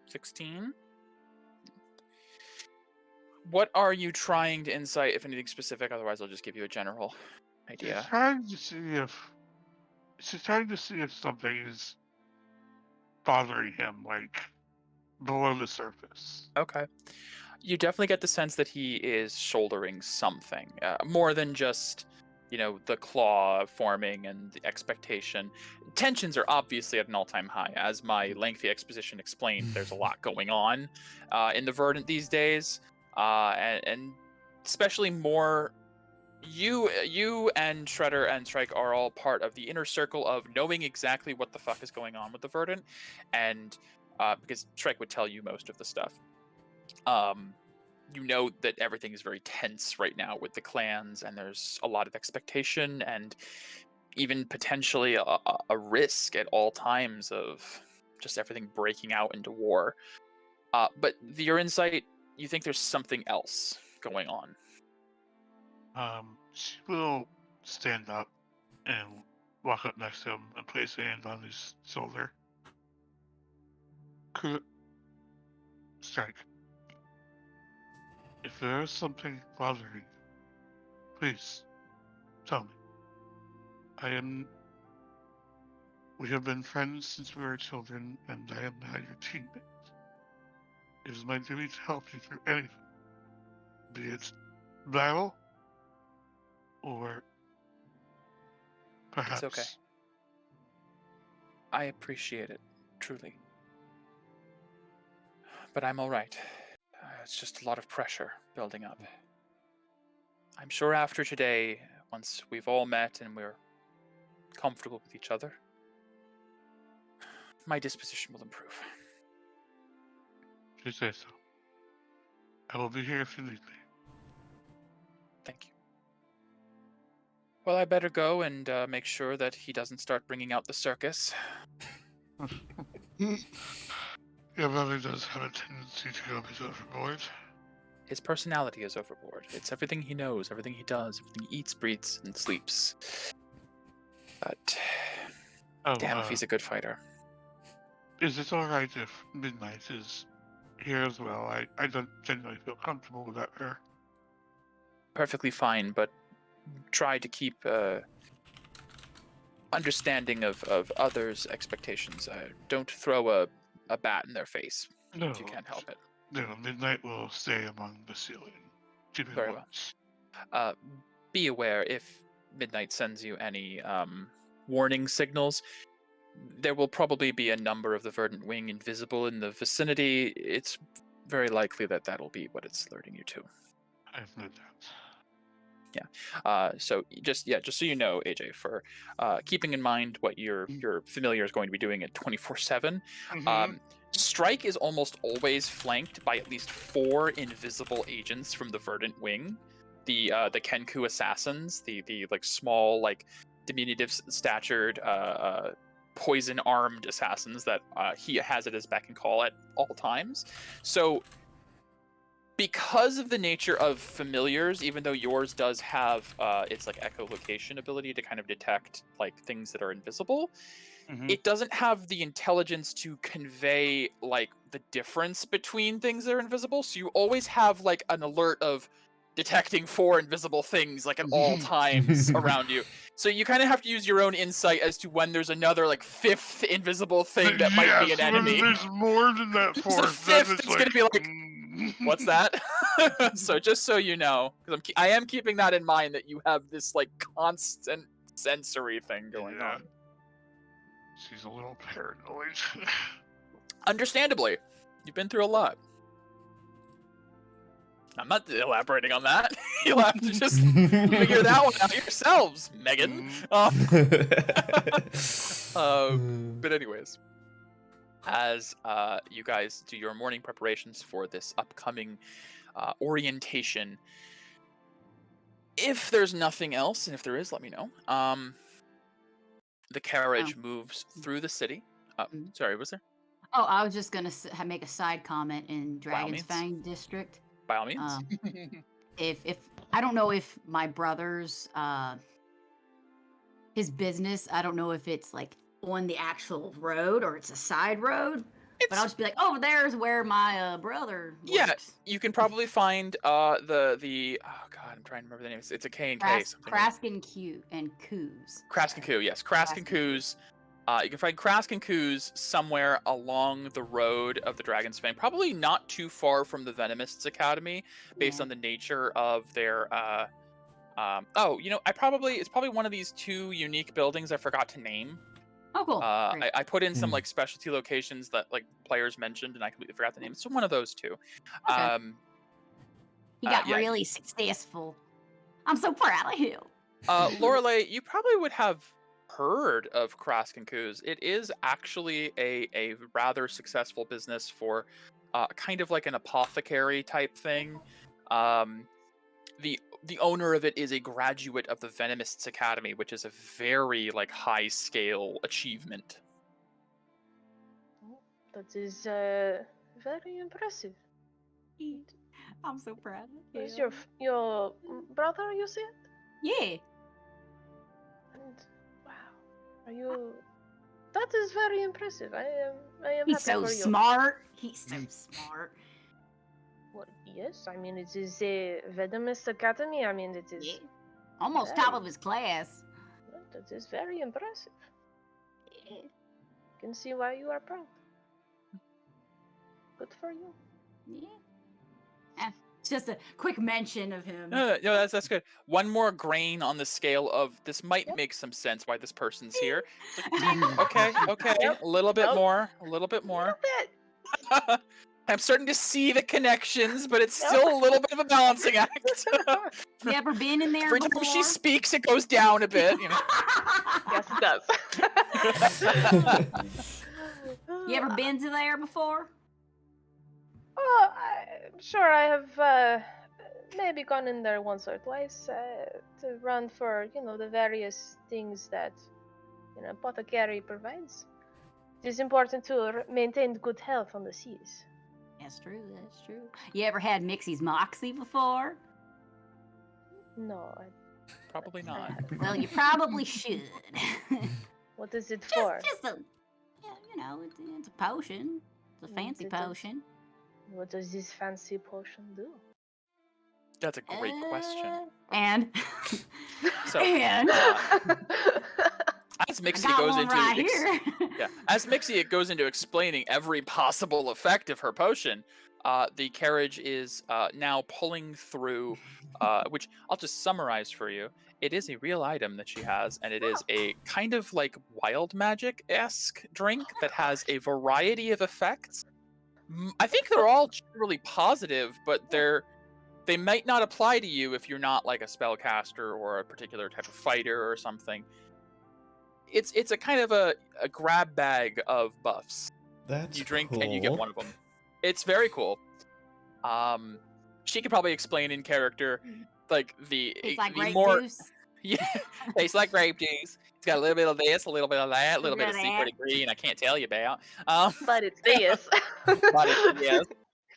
16. What are you trying to insight, if anything specific? Otherwise, I'll just give you a general idea. She's trying to see if something is bothering him, like below the surface. Okay. You definitely get the sense that he is shouldering something more than just, the claw forming and the expectation. Tensions are obviously at an all-time high. As my lengthy exposition explained, there's a lot going on in the Verdant these days, and especially more. You and Shredder and Strike are all part of the inner circle of knowing exactly what the fuck is going on with the Verdant, and because Strike would tell you most of the stuff. You know that everything is very tense right now with the clans, and there's a lot of expectation and even potentially a risk at all times of just everything breaking out into war. But your insight, you think there's something else going on. She will stand up and walk up next to him and place a hand on his shoulder. Strike. If there is something bothering you, please tell me. We have been friends since we were children, and I am now your teammate. It is my duty to help you through anything, be it battle or perhaps. It's okay. I appreciate it, truly. But I'm all right. It's just a lot of pressure building up. I'm sure after today, once we've all met and we're comfortable with each other, my disposition will improve. If you say so. I will be here if you need me. Thank you. Well, I better go and make sure that he doesn't start bringing out the circus. Your brother does have a tendency to go a bit overboard. His personality is overboard. It's everything he knows, everything he does, everything he eats, breathes, and sleeps. But damn if he's a good fighter. Is it alright if Midnight is here as well? I don't genuinely feel comfortable without her. Perfectly fine, but try to keep understanding of others' expectations. Don't throw a bat in their face if you can't help it. No, Midnight will stay among the ceiling. Very well. Be aware if Midnight sends you any warning signals. There will probably be a number of the Verdant Wing invisible in the vicinity. It's very likely that that'll be what it's alerting you to. I have no doubt. So just so you know, AJ, for keeping in mind what your familiar is going to be doing at 24/7. Strike is almost always flanked by at least 4 invisible agents from the Verdant Wing, the Kenku assassins, the like small, like diminutive statured poison armed assassins that he has at his beck and call at all times. So because of the nature of familiars, even though yours does have its like echolocation ability to kind of detect like things that are invisible, it doesn't have the intelligence to convey like the difference between things that are invisible. So you always have like an alert of detecting 4 invisible things like at all times around you. So you kind of have to use your own insight as to when there's another like 5th invisible thing that might be an enemy. There's more than that 4th. There's a 5th that's gonna be like, what's that? So just so you know, because I am keeping that in mind, that you have this like constant sensory thing going on. She's a little paranoid. Understandably, you've been through a lot. I'm not elaborating on that. You'll have to just figure that one out yourselves, Megan. But anyways, as you guys do your morning preparations for this upcoming orientation, if there's nothing else, and if there is, let me know. The carriage moves through the city. Sorry, was there? Oh, I was just gonna make a side comment in Dragon's Fang District. By all means. If I don't know if my brother's his business, I don't know if it's like on the actual road or it's a side road. But I'll just be like, oh, there's where my brother works. Yeah, you can probably find the oh god, I'm trying to remember the name. It's a K and K. Krask and Q and Coos. Krask and Koo, yes. Krask and Koo's You can find Krask and Kuz somewhere along the road of the Dragon's Fang, probably not too far from the Venomists Academy, based on the nature of their. It's probably one of these 2 unique buildings I forgot to name. Oh, cool. I put in some Hmm. like specialty locations that like players mentioned, and I completely forgot the name. It's one of those 2. Okay. He got yeah. really successful. I'm so proud of him. Lorelei, you probably would have heard of Krask and Kuz. It is actually a rather successful business for kind of like an apothecary type thing. The owner of it is a graduate of the Venomists Academy, which is a very like high scale achievement. That is very impressive. I'm so proud of him. Is your brother, you said? Yeah. And wow, are you? That is very impressive. I am. He's happy so for you. smart. He's so smart. Well, yes, I mean it is a Venomist Academy. I mean it is. Yeah. Almost top of his class. Well, that is very impressive. Yeah. Can see why you are proud. Good for you. Yeah. Just a quick mention of him. No, that's good. One more grain on the scale of this might Yep. make some sense why this person's here. It's like, okay, Yep. a little bit Nope. more, a little bit more. Little bit. I'm starting to see the connections, but it's Yep. still a little bit of a balancing act. You ever been in there Every before? time she speaks, it goes down a bit. You know. Yes, it does. You ever been to there before? Oh, I'm sure I have maybe gone in there once or twice to run for, the various things that, apothecary provides. It is important to maintain good health on the seas. That's true. That's true. You ever had Mixie's Moxie before? No, Probably I not. haven't. Well, you probably should. What is it for? just a, it's a potion. It's a fancy It is. potion. What does this fancy potion do? That's a great question. And So, and as I Mixie got goes one into right here. as Mixie it goes into explaining every possible effect of her potion, the carriage is now pulling through, which I'll just summarize for you. It is a real item that she has, and it is a kind of like wild magic-esque drink that has a variety of effects. I think they're all generally positive, but they might not apply to you if you're not like a spellcaster or a particular type of fighter or something. It's a kind of a grab bag of buffs. That's You drink cool. and you get one of them. It's very cool. She could probably explain in character like It's like the grape more juice. yeah, tastes like grape juice. It's got a little bit of this, a little bit of that, a little bit of bit of secret that. ingredient I can't tell you about. But it's this. But yes.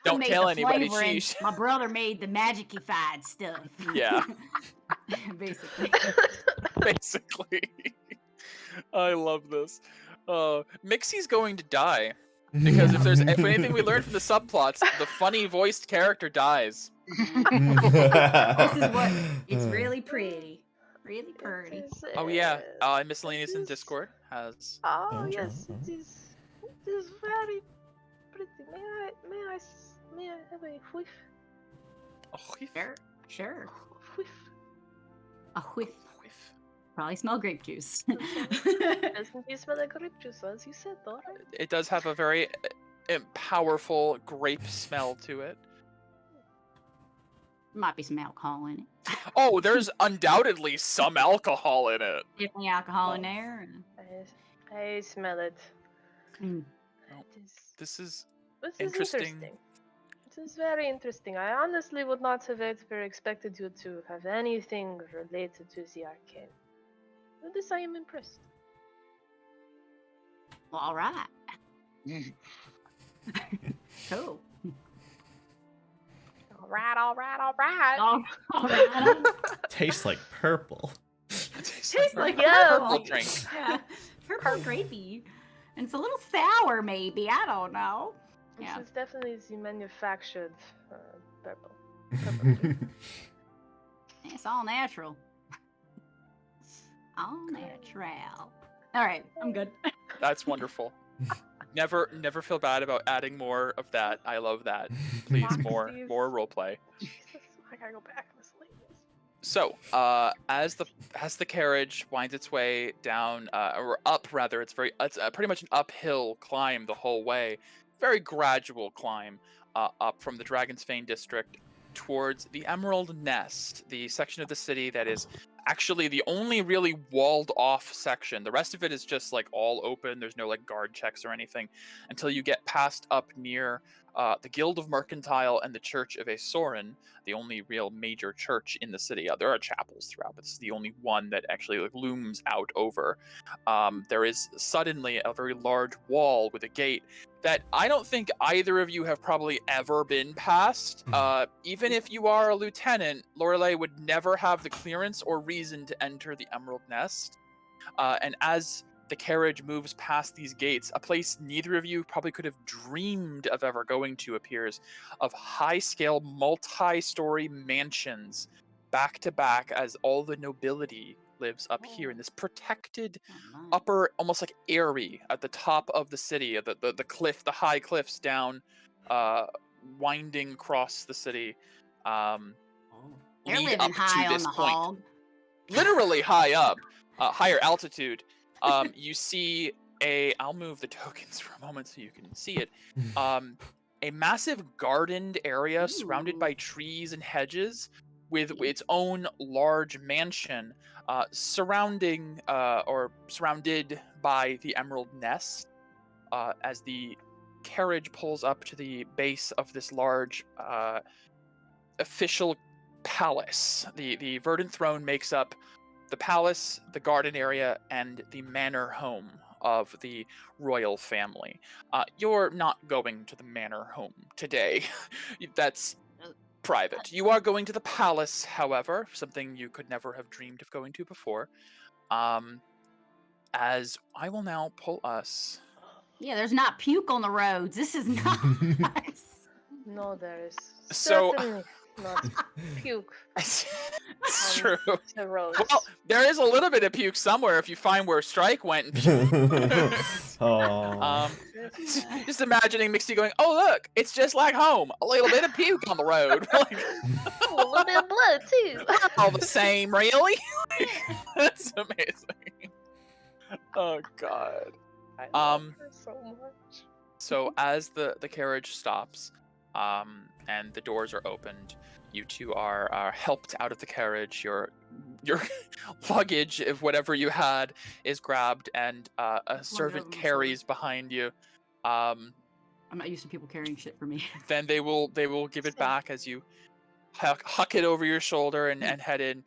I Don't made tell the anybody. flavoring. Sheesh. My brother made the magic-ified stuff. Yeah. Basically. Basically. I love this. Mixie's going to die. Because if anything we learned from the subplots, the funny voiced character dies. This is what it's really pretty. Really pretty. Oh yeah, Miscellaneous in Discord has. Oh Oh, yes, oh. it is very pretty. May I have a whiff? Oh, Sure. Whiff. A whiff. Probably smell grape juice. Doesn't you smell like grape juice, as you said, though? Right? It does have a very powerful grape smell to it. Might be some alcohol in it. Oh, there's undoubtedly some alcohol in it. Definitely alcohol in there. I smell it. Mm. This is This interesting. is interesting. It is very interesting. I honestly would not have ever expected you to have anything related to the arcane. With this, I am impressed. Well, all right. Cool. All right. All right. Tastes like purple. Tastes like Yeah. purple. Drink. Yeah. Purple grapey. And it's a little sour, maybe. I don't know. Yeah. This is definitely the manufactured purple. It's all natural. All natural. All right, I'm good. That's wonderful. Never feel bad about adding more of that. I love that. Please, more Foxy's- roleplay. Jesus, I gotta go back and listen. So, as the carriage winds its way down, or up rather, it's pretty much an uphill climb the whole way, very gradual climb, up from the Dragon's Fane district towards the Emerald Nest, the section of the city that is actually the only really walled off section. The rest of it is just like all open. There's no like guard checks or anything until you get past up near the Guild of Mercantile and the Church of Asorin, the only real major church in the city. There are chapels throughout, but this is the only one that actually like looms out over. There is suddenly a very large wall with a gate that I don't think either of you have probably ever been past. Even if you are a lieutenant, Lorelei would never have the clearance or reason to enter the Emerald Nest. And as the carriage moves past these gates, a place neither of you probably could have dreamed of ever going to appears, of high-scale, multi-story mansions back to back as all the nobility lives up here in this protected upper, almost like eyrie at the top of the city, the cliff, the high cliffs down, winding across the city. They're Lead living up high to on this the point. hog. Literally high up, higher altitude. You see I'll move the tokens for a moment so you can see it. A massive gardened area surrounded by trees and hedges with its own large mansion surrounded by the Emerald Nest. As the carriage pulls up to the base of this large official palace. The Verdent throne makes up the palace, the garden area, and the manor home of the royal family. You're not going to the manor home today. That's private. You are going to the palace, however, something you could never have dreamed of going to before. As I will now pull us. Yeah, there's not puke on the roads. This is not nice. No, there is So- certainly not puke It's on true. the roads. Well, there is a little bit of puke somewhere if you find where Strike went. Oh. Just imagining Mixie going, "Oh look, it's just like home. A little bit of puke on the road." Like, a little bit of blood too. all the same, really? That's amazing. Oh God. I love Um, her so much. So as the carriage stops, and the doors are opened, you two are helped out of the carriage. Your luggage, if whatever you had, is grabbed, and a servant on my carries behind you. I'm not used to people carrying shit for me. Then they will give it back as you huck it over your shoulder and head in.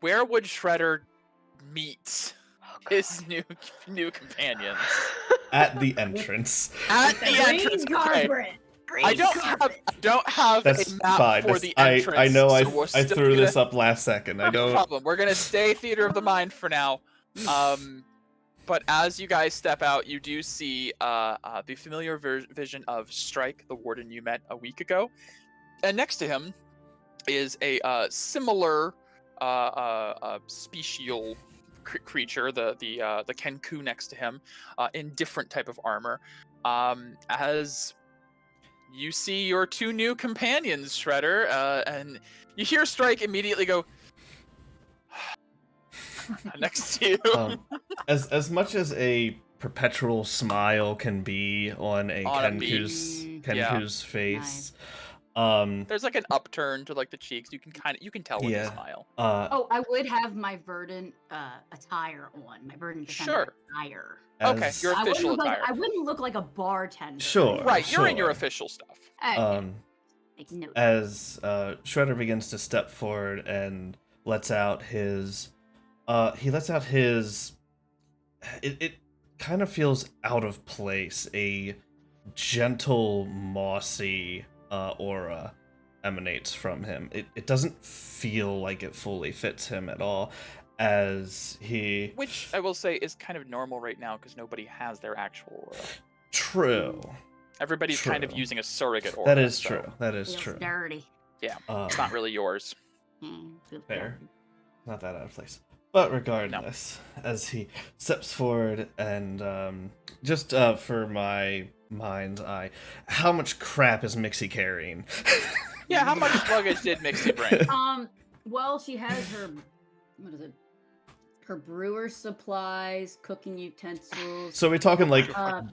Where would Shredder meet his new companions? At the entrance. At the entrance. Okay. I don't have That's a map fine. for the I entrance. know so we're I still threw gonna- this up last second. I No don't. problem. We're gonna stay theater of the mind for now. But as you guys step out, you do see the familiar vision of Strike, the warden you met a week ago, and next to him is a similar special creature, the Kenku next to him, in different type of armor. As you see your two new companions, Shredder, and you hear Strike immediately go next to you. As much as a perpetual smile can be on a On a Kenku's face. There's like an upturn to like the cheeks. You can tell when they Yeah. smile. Oh, I would have my Verdant attire on. My Verdant Sure. attire. Okay, as- your I official wouldn't, attire. I wouldn't look like a bartender. Sure. Right, you're in your sure. official stuff. Okay. Make note. As Shredder begins to step forward and lets out his it kind of feels out of place, a gentle mossy aura emanates from him. It doesn't feel like it fully fits him at all, as he Which I will say is kind of normal right now because nobody has their actual aura. true. Everybody's kind of True. using a surrogate aura. That is so true. That is Feels true. dirty. It's not really yours. Feels Fair. dirty. Not that out of place. But regardless, as he steps forward and just for my mind's eye, how much crap is Mixie carrying? Yeah, how much luggage did Mixie bring? Well, she has her, what is it? Her brewer's supplies, cooking utensils. So we're talking like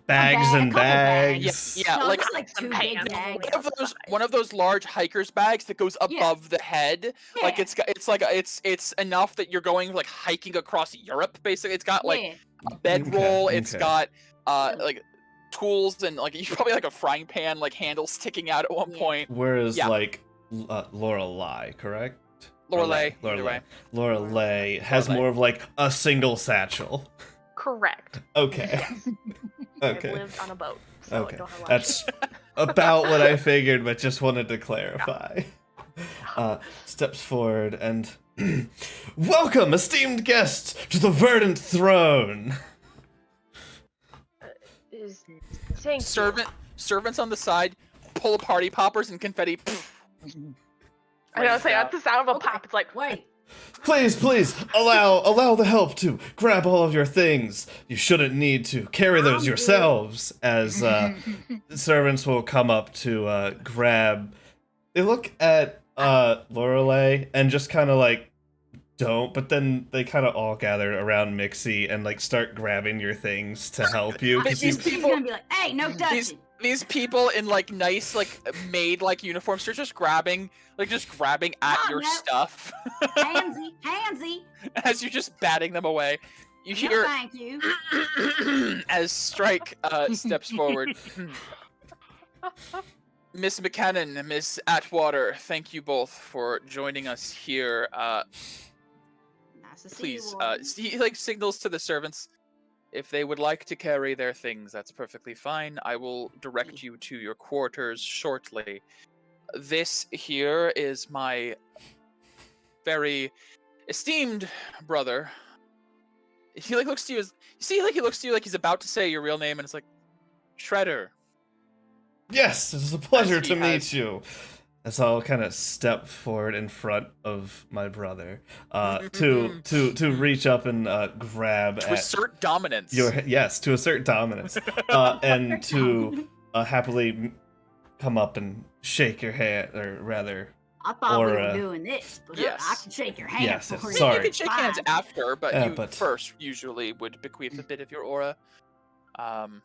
bags a and couple bags. Yeah, No, like it's like two big pants. bags. one of those large hiker's bags that goes above the head. Like it's enough that you're going like hiking across Europe. Basically, it's got like a bedroll. Okay, It's okay. got like tools and like you probably like a frying pan like handle sticking out at one point. Whereas Yeah. like Lorelei, correct? Lorelei, either way. Lorelei has Lorelei. more of like a single satchel. Correct. Okay. I've Okay. lived on a boat, so Okay. I don't have That's about what I figured, but just wanted to clarify. Steps forward and welcome, esteemed guests, to the Verdent throne. Thank you. Servants on the side pull a party poppers and confetti. I don't say out. at the sound of a pop. It's like Wait. Please, allow the help to grab all of your things. You shouldn't need to carry those yourselves, as servants will come up to grab. They look at Lorelei and just kind of like don't, but then they kind of all gather around Mixie and like start grabbing your things to help you. 'Cause These you- She's gonna be like, hey, no touching. These people in like nice like made like uniforms, they're just grabbing at Oh, your no. stuff Handsy. as you're just batting them away. You No, hear thank you. as Strike steps forward. Miss McCannon, Miss Atwater, thank you both for joining us here. Nice to see Please, you all. he like signals to the servants. If they would like to carry their things, that's perfectly fine. I will direct you to your quarters shortly. This here is my very esteemed brother. He like looks to you as he looks to you like he's about to say your real name, and it's like Shredder. Yes, it is a pleasure As to he meet has- you. As I'll kind of step forward in front of my brother, to reach up and grab To at assert dominance. to assert dominance, and to happily come up and shake your hand, or rather, I thought we Aurora. were doing this, but Yes. I can shake your hand Yes, for yes, you. sorry. You can shake hands Fine. after, but Yeah, you but- first usually would bequeath a bit of your aura.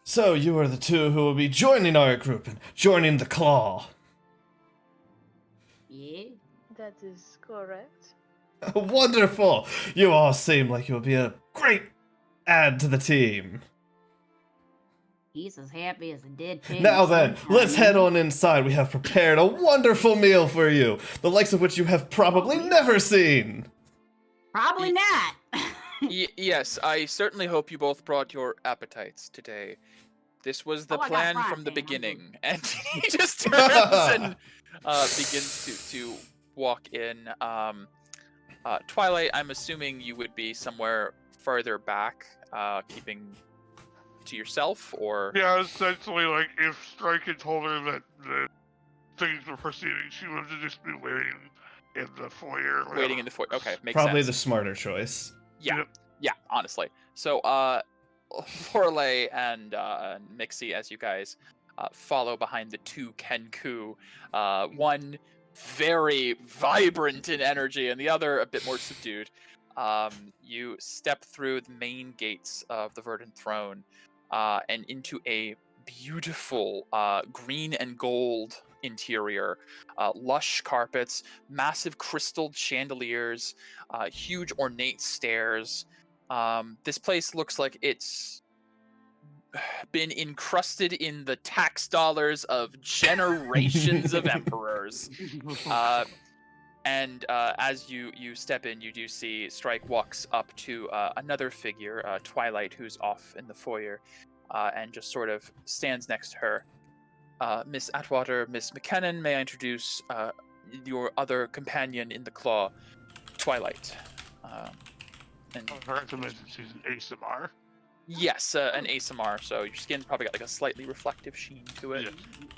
So you are the two who will be joining our group and joining the Claw. Yeah. that is correct. Wonderful! You all seem like you'll be a great add to the team. He's as happy as a dead pig. Now in then, sunshine. let's head on inside. We have prepared a wonderful meal for you, the likes of which you have probably never seen. Probably not. Yes, I certainly hope you both brought your appetites today. This was the Oh, I got plan frying from the pan, I'm good. beginning. And he just turns and begins to walk in. Twilight, I'm assuming you would be somewhere further back, keeping to yourself, or... Yeah, essentially, like, if Strike had told her that the things were proceeding, she would have just been waiting in the foyer. Waiting in the foyer. Okay, makes Probably sense. the smarter choice. Yeah, Yep. yeah, honestly. So, Lorelei and Mixie, as you guys follow behind the two Kenku, one very vibrant in energy and the other a bit more subdued, you step through the main gates of the Verdant throne and into a beautiful green and gold interior, lush carpets, massive crystal chandeliers, huge ornate stairs. This place looks like it's been encrusted in the tax dollars of generations of emperors. And as you step in, you do see Strike walks up to another figure, Twilight, who's off in the foyer, and just sort of stands next to her. Miss Atwater, Miss McKinnon, may I introduce your other companion in the claw, Twilight. And I forgot to mention she's an ASMR. yes, an ASMR, so your skin's probably got like a slightly reflective sheen to it, Yes.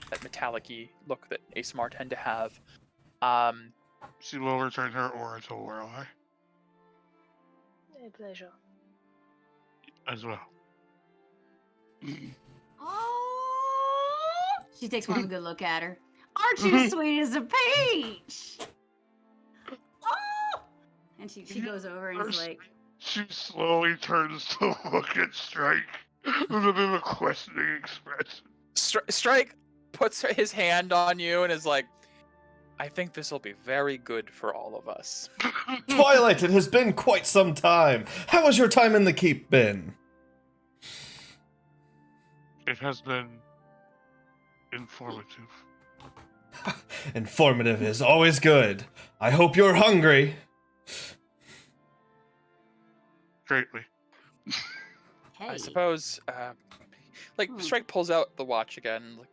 that metallic-y look that ASMR tend to have. She will return her aura to Lorelei. A pleasure. As well. Oh! She takes one good look at her. Aren't you sweet as a peach? Oh! And she goes over and is like, She slowly turns to look at Strike with a bit of a questioning expression. Strike puts his hand on you and is like, I think this will be very good for all of us. Twilight, it has been quite some time. How has your time in the keep been? It has been informative. Informative is always good. I hope you're hungry. Greatly. hey. I suppose, Strike pulls out the watch again. Like,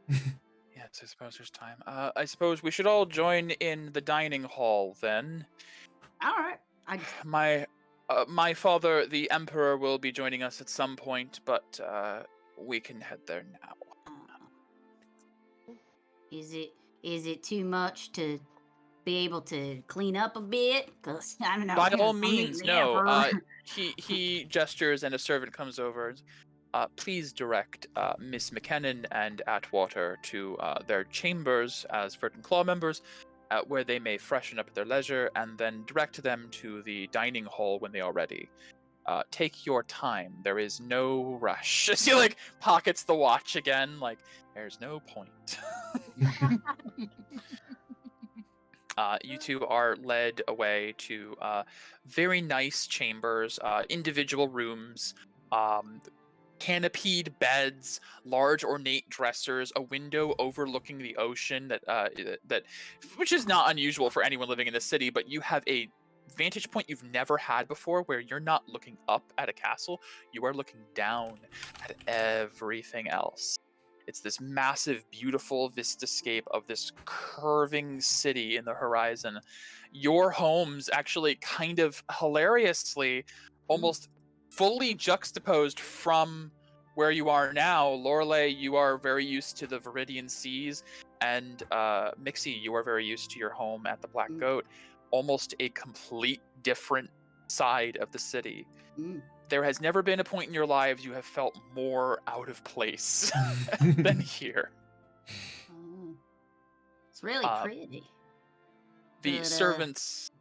yes, I suppose there's time. I suppose we should all join in the dining hall then. All right. My father, the Emperor, will be joining us at some point, but we can head there now. Is it too much to be able to clean up a bit? Cause I don't know. By all I'm means, eating the no. Emperor. He gestures and a servant comes over. Please direct Miss McKinnon and Atwater to their chambers as Verdent Claw members, where they may freshen up at their leisure, and then direct them to the dining hall when they are ready. Take your time. There is no rush. As he pockets the watch again, there's no point. You two are led away to very nice chambers, individual rooms, canopied beds, large ornate dressers, a window overlooking the ocean that which is not unusual for anyone living in the city, but you have a vantage point you've never had before where you're not looking up at a castle, you are looking down at everything else. It's this massive, beautiful vistascape of this curving city in the horizon. Your homes actually kind of hilariously almost fully juxtaposed from where you are now. Lorelei, you are very used to the Viridian Seas, and Mixie, you are very used to your home at the Black Goat. Almost a complete different side of the city. There has never been a point in your lives you have felt more out of place than here. It's really pretty. The servants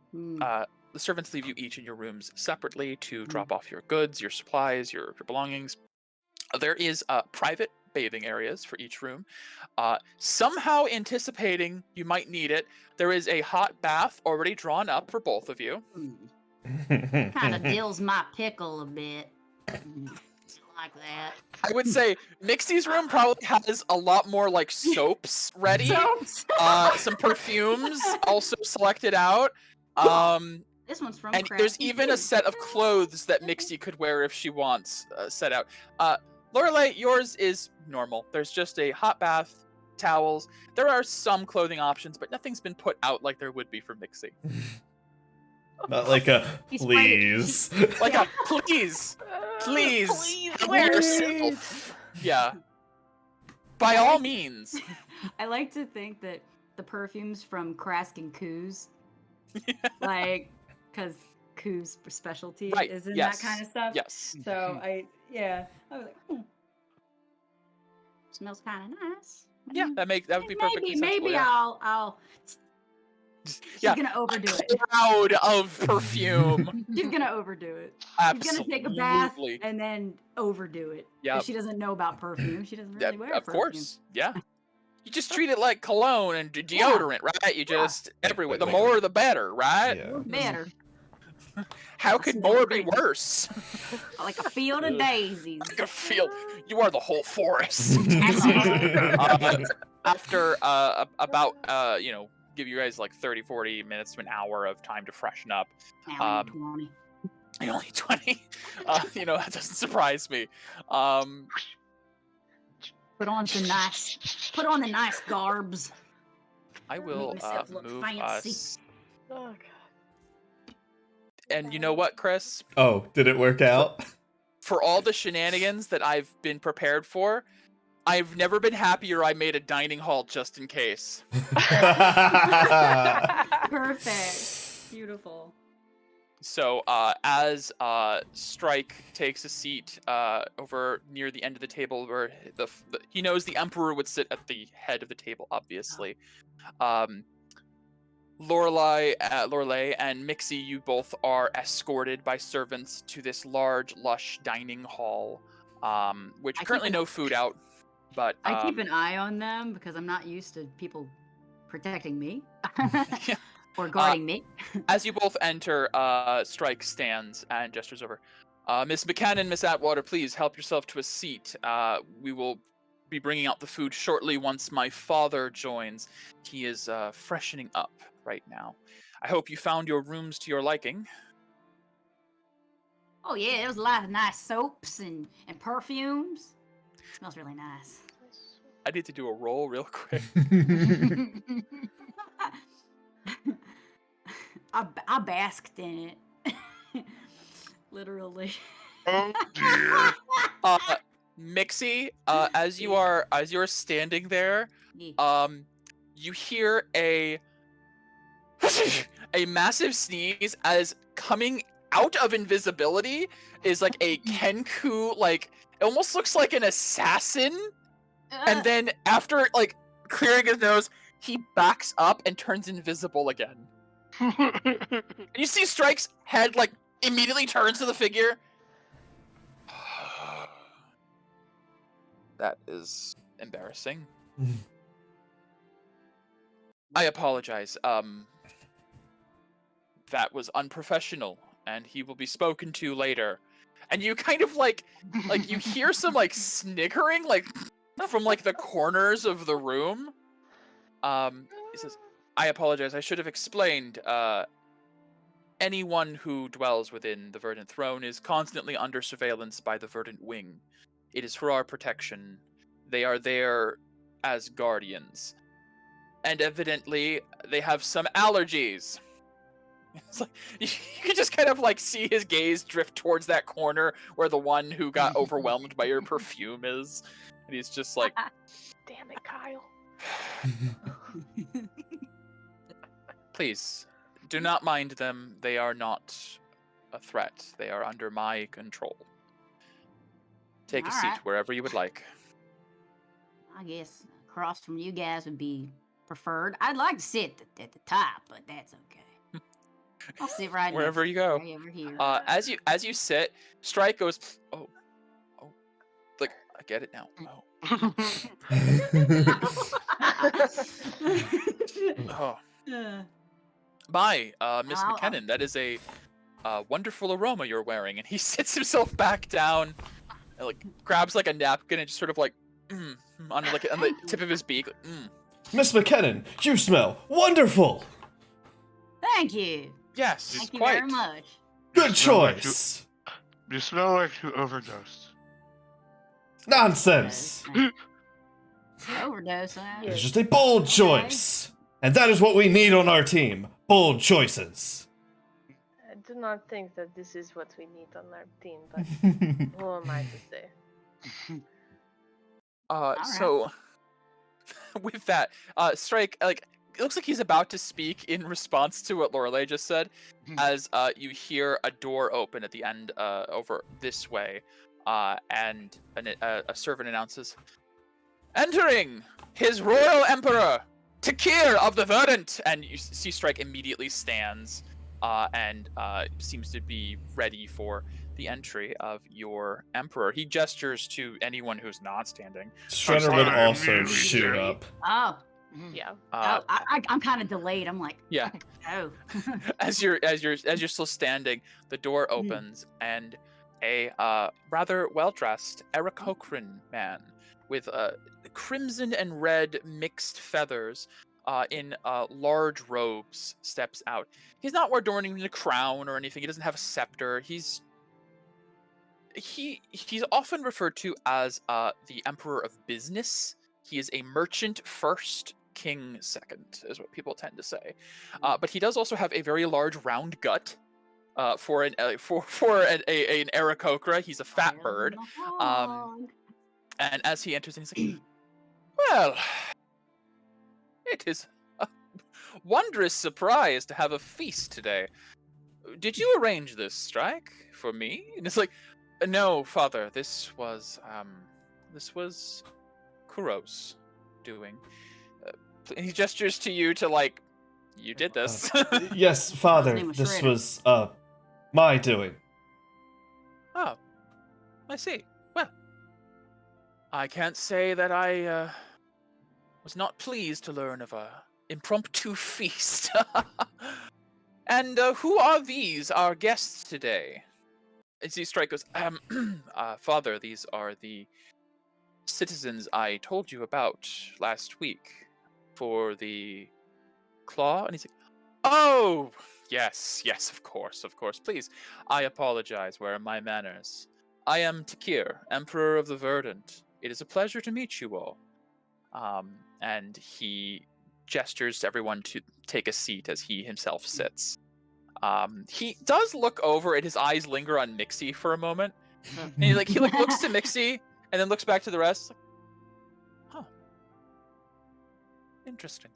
leave you each in your rooms separately to drop off your goods, your supplies, your belongings. There is private bathing areas for each room. Somehow anticipating you might need it, there is a hot bath already drawn up for both of you. Kind of dills my pickle a bit. Like that. I would say Mixie's room probably has a lot more soaps ready. Some perfumes also selected out. This one's from and there's even a set of clothes that Mixie could wear if she wants set out. Lorelei, yours is normal. There's just a hot bath, towels. There are some clothing options, but nothing's been put out like there would be for Mixie. Not like a please. A please wear yourself. Yeah. By all means. I like to think that the perfumes from Krask and Coos, because Coos' specialty is in that kind of stuff. Yes. So I was like, smells kind of nice. Yeah, that would be perfectly sensible. Maybe yeah. I'll. She's gonna overdo it. Cloud of perfume. She's gonna overdo it. Absolutely. She's gonna take a bath and then overdo it. Yeah. She doesn't know about perfume. She doesn't really wear perfume. Of course. Yeah. You just treat it like cologne and deodorant, right? You just everywhere. The more, the better, right? Yeah. Better. How could more be worse? Like a field of daisies. Like a field. You are the whole forest. After about give you guys 30, 40 minutes to an hour of time to freshen up. Only 20. Only 20. That doesn't surprise me. Put on the nice garbs. I will move fancy. us. Oh god. And you know what, Chris? Oh, did it work out? For all the shenanigans that I've been prepared for, I've never been happier I made a dining hall just in case. Perfect. Beautiful. So as Strike takes a seat over near the end of the table where he knows the Emperor would sit at the head of the table, obviously. Lorelei and Mixie, you both are escorted by servants to this large, lush dining hall, which currently no food out, but... I keep an eye on them because I'm not used to people protecting me or guarding me. As you both enter, Strike stands and gestures over. Miss McCannon, Miss Atwater, please help yourself to a seat. We will be bringing out the food shortly once my father joins. He is freshening up right now. I hope you found your rooms to your liking. Oh yeah, there was a lot of nice soaps and perfumes. Smells really nice. I need to do a roll real quick. I basked in it. Literally. Oh dear. Mixie, as you are standing there, you hear a massive sneeze as coming out of invisibility is like a Kenku, like it almost looks like an assassin, and then after like clearing his nose, he backs up and turns invisible again. And you see Strike's head like immediately turns to the figure. That is embarrassing. I apologize. That was unprofessional, and he will be spoken to later. And you kind of like you hear some like sniggering like from like the corners of the room. He says, I apologize. I should have explained. Anyone who dwells within the Verdent throne is constantly under surveillance by the Verdent wing. It is for our protection. They are there as guardians. And evidently, they have some allergies. It's like, you can just kind of like see his gaze drift towards that corner where the one who got overwhelmed by your perfume is. And he's just like... Damn it, Kyle. Please, do not mind them. They are not a threat. They are under my control. Take a seat wherever you would like. I guess across from you guys would be preferred. I'd like to sit at the top, but that's okay. I'll sit right wherever you go. Right over here. As you sit, Strike goes, oh, like I get it now. Oh. My, Miss McKinnon, that is a wonderful aroma you're wearing. And he sits himself back down and like grabs like a napkin and just sort of like on the tip of his beak. Like, Miss McKinnon, you smell wonderful. Thank you. Yes, Thank you quite. very much. Good choice. You smell like you overdosed. Nonsense. Overdose, huh? It's just a bold choice. And that is what we need on our team. Bold choices. I do not think that this is what we need on our team, but who am I to say? So with that, Strike, like it looks like he's about to speak in response to what Lorelei just said, as you hear a door open at the end over this way, and a servant announces, "Entering His Royal Emperor, Takir of the Verdent!" And you see Strike immediately stands and seems to be ready for the entry of your Emperor. He gestures to anyone who's not standing. Shredder would also shoot up. Oh. Yeah. I'm kind of delayed. I'm like, Yeah. oh. As you're still standing, the door opens and a rather well-dressed Aarakocran man with crimson and red mixed feathers in large robes steps out. He's not adorning a crown or anything. He doesn't have a scepter. He's often referred to as the Emperor of Business. He is a merchant first, king second, is what people tend to say. But he does also have a very large round gut. For an Aarakocra, he's a fat bird. And as he enters, he's like, "Well, it is a wondrous surprise to have a feast today. did you arrange this strike for me? And it's like, no, Father, this was Kuro's doing. And he gestures to you to like, you did this. Yes, Father, name was this Shredder. was my doing. Oh, I see. Well, I can't say that I was not pleased to learn of a impromptu feast. And who are these, our guests today? And see, Strike goes, Father, these are the citizens I told you about last week for the claw. And he's like, oh, yes, of course. Please, I apologize. Where are my manners? I am Takir, Emperor of the Verdent. It is a pleasure to meet you all. And he gestures to everyone to take a seat as he himself sits. He does look over and his eyes linger on Mixie for a moment. And he looks to Mixie and then looks back to the rest. Like, huh. Interesting.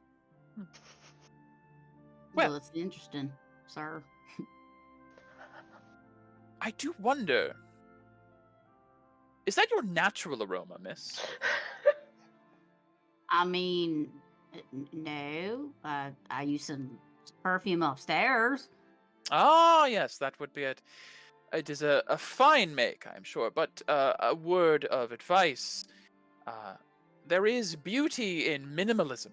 Well, it's interesting, sir. I do wonder. Is that your natural aroma, miss? I mean, no. I use some perfume upstairs. Ah, yes, that would be it. It is a fine make, I'm sure, but a word of advice. There is beauty in minimalism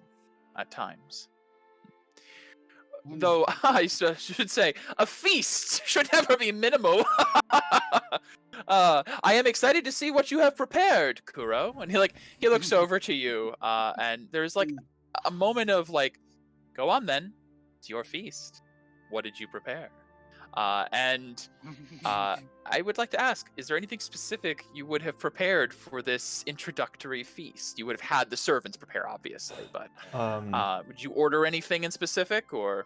at times. Though I should say, a feast should never be minimal. I am excited to see what you have prepared, Kuro. And he looks over to you, and there's like a moment of like, go on then, it's your feast. What did you prepare? And I would like to ask, is there anything specific you would have prepared for this introductory feast? You would have had the servants prepare, obviously, but would you order anything in specific, or?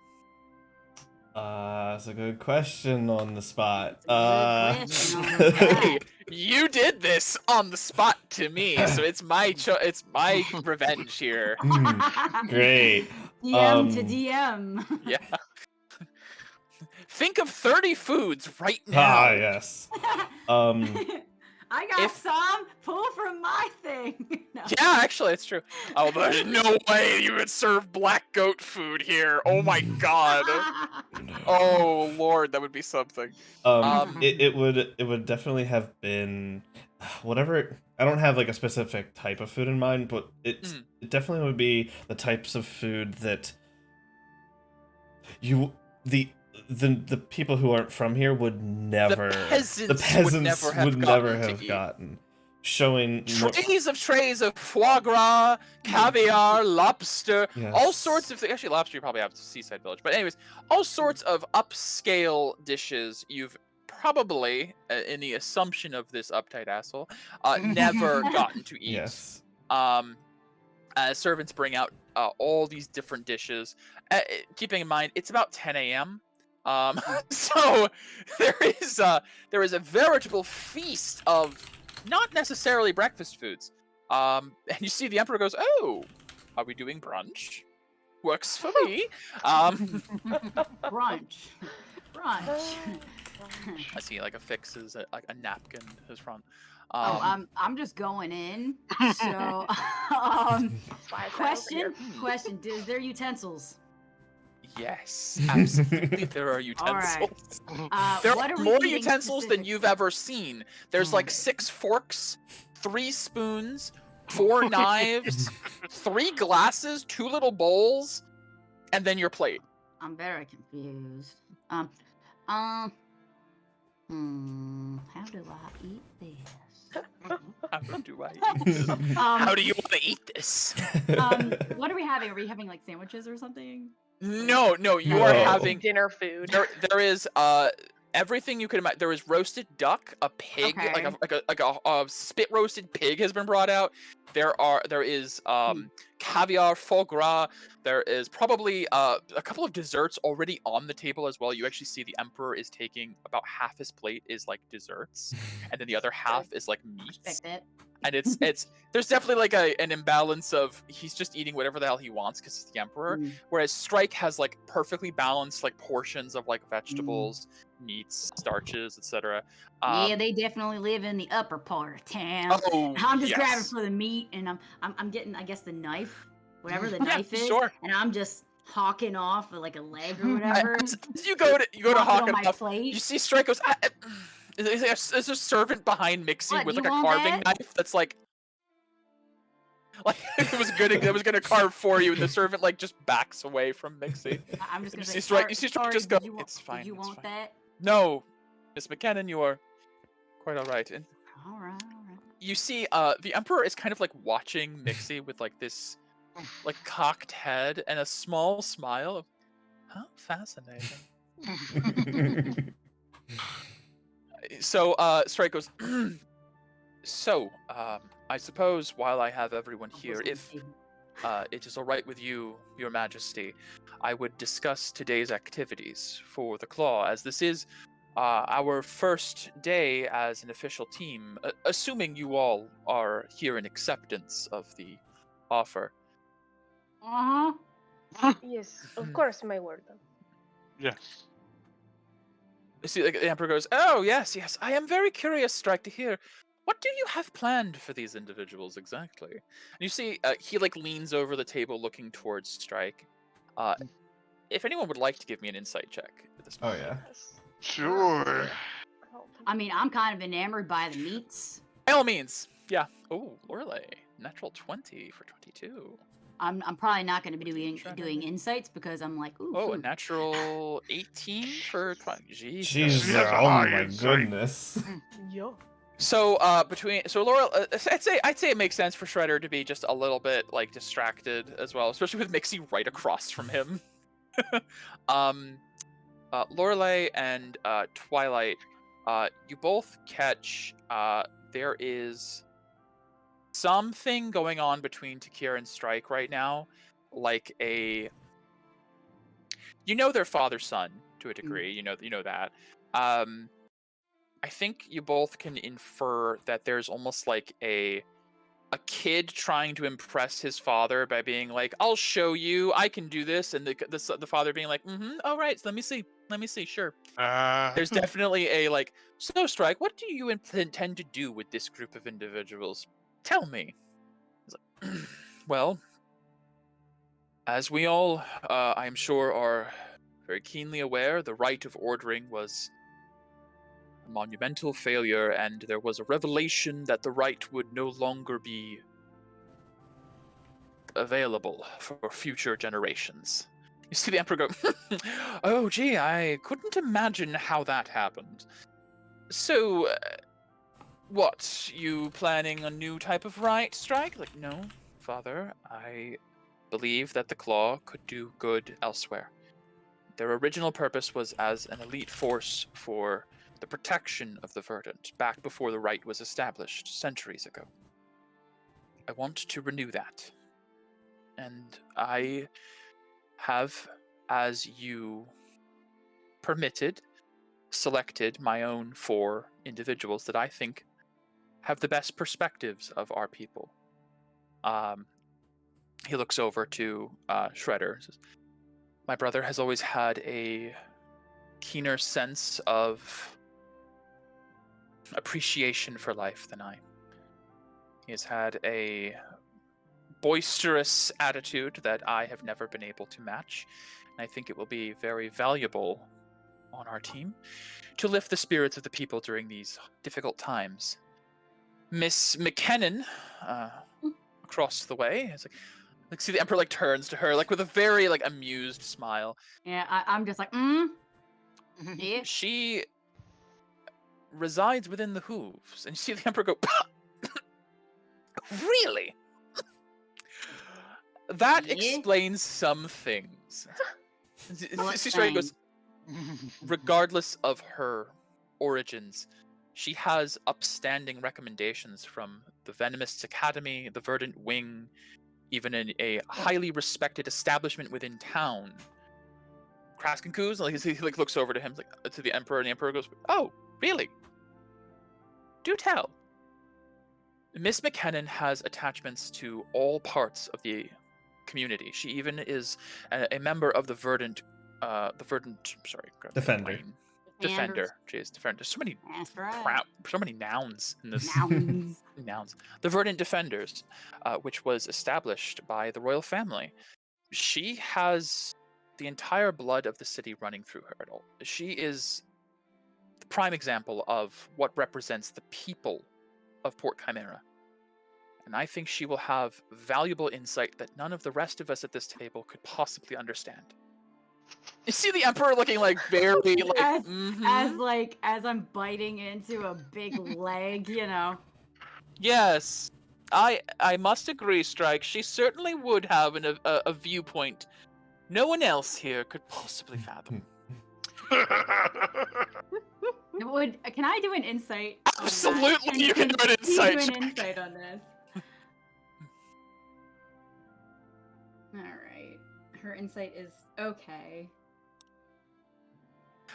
That's a good question on the spot. You did this on the spot to me, so it's my it's my revenge here. Great. DM to DM. Yeah. Think of 30 foods right now. Ah, yes. I got some. Pull from my thing. No. Yeah, actually, it's true. Oh, there's no way you would serve black goat food here. Oh my god. Oh lord, that would be something. It would definitely have been whatever. I don't have like a specific type of food in mind, but it definitely would be the types of food that the people who aren't from here would never. The peasants would never have gotten. Showing trays of foie gras, caviar, lobster, all sorts of things. Actually, lobster you probably have at the Seaside Village. But anyways, all sorts of upscale dishes you've probably, in the assumption of this uptight asshole, never gotten to eat. Yes. Servants bring out all these different dishes. Keeping in mind, it's about 10 a.m. So there is a veritable feast of not necessarily breakfast foods. And you see the Emperor goes, "Oh, are we doing brunch? Works for me." Brunch. I see, like, affixes a napkin to his front. I'm just going in. So, question: is there utensils? Yes, absolutely. There are utensils. Right. There are more utensils than you've ever seen. There's like 6 forks, 3 spoons, 4 knives, 3 glasses, 2 little bowls, and then your plate. I'm very confused. How do I eat this? How do I eat this? How do you want to eat this? What are we having? Are we having like sandwiches or something? No, you are having dinner food. There is everything you could imagine. There is roasted duck, a pig, like a spit roasted pig has been brought out. There is caviar, foie gras. There is probably a couple of desserts already on the table as well. You actually see the Emperor is taking about half his plate is like desserts, and then the other half is like meats. Respect that. And it's there's definitely like an imbalance of he's just eating whatever the hell he wants because he's the Emperor, whereas Strike has like perfectly balanced like portions of like vegetables, meats, starches, etc. Yeah, they definitely live in the upper part of town. Oh, I'm just grabbing yes. for the meat, and I'm getting, I guess, the knife, whatever the knife is, sure. and I'm just hawking off like a leg or whatever. As you go to Drop it hawk on it my off, plate. you see Strike goes. Is a servant behind Mixie What, with you like a want carving that? knife that's like it was gonna carve for you, and the servant like just backs away from Mixie. I'm just You gonna see say, Strike. sorry, You see Strike sorry, just go. did you want, It's fine. Did you it's want fine." that? No, Miss McKinnon, you are quite all right. And All right. you see, the Emperor is kind of like watching Mixie with like this, like cocked head and a small smile. How fascinating. So, Strike goes. So, I suppose while I have everyone here, if it is all right with you, Your Majesty, I would discuss today's activities for the Claw, as this is our first day as an official team, assuming you all are here in acceptance of the offer. Yes, of course, my lord. Yes. See, like, the Emperor goes, "Oh, yes, I am very curious, Strike, to hear. What do you have planned for these individuals exactly?" And you see, he like leans over the table, looking towards Strike. If anyone would like to give me an insight check at this point. Oh yeah. Sure. I mean, I'm kind of enamored by the meats. By all means, yeah. Oh, Lorelei, natural 20 for 22. I'm probably not going to be Try doing that. insights because I'm like, ooh. Oh, a food. natural 18 for 20. Jeez. She Jeez, has a oh high my insight. goodness. Yo. So Laurel, I'd say it makes sense for Shredder to be just a little bit like distracted as well, especially with Mixie right across from him. Lorelei and Twilight, you both catch there is something going on between Takira and Strike right now, like their father-son to a degree. You know that. I think you both can infer that there's almost like a kid trying to impress his father by being like, "I'll show you, I can do this," and the father being like, "Oh right, so let me see, sure." There's definitely a like, "So Strike, what do you intend to do with this group of individuals? Tell me." He's like, "Well, as we all, I'm sure, are very keenly aware, the rite of ordering was a monumental failure, and there was a revelation that the rite would no longer be available for future generations." You see the Emperor go, "Oh, gee, I couldn't imagine how that happened. So, what, you planning a new type of rite, Strike?" Like, "No, Father, I believe that the Claw could do good elsewhere. Their original purpose was as an elite force for the protection of the Verdent, back before the rite was established centuries ago. I want to renew that. And I have, as you permitted, selected my own 4 individuals that I think have the best perspectives of our people." He looks over to Shredder and says, "My brother has always had a keener sense of appreciation for life than I. He has had a boisterous attitude that I have never been able to match, and I think it will be very valuable on our team to lift the spirits of the people during these difficult times. Miss McKinnon, across the way, is like, see the Emperor like turns to her like with a very like amused smile. Yeah, I'm just like, yeah. She resides within the hooves, and you see the Emperor go, "Really? That Yeah. explains some things." What See, Strike goes, thing? "Regardless of her origins, She has upstanding recommendations from the Venomists Academy, the Verdent Wing, even in a highly respected establishment within town. Kraskenkus, like he like looks over to him, like to the Emperor, and the Emperor goes, "Oh, really? Do tell." Miss McKinnon has attachments to all parts of the community. She even is a member of the Verdent, Defender. Defender. Jeez, Defender. There's so many That's right. so many nouns in this. Nouns. Nouns. The Verdent Defenders, which was established by the royal family. She has the entire blood of the city running through her. She is the prime example of what represents the people of Port Chimera. And I think she will have valuable insight that none of the rest of us at this table could possibly understand. You see the Emperor looking like very like as I'm biting into a big leg, you know. Yes, I must agree, Strike. She certainly would have a viewpoint no one else here could possibly fathom. Can I do an insight? Absolutely, you can do an insight. Do an insight on this. All right, her insight is okay.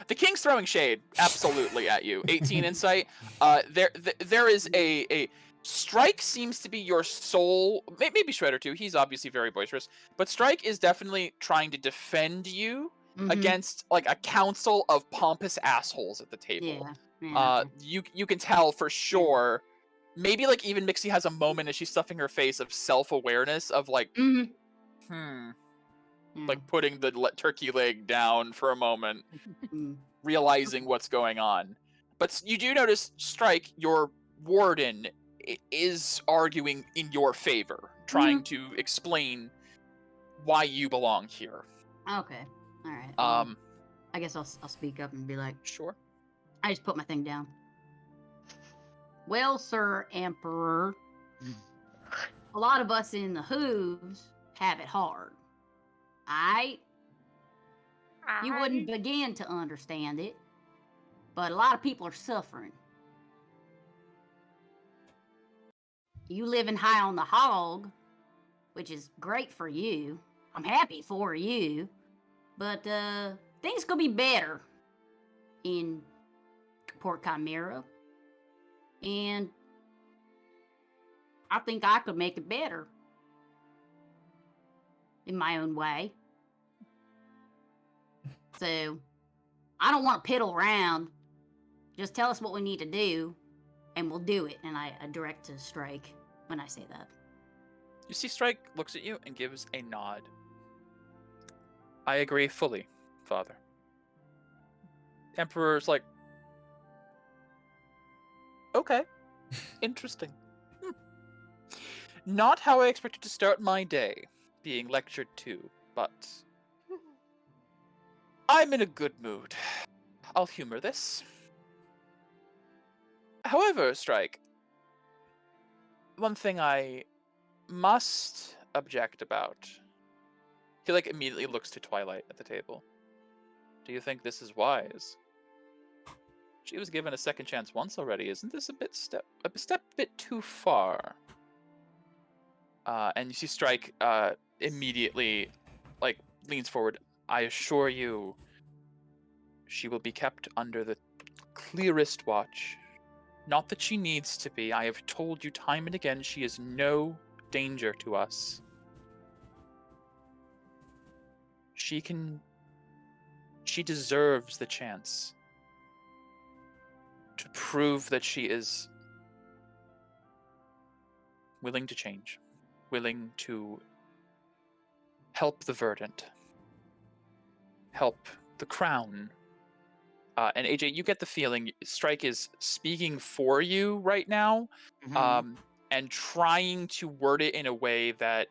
The King's throwing shade absolutely at you. 18 insight. There is a Strike seems to be your sole, maybe Shredder too. He's obviously very boisterous, but Strike is definitely trying to defend you against like a council of pompous assholes at the table. Yeah. You can tell for sure. Maybe like even Mixie has a moment as she's stuffing her face of self-awareness of like, like putting the turkey leg down for a moment, realizing what's going on. But you do notice, Strike, your warden is arguing in your favor, trying to explain why you belong here. Okay. All right. I guess I'll speak up and be like, sure. I just put my thing down. Well, Sir Emperor, a lot of us in the hooves have it hard. You wouldn't begin to understand it, but a lot of people are suffering. You living high on the hog, which is great for you. I'm happy for you, but things could be better in Port Chimera, and I think I could make it better in my own way. So I don't want to piddle around. Just tell us what we need to do, and we'll do it. And I direct to Strike when I say that. You see Strike looks at you and gives a nod. I agree fully, Father. Emperor's like, okay, interesting. Not how I expected to start my day, being lectured to, but I'm in a good mood. I'll humor this. However, Strike, one thing I must object about. He like immediately looks to Twilight at the table. Do you think this is wise? She was given a second chance once already. Isn't this a step bit too far? And you see Strike immediately like leans forward. I assure you, she will be kept under the clearest watch. Not that she needs to be. I have told you time and again, she is no danger to us. She deserves the chance to prove that she is willing to change, willing to help the Verdent, help the Crown. And AJ, you get the feeling Strike is speaking for you right now, and trying to word it in a way that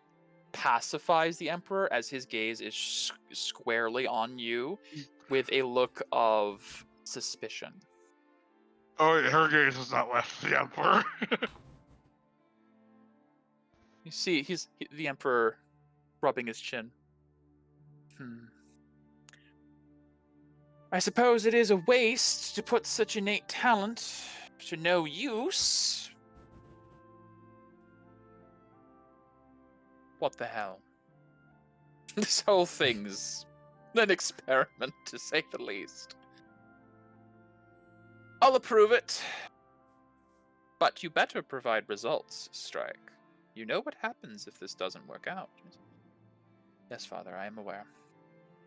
pacifies the Emperor as his gaze is squarely on you with a look of suspicion. Oh, her gaze is not left the Emperor. You see, the Emperor rubbing his chin. I suppose it is a waste to put such innate talent to no use. What the hell? This whole thing's an experiment, to say the least. I'll approve it. But you better provide results, Strike. You know what happens if this doesn't work out. Yes, Father, I am aware.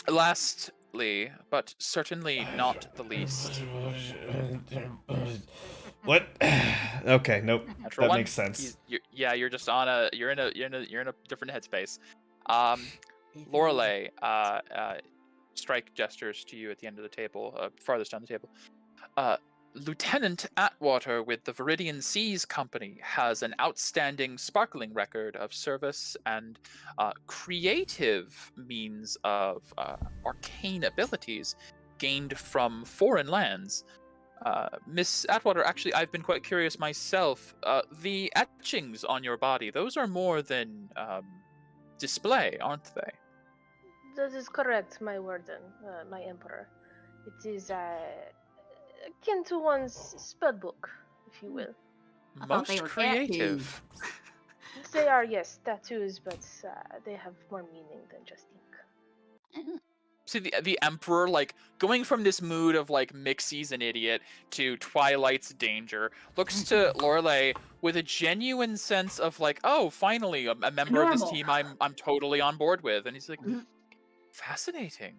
Lastly, but certainly not the least. What? Okay, nope. Natural That one. makes sense. You're just on a you're in a different headspace. Lorelei, Strike gestures to you at the end of the table, farthest down the table. Lieutenant Atwater with the Viridian Seas Company has an outstanding sparkling record of service and creative means of arcane abilities gained from foreign lands. Miss Atwater, actually, I've been quite curious myself. The etchings on your body, those are more than display, aren't they? That is correct, my warden, my emperor. It is akin to one's spellbook, if you will. I thought they Most were creative. They are, yes, tattoos, but they have more meaning than just ink. See the Emperor, like, going from this mood of like Mixie's an idiot to Twilight's danger, looks to Lorelei with a genuine sense of like, oh, finally a member of this Normal. team I'm totally on board with, and he's like, fascinating.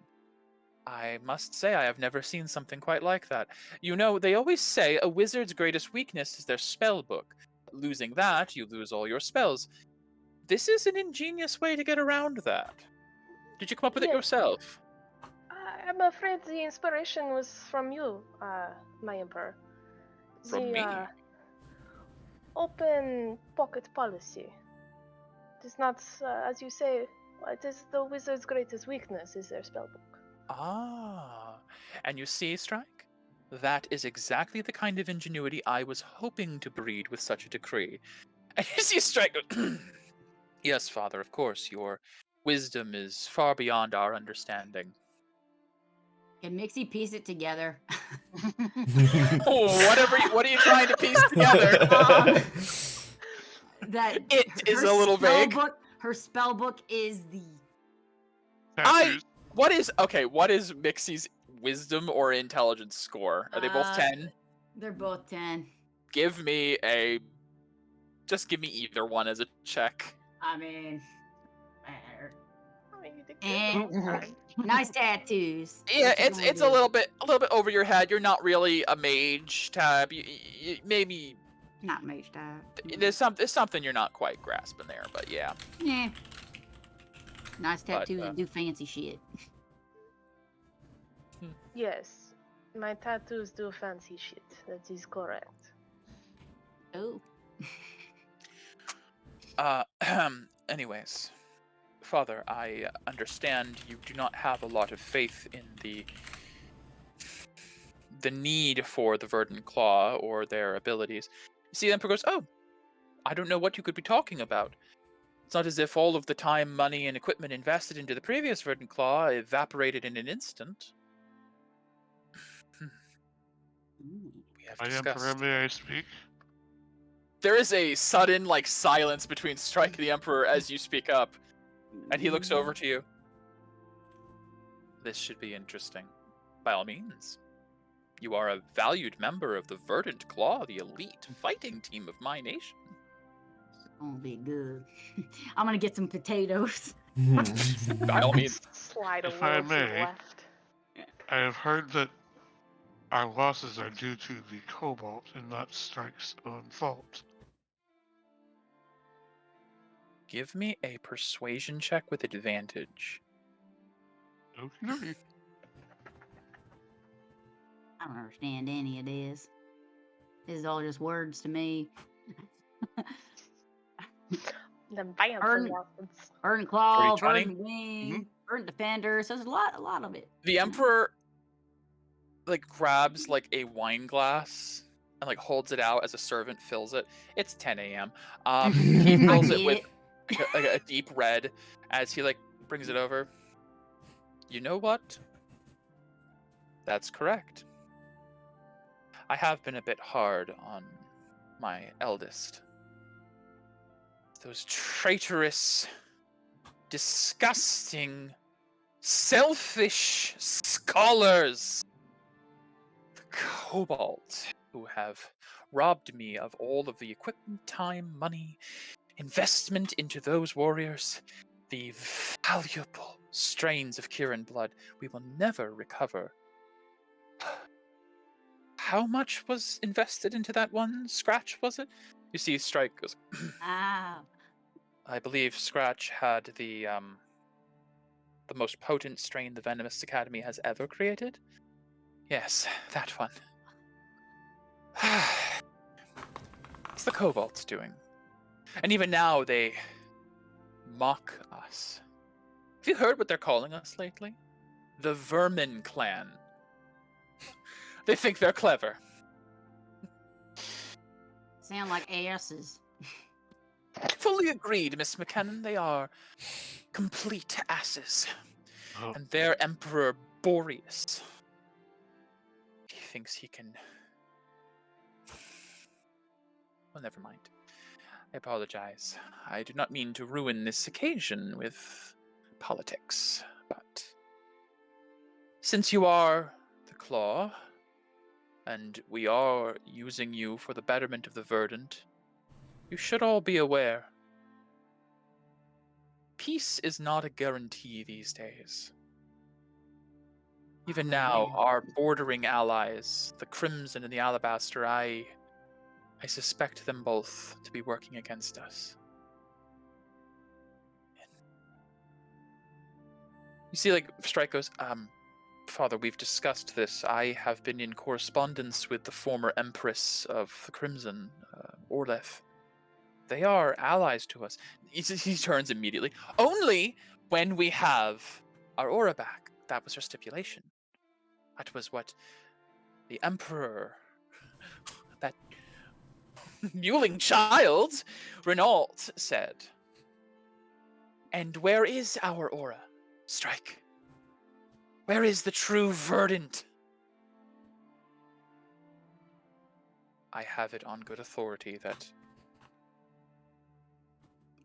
I must say I have never seen something quite like that. You know, they always say a wizard's greatest weakness is their spell book. Losing that, you lose all your spells. This is an ingenious way to get around that. Did you come up with it Yes. yourself? I'm afraid the inspiration was from you, my emperor. From me? Open pocket policy. It is not, as you say, it is the wizard's greatest weakness is their spellbook. Ah, and you see, Strike? That is exactly the kind of ingenuity I was hoping to breed with such a decree. And you see Strike go, yes, Father, of course, your wisdom is far beyond our understanding. Can Mixie piece it together? Oh, what are you trying to piece together? That It is a little vague. Her spell book is the. Tattoos. What is Mixie's wisdom or intelligence score? Are they both 10? They're both 10. Give me either one as a check. I mean, Eh. nice tattoos. Yeah, What you gonna it's do? a little bit over your head. You're not really a mage type. Maybe Not mage type. there's something you're not quite grasping there, but yeah. Yeah. Nice But, tattoos and do fancy shit. Yes, my tattoos do fancy shit. That is correct. Oh. Anyways, Father, I understand you do not have a lot of faith in the need for the Verdant Claw or their abilities. You see, the Emperor goes, oh, I don't know what you could be talking about. It's not as if all of the time, money, and equipment invested into the previous Verdant Claw evaporated in an instant. We have I am discussed. Emperor, may I speak? There is a sudden, like, silence between Strike and the Emperor as you speak up, and he looks over to you. This should be interesting. By all means. You are a valued member of the Verdant Claw, the elite fighting team of my nation. Gonna be good. I'm gonna get some potatoes. By all means. Slide a If I little to the may. left. I have heard that our losses are due to the Cobalt and not Strike's own fault. Give me a persuasion check with advantage. Okay. I don't understand any of this. This is all just words to me. Then bam, Earn- for words. Verdant claw, 30, 20? verdant wing, verdant defender. So there's a lot of it. The Emperor, like, grabs, like, a wine glass and, like, holds it out as a servant fills it. It's 10 a.m. He fills it with like a deep red as he, like, brings it over. You know what? That's correct. I have been a bit hard on my eldest. Those traitorous, disgusting, selfish scholars, the Cobalt, who have robbed me of all of the equipment, time, money, investment into those warriors, the valuable strains of Kirin blood we will never recover. How much was invested into that one scratch, was it? You see, Strike goes, Ah. I believe Scratch had the most potent strain the Venomous Academy has ever created. Yes, that one. It's the Cobalt's doing. And even now, they mock us. Have you heard what they're calling us lately? The Vermin Clan. They think they're clever. Sound like asses. Fully agreed, Miss McKinnon. They are complete asses. Oh. And their Emperor Boreas, he thinks he can... Well, never mind. I apologize. I do not mean to ruin this occasion with politics, but since you are the Claw, and we are using you for the betterment of the Verdant, you should all be aware. Peace is not a guarantee these days. Even now, our bordering allies, the Crimson and the Alabaster, I suspect them both to be working against us. You see, like, Strike goes, Father, we've discussed this. I have been in correspondence with the former Empress of the Crimson, Orleth. They are allies to us. He turns immediately. Only when we have our Aurora back. That was her stipulation. That was what the Emperor, that mewling child, Renault, said. And where is our Aura, Strike? Where is the true Verdant? I have it on good authority that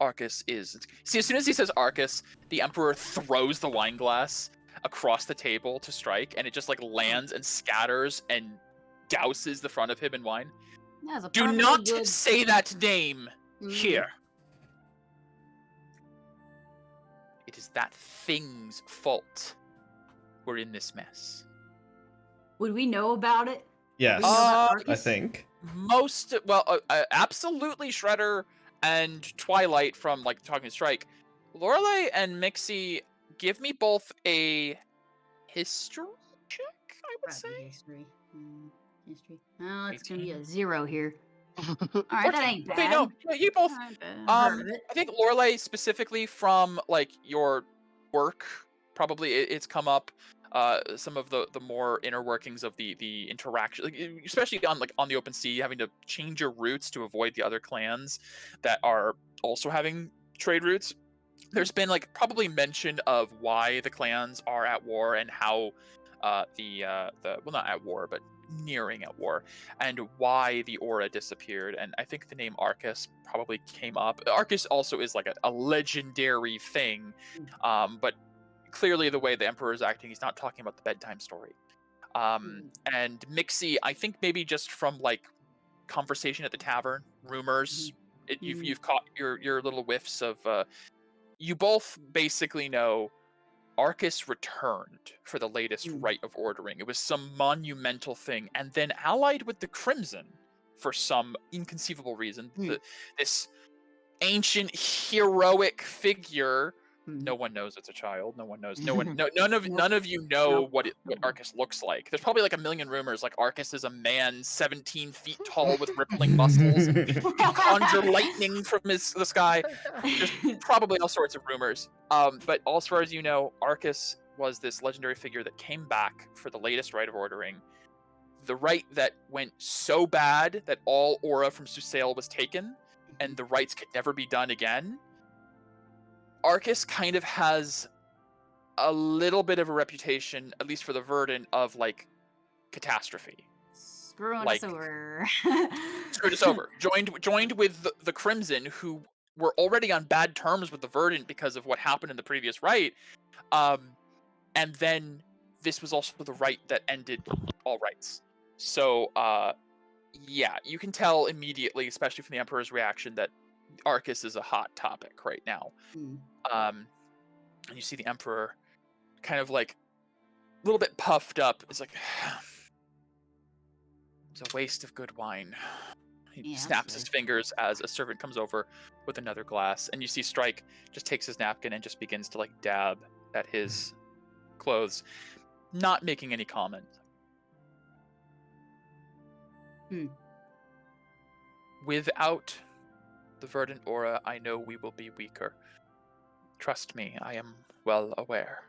Arcus is... See, as soon as he says Arcus, the Emperor throws the wine glass across the table to Strike, and it just, like, lands and scatters and douses the front of him in wine. Do not say that name here. It is that thing's fault we're in this mess. Would we know about it? Yes, I I think. Absolutely Shredder and Twilight from, like, Talking Strike. Lorelei and Mixie, give me both a history check, I would say. History. History. Oh, it's 18. gonna be a 0 here. Alright, that ain't bad. Okay, no, you both. Heard of it. I think Lorelei specifically from, like, your work, probably it's come up. Some of the more inner workings of the interaction, like, especially on the open sea, having to change your routes to avoid the other clans that are also having trade routes. There's been, like, probably mention of why the clans are at war and how well, not at war, but nearing at war, and why the Aura disappeared. And I think the name Arcus probably came up. Arcus also is like a legendary thing, but clearly the way the Emperor is acting, he's not talking about the bedtime story. And Mixie, I think maybe just from, like, conversation at the tavern, rumors, you've caught your little whiffs of. You both basically know Arcus returned for the latest rite of ordering. It was some monumental thing, and then allied with the Crimson for some inconceivable reason. This ancient heroic figure. No one knows it's a child. No one knows. None of you know what Arcus looks like. There's probably like a million rumors. Like, Arcus is a man 17 feet tall with rippling muscles. And he can conjure lightning from the sky. There's probably all sorts of rumors. But as far as you know, Arcus was this legendary figure that came back for the latest rite of ordering. The rite that went so bad that all aura from Susail was taken, and the rites could never be done again. Arcus kind of has a little bit of a reputation, at least for the Verdant, of, like, catastrophe. Screwing like us over. screwed us over. Joined with the Crimson, who were already on bad terms with the Verdant because of what happened in the previous rite. And then this was also the rite that ended all rites. So, yeah, you can tell immediately, especially from the Emperor's reaction, that Arcus is a hot topic right now. And you see the Emperor kind of like a little bit puffed up. It's like, it's a waste of good wine. He snaps his fingers as a servant comes over with another glass, and you see Strike just takes his napkin and just begins to like dab at his clothes, not making any comment. Without the Verdant aura, I know we will be weaker. Trust me, I am well aware.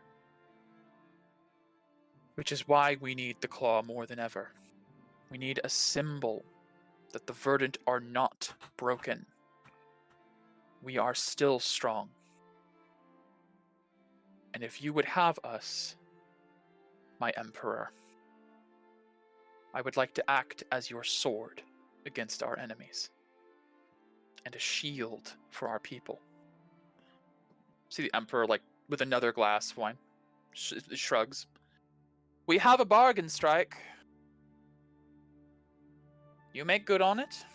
Which is why we need the claw more than ever. We need a symbol that the Verdant are not broken. We are still strong. And if you would have us, my Emperor, I would like to act as your sword against our enemies and a shield for our people. See the Emperor, like, with another glass of wine, shrugs. We have a bargain, Strike. You make good on it,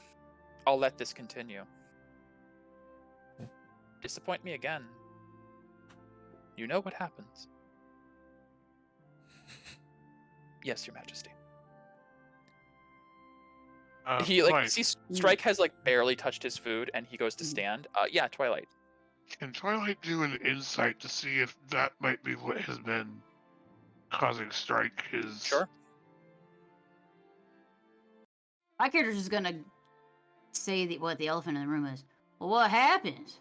I'll let this continue. Disappoint me again. You know what happens. Yes, Your Majesty. He like sees Strike has like barely touched his food, and he goes to stand. Yeah, Twilight. Can Twilight do an insight to see if that might be what has been causing Strike his... Sure. My character's just gonna say what the elephant in the room is. Well, what happens?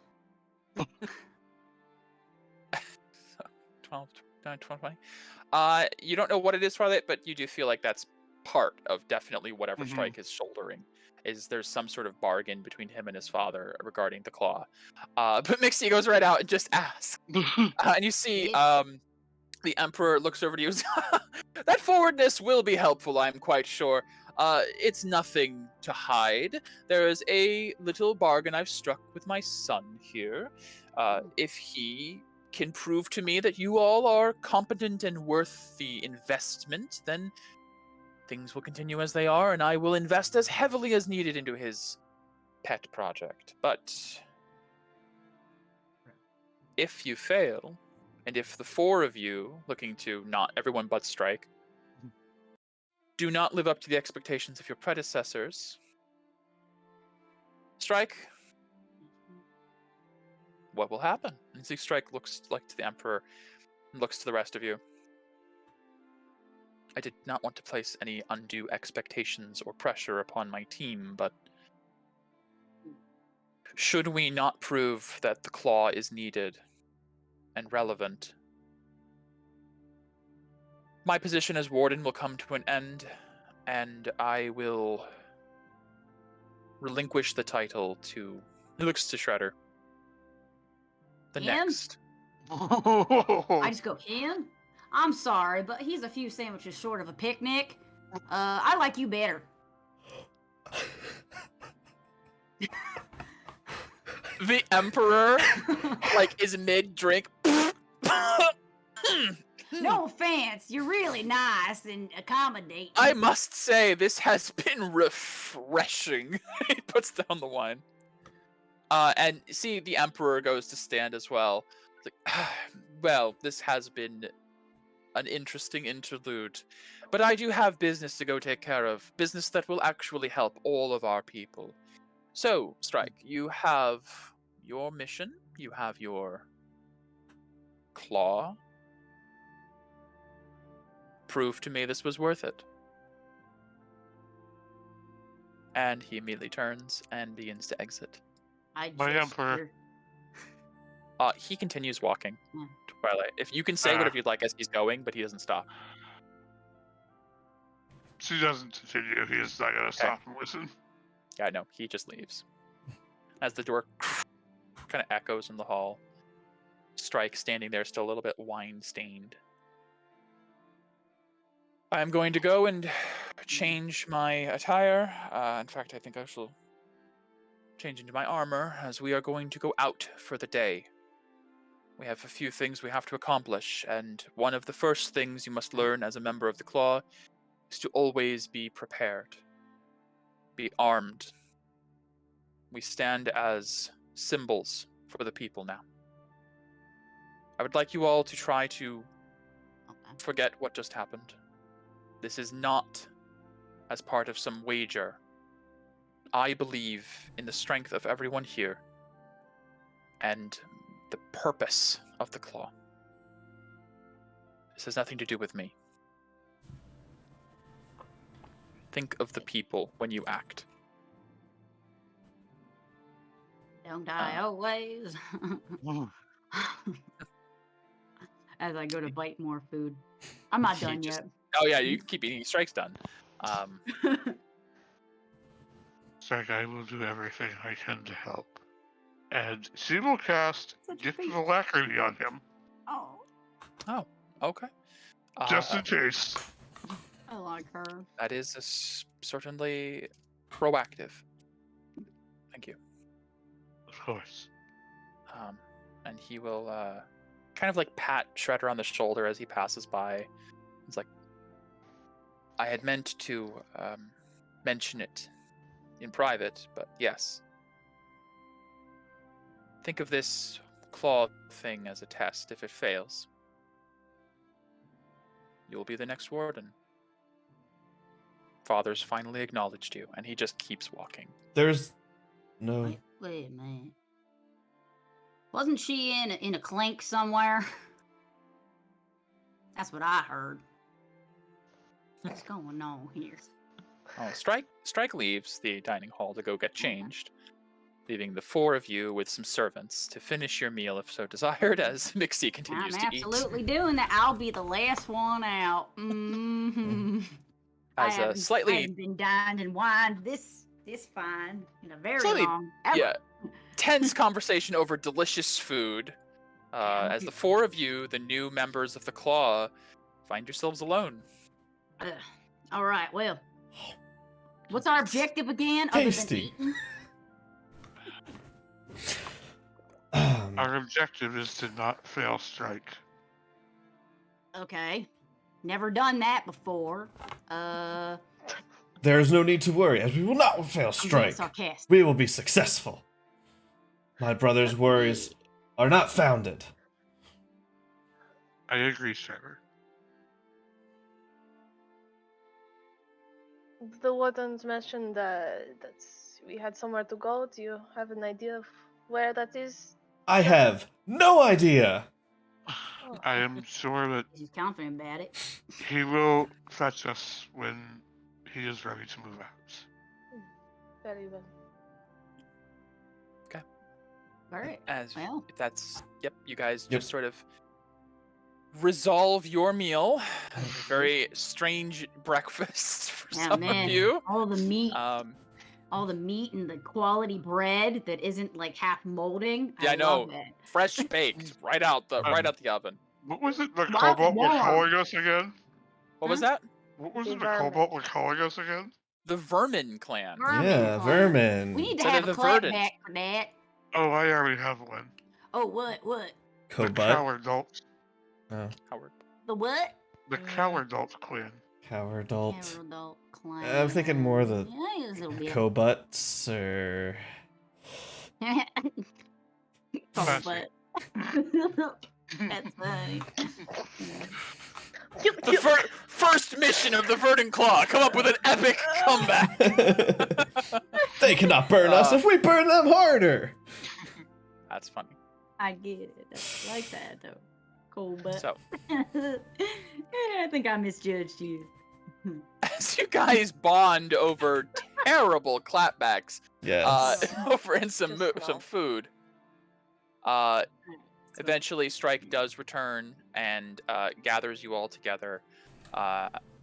12, 20. You don't know what it is, Twilight, but you do feel like that's part of definitely whatever Strike is shouldering. Is there's some sort of bargain between him and his father regarding the claw. But Mixie goes right out and just asks. And you see the Emperor looks over to you. That forwardness will be helpful, I'm quite sure. It's nothing to hide. There is a little bargain I've struck with my son here. If he can prove to me that you all are competent and worth the investment, then things will continue as they are, and I will invest as heavily as needed into his pet project. But if you fail, and if the four of you, looking to not everyone but Strike, do not live up to the expectations of your predecessors, Strike, what will happen? And see, Strike looks like to the Emperor, and looks to the rest of you. I did not want to place any undue expectations or pressure upon my team, but should we not prove that the claw is needed and relevant, my position as Warden will come to an end, and I will relinquish the title to... He looks to Shredder. The next. I just go, him? I'm sorry, but he's a few sandwiches short of a picnic. I like you better. The Emperor, like, is mid-drink. No offense, you're really nice and accommodating. I must say, this has been refreshing. He puts down the wine. And see, the Emperor goes to stand as well. It's like, well, this has been an interesting interlude, but I do have business to go take care of. Business that will actually help all of our people. So, Strike, you have your mission. You have your claw. Prove to me this was worth it. And he immediately turns and begins to exit. My Emperor. He continues walking. Twilight. If you can say whatever you'd like as he's going, but he doesn't stop. She doesn't continue. He is not going to stop and listen. Yeah, no, he just leaves. As the door kind of echoes in the hall, Strike standing there still a little bit wine-stained. I'm going to go and change my attire. In fact, I think I shall change into my armor, as we are going to go out for the day. We have a few things we have to accomplish, and one of the first things you must learn as a member of the Claw is to always be prepared. Be armed. We stand as symbols for the people now. I would like you all to try to forget what just happened. This is not as part of some wager. I believe in the strength of everyone here and the purpose of the Claw. This has nothing to do with me. Think of the people when you act. Don't die always. As I go to bite more food. I'm not done yet. Oh yeah, you keep eating. Strike's done. Strike, I will do everything I can to help. And she will cast Such a Gift of treat. Alacrity on him, Oh, Okay. just in case. I like her. That is certainly proactive. Thank you. Of course. And he will kind of like pat Shredder on the shoulder as he passes by. He's like, I had meant to mention it in private, but yes. Think of this claw thing as a test. If it fails, you'll be the next warden. Father's finally acknowledged you, and he just keeps walking. There's no. Wait a minute. Wasn't she in a clink somewhere? That's what I heard. What's going on here? Oh, Strike leaves the dining hall to go get changed, leaving the four of you with some servants to finish your meal if so desired, as Mixie continues I'm to eat. absolutely doing that. I'll be the last one out. Mm-hmm. As I slightly haven't been dined and wined this fine in a very Slightly- long ever. yeah, tense conversation over delicious food. As the four of you, the new members of the Claw, find yourselves alone. All right, well, what's our objective again? Tasty. Other than eating? Our objective is to not fail Strike. Okay, never done that before. There is no need to worry, as we will not fail I'm being Strike. sarcastic. We will be successful. My brother's worries are not founded. I agree, Trevor. The wardens mentioned that we had somewhere to go. Do you have an idea of where that is? I have no idea. I am sure that He's confident about it. he will fetch us when he is ready to move out. Very well. All right. As Well. that's you guys Yep. just sort of resolve your meal. A very strange breakfast for Now, some man, of you. all the meat, Um, all the meat and the quality bread that isn't like half molding. Yeah, I know. love it. fresh baked right out the oven. What was it the Why Cobalt were warm? calling us again? What was Huh? that? What was The it the vermin. Cobalt were calling us again? The Vermin clan. Yeah, clan. vermin. We need to So have they're a the Verdent. clapback for that. Oh, I already have one. Oh, what? The Cobut. Cowardalt. Oh, Howard. The what? The Cowardalt clan. Cowardalt. Adult clan. I'm thinking more the Yeah, it's a little bit. Cobuts or Oh, but that's funny. The first mission of the Verdant Claw. Come up with an epic comeback. they cannot burn us if we burn them harder. That's funny. I get it. I like that though. Cool, but So, I think I misjudged you. as you guys bond over terrible clapbacks, Yes. over in some Just some no. food, eventually Strike does return and gathers you all together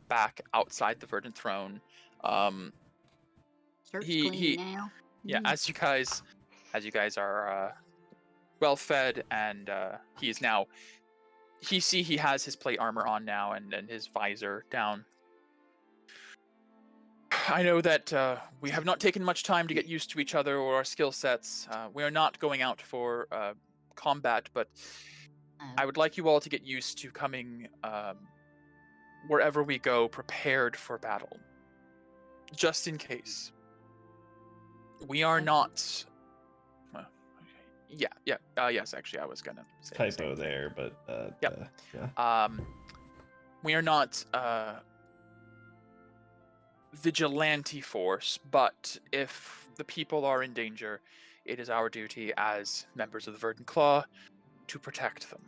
back outside the Verdant Throne. Shirt's he- clean now. Yeah, as you guys are well fed, and he is now. He has his plate armor on now, and his visor down. I know that we have not taken much time to get used to each other or our skill sets. We are not going out for combat, but I would like you all to get used to coming wherever we go prepared for battle. Just in case. We are not... yes, actually, I was going to say the same Typo thing. there, but Yep. yeah. We are not vigilante force, but if the people are in danger, it is our duty as members of the Verdent Claw to protect them.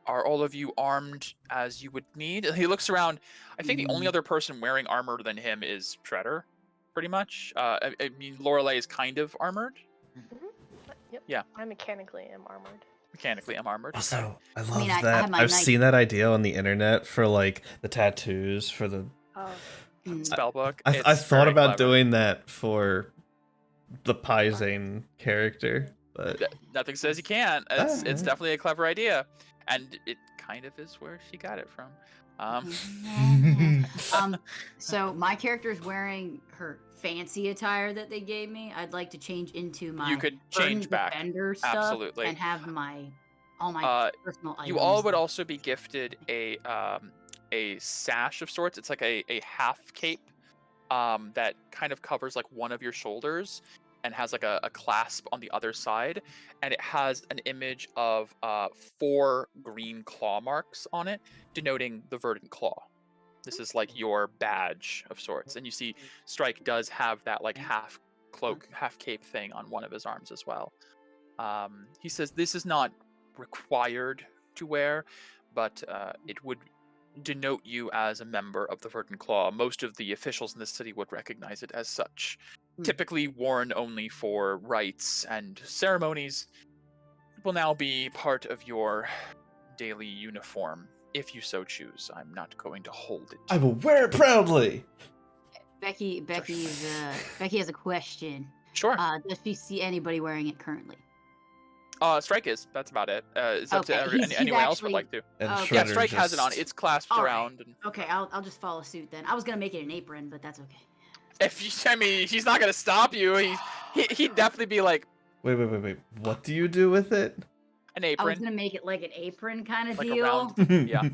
Are all of you armed as you would need? He looks around. I think the only other person wearing armor than him is Shredder, pretty much. I mean, Lorelei is kind of armored. Yep. Yeah. I mechanically am armored. Mechanically, I'm armored. Also, I love I that. have my I've knife. seen that idea on the internet for like the tattoos for the. Oh, Spellbook. I It's thought very about clever. doing that for the Paisane character, but Nothing says you can't. It's Alright. definitely a clever idea, and it kind of is where she got it from. So my character is wearing her fancy attire that they gave me. I'd like to change into my You could change Verdent back. Defender stuff Absolutely. and have all my personal items. You all would also be gifted a sash of sorts. It's like a half cape that kind of covers like one of your shoulders and has like a clasp on the other side, and it has an image of 4 green claw marks on it, denoting the Verdant Claw. This is like your badge of sorts, and you see Strike does have that like half cloak, half cape thing on one of his arms as well. He says this is not required to wear, but it would denote you as a member of the Verdant Claw. Most of the officials in the city would recognize it as such. Typically worn only for rites and ceremonies. It will now be part of your daily uniform, if you so choose. I'm not going to hold it. I will wear it proudly. Becky has a question. Sure. Does she see anybody wearing it currently? Strike is. That's about it. It's up Okay, to he's anyone else would actually- like to. And Okay. Yeah, Shredder Strike has it on. just- It's clasped All right. around. And Okay, I'll just follow suit then. I was gonna make it an apron, but that's okay. if you, I mean, he's not gonna stop you. He'd definitely be like Wait. What do you do with it? an I was apron, gonna make it like an apron kind of like deal, a round. Yeah.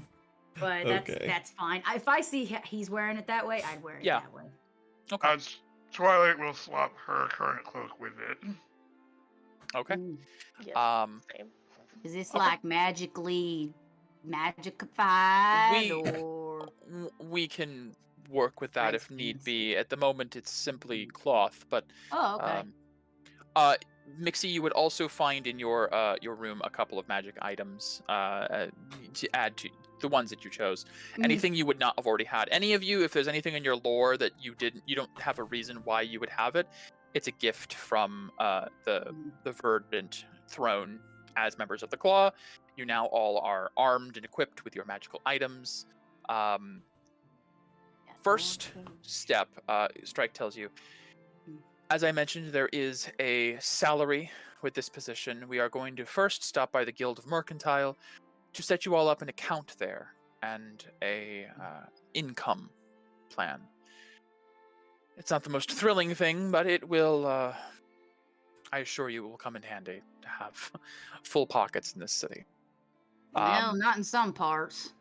but Okay. that's fine. If I see he's wearing it that way, I'd wear it Yeah. that way. Okay. Twilight will swap her current cloak with it. Okay. Ooh. yes. Same. Is this Okay. like magicified We- or? We can work with that if need Fancy. be. At the moment, it's simply cloth, but Oh, okay. Mixie, you would also find in your room a couple of magic items to add to the ones that you chose. Mhm. Anything you would not have already had. Any of you, if there's anything in your lore that you don't have a reason why you would have it, it's a gift from the Verdant throne. As members of the Claw, you now all are armed and equipped with your magical items. Yeah, First okay. step, Strike tells you, as I mentioned, there is a salary with this position. We are going to first stop by the Guild of Mercantile to set you all up an account there and a income plan. It's not the most thrilling thing, but it will, I assure you, it will come in handy to have full pockets in this city. Well, not in some parts.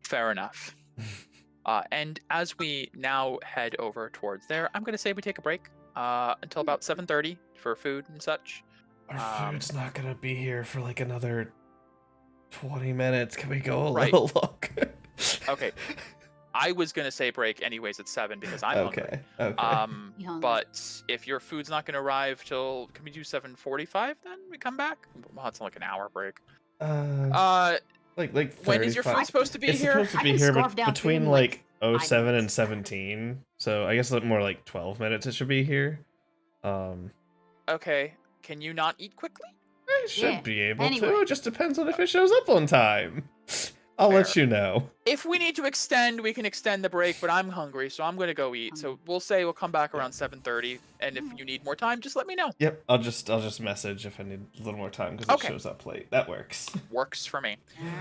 Fair enough. And as we now head over towards there, I'm going to say we take a break until about 7:30 for food and such. Our food's not gonna be here for like another 20 minutes. Can we go a Right. little longer? Okay. I was going to say break anyways at 7 because I'm hungry. Okay. You hungry? But if your food's not going to arrive till, can we do 7:45 then? We come back? Well, it's like an hour break. Like When is your 35 food supposed to be It's here? supposed to I be can here scarf down food between in, like like, 07 and minutes. 17. So I guess more like 12 minutes it should be here. Okay. Can you not eat quickly? I should Yeah, be able anyway. to. It just depends on if it shows up on time. I'll let Fair. you know. If we need to extend, we can extend the break, but I'm hungry, so I'm gonna go eat. So we'll say we'll come back around 7:30, and if you need more time, just let me know. Yep, I'll just message if I need a little more time because it Okay. shows up late. That works. Works for me.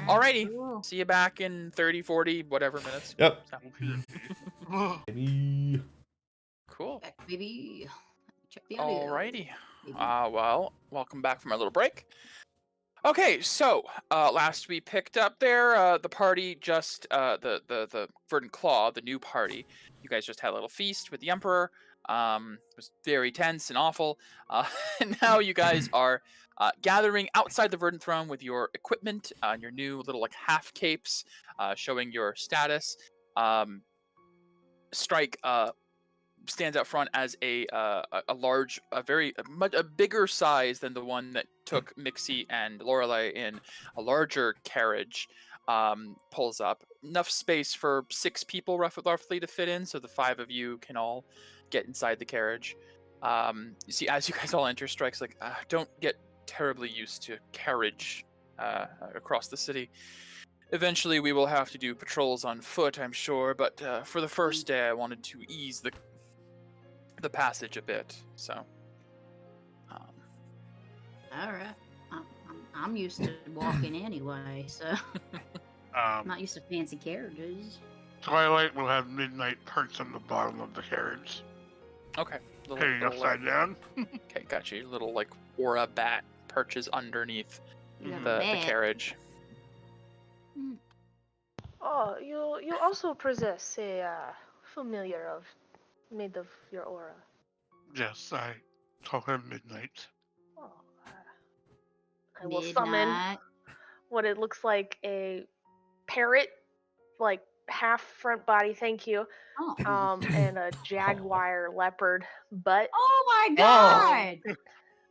Alright, Alrighty. cool. See you back in 30, 40, whatever minutes. Yep. So, Maybe. cool. Back, baby. Check the audio. Alrighty. Baby. Well, welcome back from our little break. Okay, so last we picked up there, the party just the Verdent Claw, the new party. You guys just had a little feast with the Emperor. It was very tense and awful. And now you guys are gathering outside the Verdant Throne with your equipment and your new little like half capes, showing your status. Strike stands out front as a large, a bigger size than the one that took Mixie and Lorelei in a larger carriage. Pulls up enough space for 6 people roughly to fit in, so the 5 of you can all get inside the carriage. You see, as you guys all enter, Strike's like, don't get terribly used to carriage across the city. Eventually, we will have to do patrols on foot, I'm sure, but for the first day, I wanted to ease the passage a bit, so. All right. I'm used to walking anyway, so I'm not used to fancy carriages. Twilight will have Midnight perched on the bottom of the carriage, Okay. hanging upside down. Okay, got you. Little like aura bat perches underneath You got a the bat. carriage. Oh, you also possess a familiar made of your aura. Yes, I call him Midnight. Oh, I will summon Midnight. what it looks like a parrot, like half front body, thank you, Oh. and a jaguar leopard butt, Oh my god!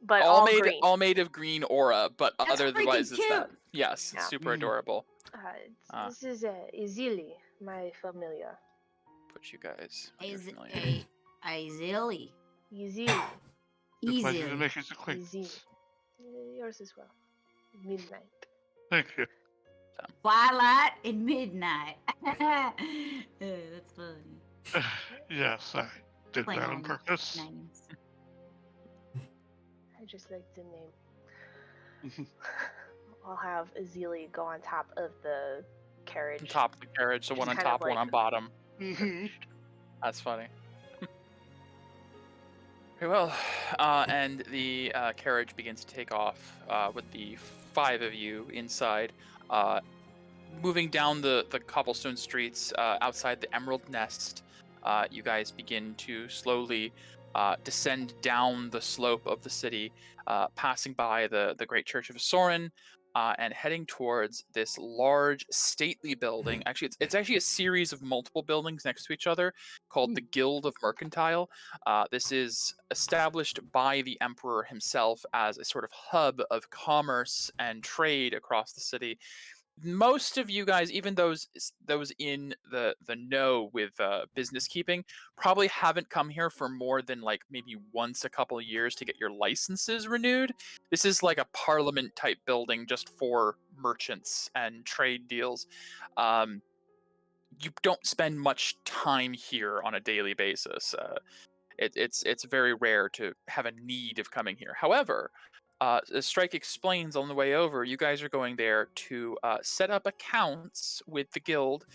but all green. all made of green aura, but That's otherwise freaking it's that. cute. Yes, Yeah. super adorable. This is Izili, my familiar. Put you guys. Izili. Izili. It's pleasure to Easily. make his acquaintance. Yours as well. Midnight. Thank you. Twilight and midnight. That's funny. Yes, I did Plain that on old purpose. names. I just like the name. I'll have Izili go on top of the carriage. Top of the carriage, so one on Kind of top, one like- on bottom. Mhm. That's funny. Very well, and the carriage begins to take off with the 5 of you inside, moving down the cobblestone streets outside the Emerald Nest. You guys begin to slowly descend down the slope of the city, passing by the Great Church of Soren, and heading towards this large, stately building. Actually, it's actually a series of multiple buildings next to each other called the Guild of Mercantile. This is established by the Emperor himself as a sort of hub of commerce and trade across the city. Most of you guys, even those in the know with business keeping, probably haven't come here for more than like maybe once a couple of years to get your licenses renewed. This is like a parliament type building just for merchants and trade deals. You don't spend much time here on a daily basis. It's very rare to have a need of coming here. However, as Strike explains on the way over, you guys are going there to set up accounts with the guild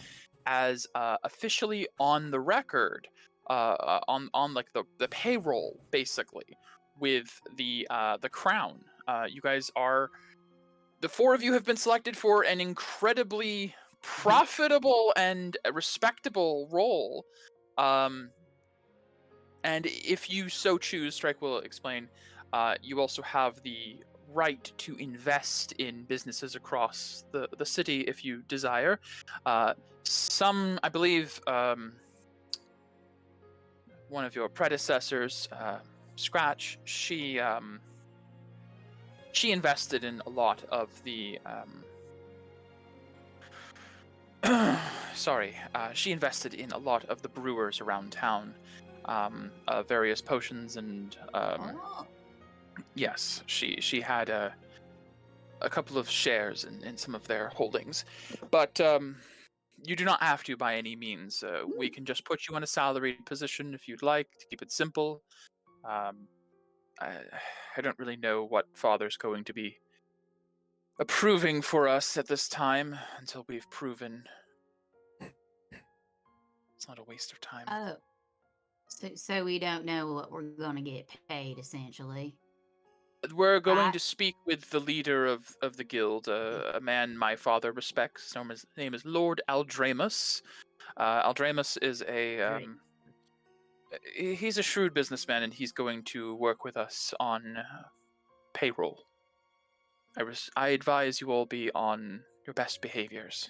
as officially on the record, on like the payroll, basically, with the crown. You guys are, the 4 of you have been selected for an incredibly profitable and respectable role. And if you so choose, Strike will explain, you also have the right to invest in businesses across the city if you desire. Some, I believe, one of your predecessors, Scratch, she invested in a lot of the she invested in a lot of the brewers around town, various potions and Oh. yes, she had a couple of shares in some of their holdings, but you do not have to by any means. We can just put you in a salaried position if you'd like to keep it simple. I don't really know what Father's going to be approving for us at this time until we've proven it's not a waste of time. Oh, so we don't know what we're gonna get paid, essentially. We're going to speak with the leader of the guild, a man my father respects. His name is Lord Aldramus. Aldramus is he's a shrewd businessman, and he's going to work with us on payroll. I advise you all be on your best behaviors.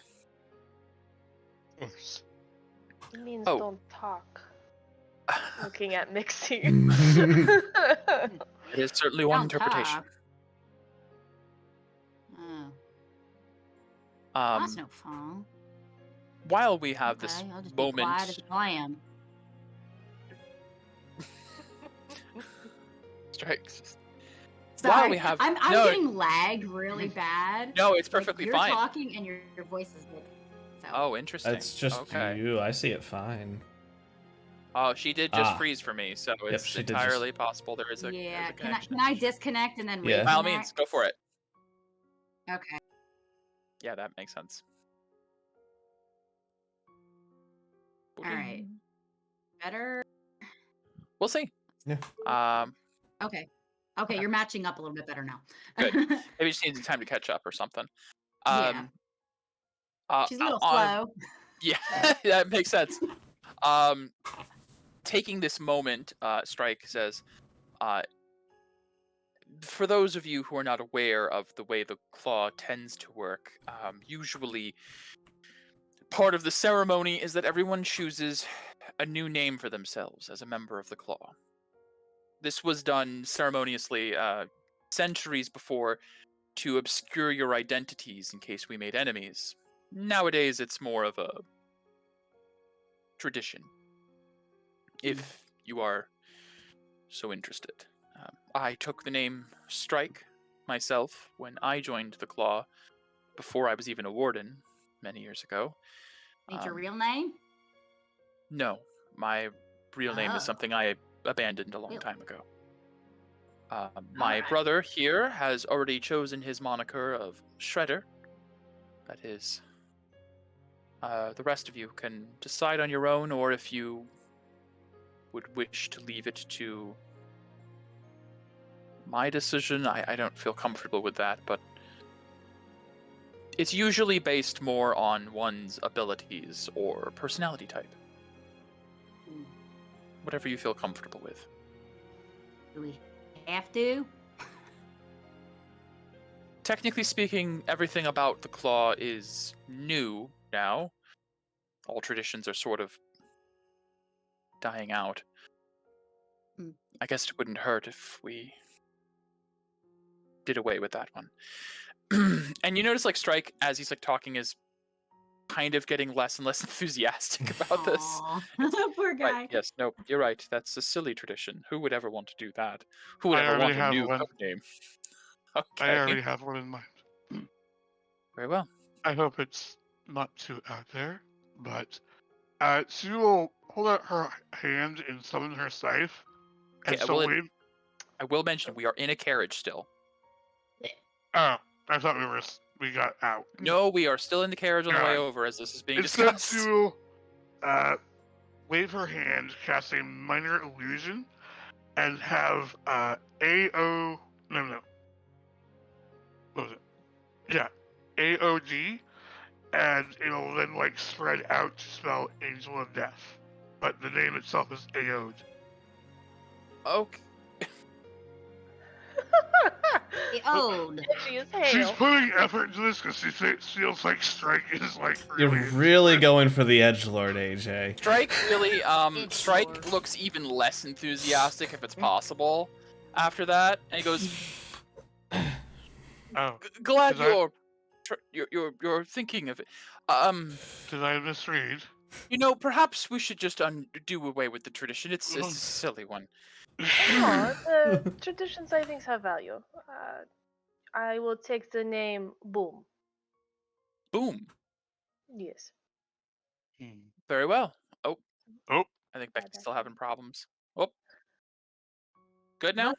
Of course. It means Oh. don't talk. Looking at Mixie. It is certainly one Don't interpretation. talk. Oh, that's no fun. While we have this I'll just be quiet as moment, I am. strikes. Sorry, While we have I'm no, getting lagged really bad. no, it's Like, perfectly you're fine. talking and your voice is like. So. Oh, interesting. It's just okay. you. I see it fine. Oh, she did just freeze for me, so it's she did entirely possible there is a Yeah, there's a can I disconnect and then Yeah. By all reconnect? means, go for it. Okay. Yeah, that makes sense. All right. Better. We'll see. Yeah. Okay. Okay, you're matching up a little bit better now. Good. Maybe just needs time to catch up or something. Yeah. She's a little slow. Yeah, that makes sense. Taking this moment, Strike says, for those of you who are not aware of the way the claw tends to work, usually part of the ceremony is that everyone chooses a new name for themselves as a member of the claw. This was done ceremoniously centuries before to obscure your identities in case we made enemies. Nowadays, it's more of a tradition, if you are so interested. I took the name Strike myself when I joined the Claw before I was even a warden many years ago. Ain't your real name? No, my real name is Oh. something I abandoned a long Really? time ago. My Alright. brother here has already chosen his moniker of Shredder. That is, the rest of you can decide on your own, or if you would wish to leave it to my decision, I don't feel comfortable with that, but it's usually based more on one's abilities or personality type. Whatever you feel comfortable with. Do we have to? Technically speaking, everything about the Claw is new now. All traditions are sort of dying out. I guess it wouldn't hurt if we did away with that one. And you notice, like, Strike, as he's like talking, is kind of getting less and less enthusiastic about this. Aw. Poor guy. Right, yes, no, you're right. That's a silly tradition. Who would ever want to do that? Who would I ever already want a have new one. code name? I Okay, already have one in mind. very well. I hope it's not too out there, but she will hold out her hand and summon her scythe. And Okay, so I will mention we are in a carriage still. Oh, I thought we got out. No, we are still in the carriage on the way God. over as this is being Instead, discussed. she will wave her hand, cast a minor illusion, and have AO. No. What was it? Yeah, AOD, and it'll then like spread out to spell Angel of Death. But the name itself is AO'd. Okay. The old. She is She's hail. putting effort into this because she feels like Strike is like You're really going for the edgelord, AJ. Strike really, It's Strike yours. looks even less enthusiastic if it's possible after that, and he goes, Oh, glad Is that- you're thinking of it. did I misread? You know, perhaps we should just do away with the tradition. It's a Mhm. silly one. No, the traditions I think have value. I will take the name Boom. Boom. Yes. Very well. Oh, Oh, I think Bye, Becky's still having Becky. problems. Oh, good now?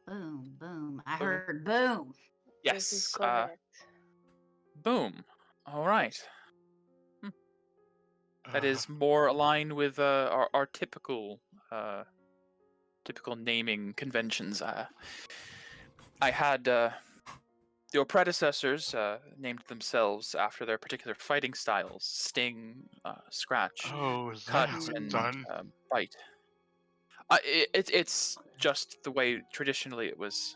Boom, boom. I Boom. heard boom. This is Yes. correct. Boom. All right. That uh, is more aligned with our typical typical naming conventions. I had your predecessors named themselves after their particular fighting styles: sting, scratch, oh, is that cut, how it's and done? bite. It's just the way traditionally it was.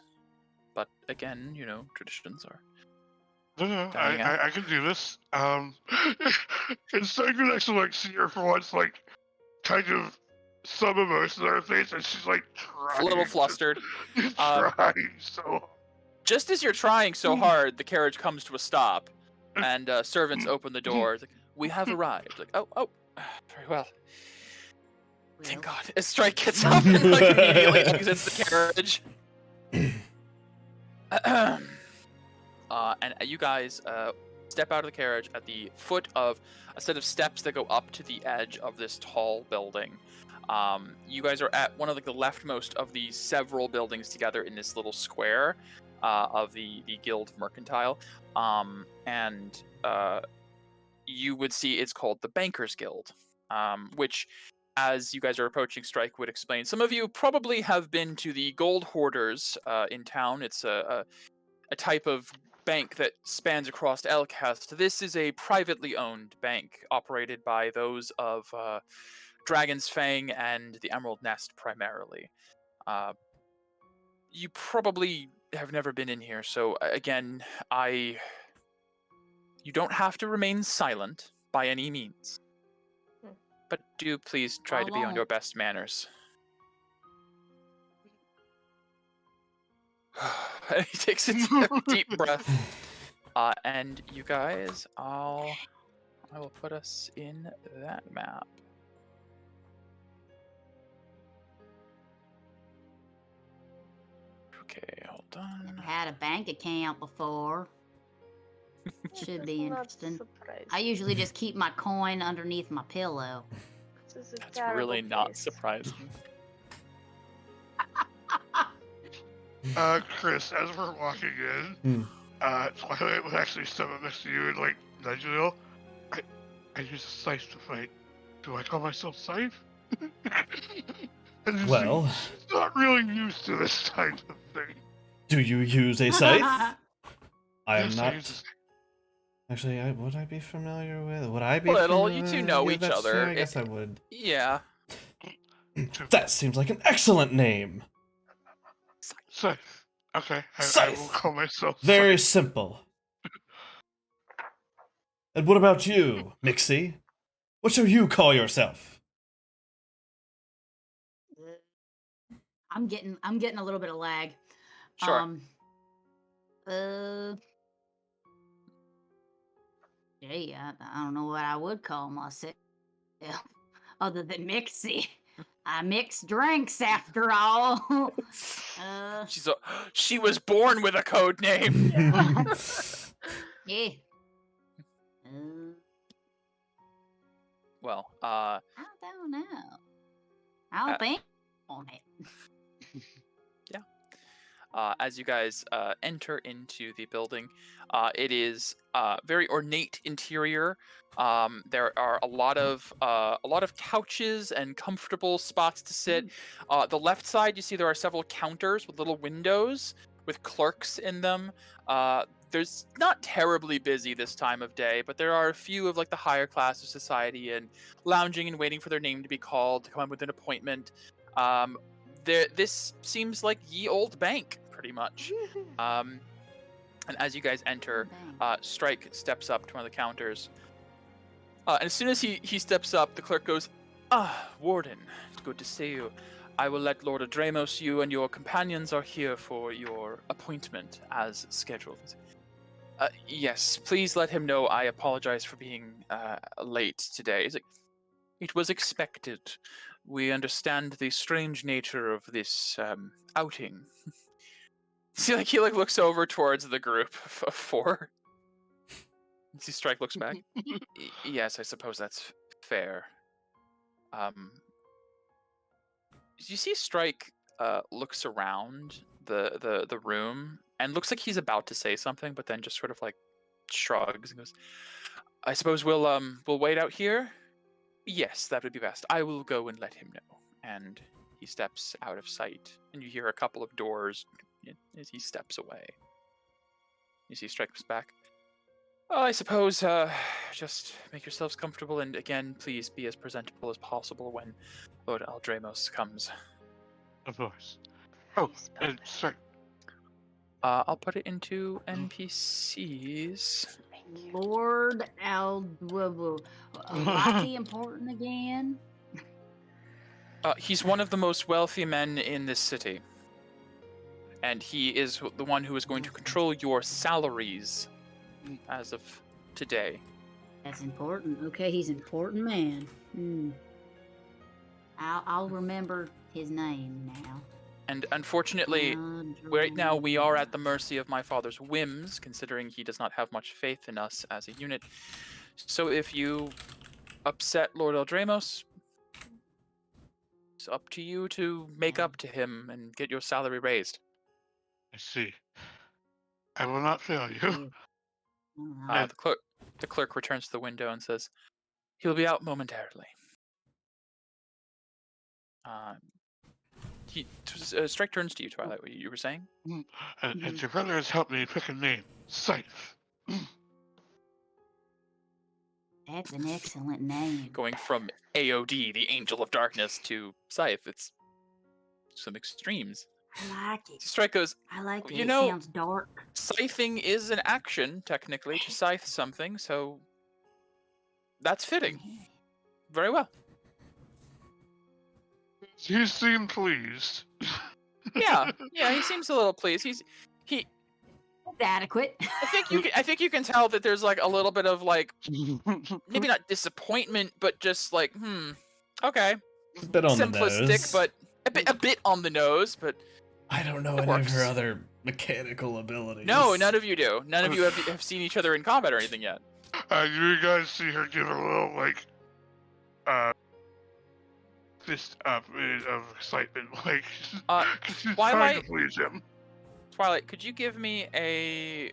But again, traditions are No, dying out. I can do this. It's so good actually like see her for once like kind of some emotion on her face and she's like A little trying flustered. trying so Just as you're trying so hard, the carriage comes to a stop, and servants open the door. It's like, we have arrived. Like, oh, very well. Thank God. As Strike gets up and like immediately exits the carriage. And you guys step out of the carriage at the foot of a set of steps that go up to the edge of this tall building. You guys are at one of the leftmost of the several buildings together in this little square of the Guild Mercantile. And you would see it's called the Bankers Guild, which, as you guys are approaching, Strike would explain. Some of you probably have been to the Gold Hoarders in town. It's a type of bank that spans across Elcast. This is a privately owned bank operated by those of Dragon's Fang and the Emerald Nest primarily. You probably have never been in here, so again, you don't have to remain silent by any means. But do please try to be on your best manners. And he takes a deep breath. And you guys, I will put us in that map. Okay, hold on. Never had a bank account before. Should be Not interesting. surprising. I usually just keep my coin underneath my pillow. This is a That's terrible really not place. surprising. Chris, as we're walking in, Twilight would actually step up next to you and like nudge you a little. I use a scythe to fight. Do I call myself Scythe? And you Well, see, she's not really used to this type of thing. do you use a scythe? I am Yes, not. use a scythe. Actually, would I be familiar with? Would I be Little, familiar? you two know Yeah, each that's other. true, I guess I would. Yeah. That seems like an excellent name. Scythe. Okay, I will Scythe. call myself Very Scythe. simple. And what about you, Mixie? What shall you call yourself? I'm getting a little bit of lag. Sure. Gee, I don't know what I would call myself other than Mixie. I mix drinks after all. She was born with a code name. Yeah. Well, I don't know. I'll think on it. as you guys enter into the building, it is very ornate interior. There are a lot of couches and comfortable spots to sit. The left side, you see there are several counters with little windows with clerks in them. There's not terribly busy this time of day, but there are a few of like the higher class of society and lounging and waiting for their name to be called to come in with an appointment. This seems like ye old bank, pretty much. And as you guys enter, Strike steps up to one of the counters. And as soon as he steps up, the clerk goes, Warden, it's good to see you. I will let Lord Adremos, you and your companions are here for your appointment as scheduled. Yes, please let him know I apologize for being late today. It was expected. We understand the strange nature of this outing. See, like he looks over towards the group of four. See, Strike looks back. Yes, I suppose that's fair. You see, Strike looks around the room and looks like he's about to say something, but then just sort of like shrugs and goes, "I suppose we'll wait out here." Yes, that would be best. I will go and let him know. And he steps out of sight, and you hear a couple of doors as he steps away. You see Strike comes back. Oh, I suppose just make yourselves comfortable, and again, please be as presentable as possible when Lord Aldraemos comes. Of course. Oh, and sorry. I'll put it into NPCs. Lord Aldwabo. Why's he important again? He's one of the most wealthy men in this city. And he is the one who is going to control your salaries as of today. That's important. Okay, he's an important man. I'll remember his name now. And unfortunately, right now we are at the mercy of my father's whims, considering he does not have much faith in us as a unit. So if you upset Lord Aldraemos, it's up to you to make up to him and get your salary raised. I see. I will not fail you. The clerk returns to the window and says, "He'll be out momentarily." Strike turns to you, Twilight. What you were saying? And your brother has helped me pick a name. Scythe. That's an excellent name. Going from AOD, the Angel of Darkness, to Scythe, it's some extremes. I like it. Strike goes, I like it. You It know, sounds dark. scything is an action, technically, to scythe something, so that's fitting. Very well. He seemed pleased. Yeah, he seems a little pleased. It's adequate. I think you can tell that there's like a little bit of like maybe not disappointment, but just like okay, A bit on simplistic, the nose. but a bit on the nose, but I don't know any of her other mechanical abilities. no, none of you do. None of you have seen each other in combat or anything yet. You guys see her give a little like fist up of excitement, like she's trying to please him. Twilight, could you give me a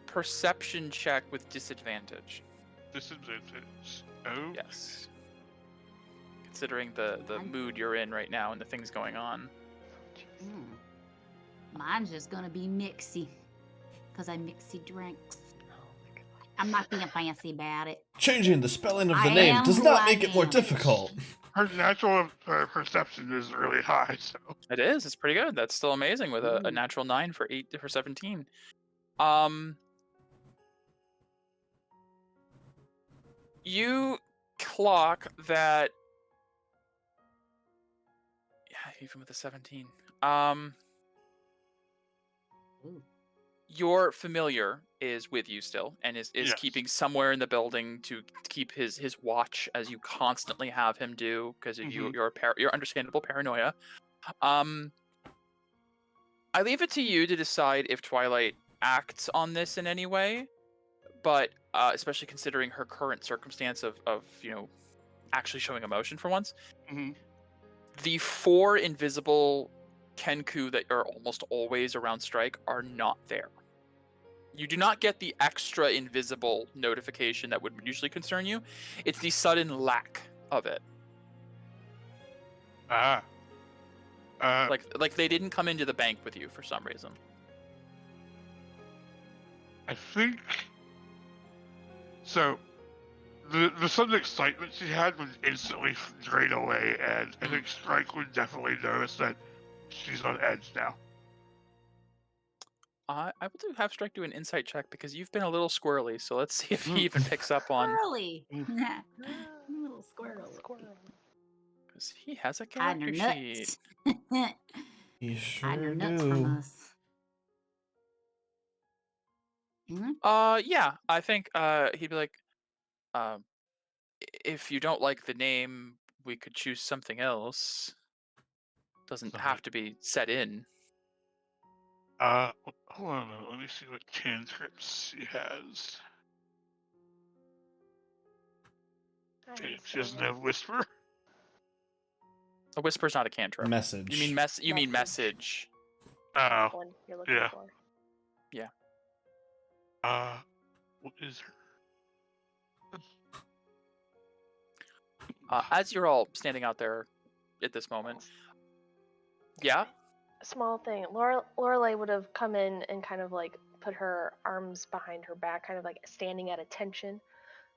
perception check with disadvantage? Disadvantage. Oh. Yes. Considering the mood you're in right now and the things going on. Mine's just gonna be mixy, cause I mixy drinks. I'm not being fancy about it. Changing the spelling of the name does not make it more difficult. Her natural perception is really high, so It is. It's pretty good. That's still amazing with a natural 9 for 17. You clock that. Yeah, even with a 17. Your familiar is with you still, and is Yes. keeping somewhere in the building to keep his watch, as you constantly have him do because of your understandable paranoia. I leave it to you to decide if Twilight acts on this in any way, but especially considering her current circumstance of actually showing emotion for once. The 4 invisible Kenku that are almost always around Strike are not there. You do not get the extra invisible notification that would usually concern you. It's the sudden lack of it. Like they didn't come into the bank with you for some reason. I think so. The sudden excitement she had would instantly drain away, and I think Strike would definitely notice that she's on edge now. I will have Strike do an insight check because you've been a little squirrely. So let's see if he even picks up on. Squirrely. Little squirrel. Because he has a Hiding character her sheet. nuts. You sure Hiding her nuts do. from us. Yeah, I think he'd be like, if you don't like the name, we could choose something else. Doesn't have to be set in. Hold on a minute. Let me see what cantrips she has. Damn, she doesn't have whisper. A whisper's not a cantrip. Message. You mean You mean message. Oh, One you're looking yeah. for. What is her? As you're all standing out there at this moment, yeah. Small thing. Lorelei would have come in and kind of like put her arms behind her back, kind of like standing at attention,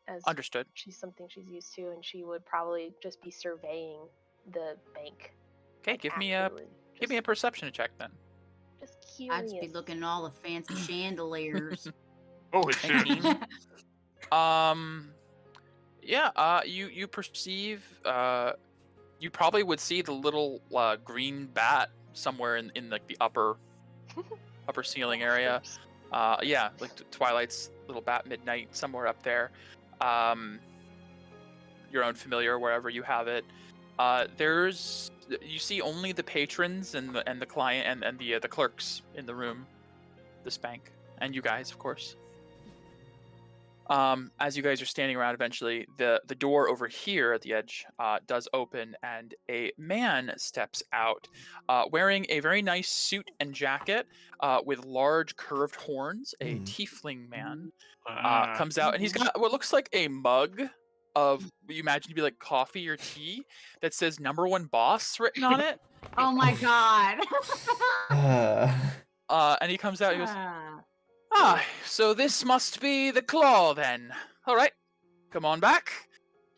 as Understood. she's something she's used to, and she would probably just be surveying the bank. Okay, like, give me a perception check then. Just I'd curious. just be looking at all the fancy chandeliers. Holy shit. 19. Yeah. You perceive. You probably would see the little green bat somewhere in like the upper ceiling area. Yeah, like Twilight's little bat midnight somewhere up there. Your own familiar wherever you have it. You see only the patrons and the client and the clerks in the room, this bank, and you guys, of course. As you guys are standing around, eventually the door over here at the edge does open, and a man steps out, wearing a very nice suit and jacket with large curved horns. A tiefling man comes out, and he's got what looks like a mug of what you imagine to be like coffee or tea that says #1 boss written on it. Oh my god. And he comes out, he goes, so this must be the claw then. All right, come on back.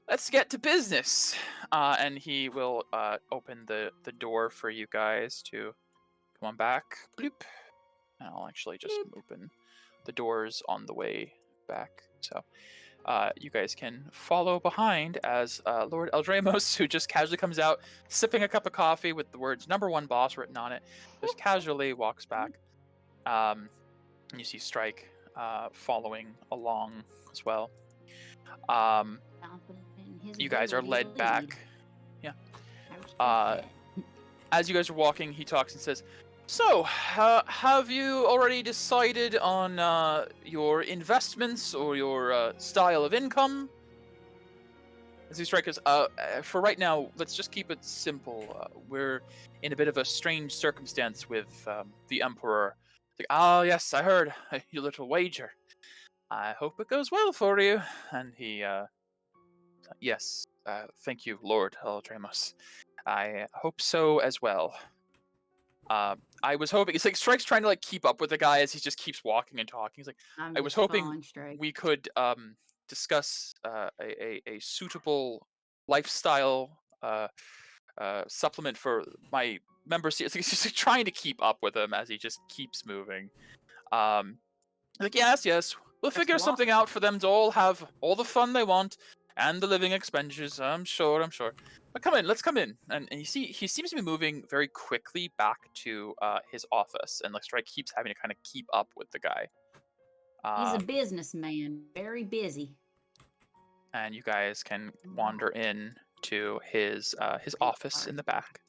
Let's get to business. And he will open the door for you guys to come on back. Bloop. And I'll actually just open the doors on the way back. So you guys can follow behind as Lord Eldraemos, who just casually comes out, sipping a cup of coffee with the words #1 boss written on it, just casually walks back. And you see Strike following along as well. You guys are led back. Yeah. As you guys are walking, he talks and says, so, have you already decided on your investments or your style of income? As he Strike goes, for right now, let's just keep it simple. We're in a bit of a strange circumstance with the Emperor. Like, oh yes, I heard your little wager. I hope it goes well for you. And he, yes, thank you, Lord Eldraemos. I hope so as well. I was hoping, it's like Strike's trying to like keep up with the guy as he just keeps walking and talking. He's like, I was hoping we could discuss a suitable lifestyle supplement for my members. It's like, he's just like, trying to keep up with him as he just keeps moving. Like, yes, we'll figure something out for them to all have all the fun they want and the living expenditures. I'm sure. But come in, let's come in. And you see, he seems to be moving very quickly back to his office, and like Strike keeps having to kind of keep up with the guy. He's a businessman, very busy. And you guys can wander in to his office in the back.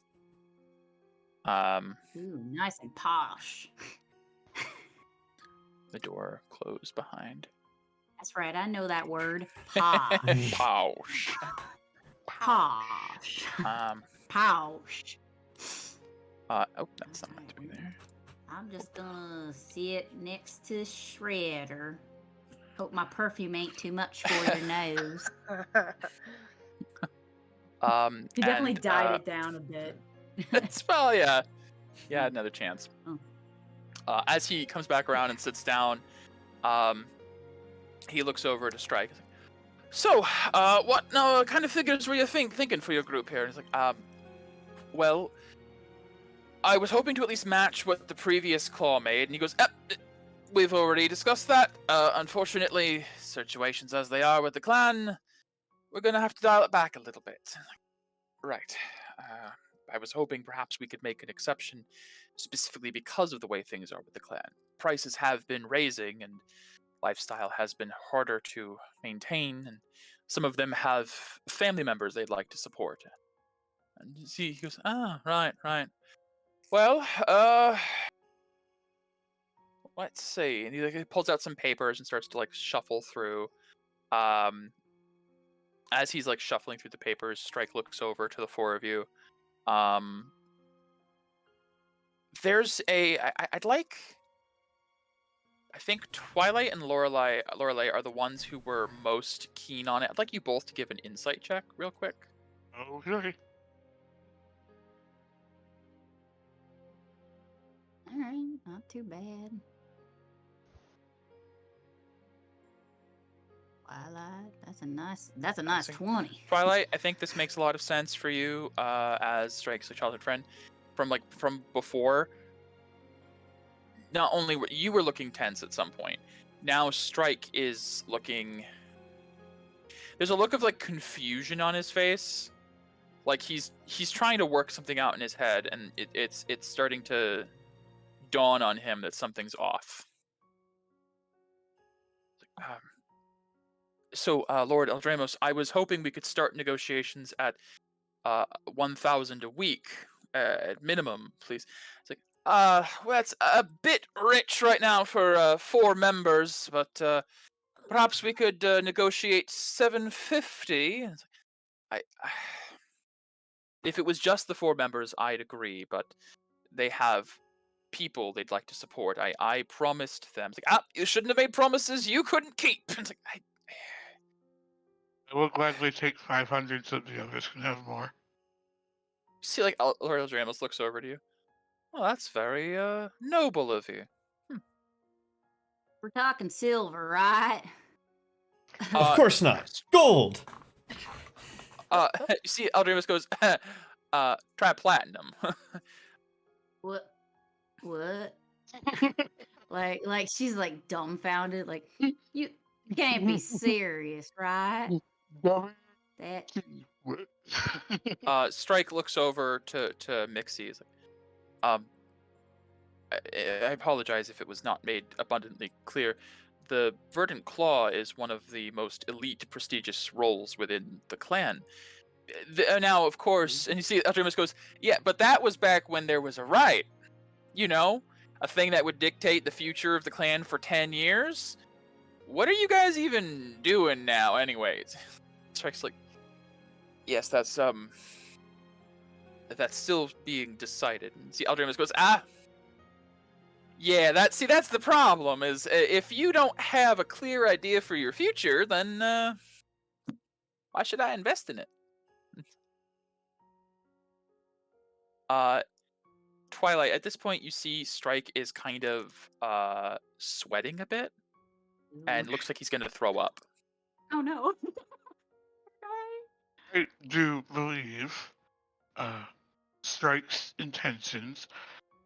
Ooh, nice and posh. The door closed behind. That's right, I know that word. Posh. Posh. Posh. Posh. Oh, that's not meant to be there. I'm just gonna sit next to Shredder. Hope my perfume ain't too much for your nose. He definitely dyed it down a bit. It's well, yeah, another chance. Oh. As he comes back around and sits down, he looks over to Strike. So, what kind of figures were you thinking for your group here? And he's like, well, I was hoping to at least match what the previous claw made. And he goes, we've already discussed that. Unfortunately, situations as they are with the clan, we're going to have to dial it back a little bit. Right. I was hoping perhaps we could make an exception, specifically because of the way things are with the clan. Prices have been raising, and lifestyle has been harder to maintain, and some of them have family members they'd like to support. And he goes, right. Well, let's see. And he pulls out some papers and starts to like shuffle through. As he's like shuffling through the papers, Strike looks over to the four of you. There's I'd like. I think Twilight and Lorelei are the ones who were most keen on it. I'd like you both to give an insight check real quick. Okay. All right, not too bad. Twilight, that's a nice 20. Twilight, I think this makes a lot of sense for you as Strike's a childhood friend from before. Not only were you looking tense at some point, now Strike is looking. There's a look of like confusion on his face, like he's trying to work something out in his head, and it's starting to dawn on him that something's off. So, Lord Eldramus, I was hoping we could start negotiations at 1,000 a week at minimum, please. It's like, well, that's a bit rich right now for 4 members, but perhaps we could negotiate 750. It's like, if it was just the 4 members, I'd agree, but they have people they'd like to support. I promised them. It's like, you shouldn't have made promises you couldn't keep. It's like, I will gladly take 500 so the others can have more. See, like, Lord Eldramus looks over to you. Well, that's very noble of you. We're talking silver, right? Of course not. Gold. You see, Eldramus goes, try platinum. What? like she's like dumbfounded. Like you can't be serious, right? That. Strike looks over to Mixie. He's like, I apologize if it was not made abundantly clear. The Verdent Claw is one of the most elite, prestigious roles within the clan. Now, of course, and you see, Eldramus goes, yeah, but that was back when there was a right. You know, a thing that would dictate the future of the clan for 10 years. What are you guys even doing now, anyways? Strike's like, yes, that's still being decided. And see, Eldramus goes, yeah, that's the problem, is if you don't have a clear idea for your future, then why should I invest in it? Twilight, at this point you see Strike is kind of sweating a bit and looks like he's going to throw up. Oh no. I do believe Strike's intentions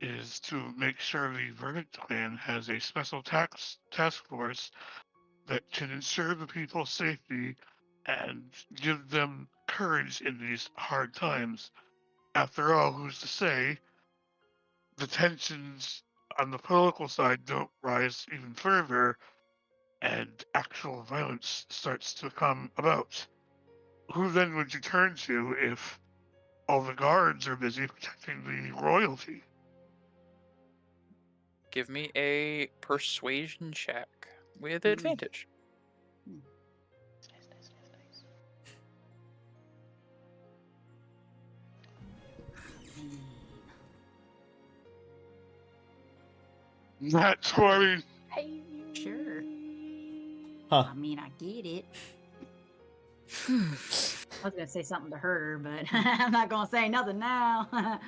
is to make sure the Verdent clan has a special task force that can ensure the people's safety and give them courage in these hard times. After all, who's to say the tensions on the political side don't rise even further and actual violence starts to come about? Who then would you turn to if all the guards are busy protecting the royalty? Give me a persuasion check with advantage. Not 20. Hey. Sure. Huh. I mean, I get it. I was gonna say something to hurt her, but I'm not gonna say nothing now.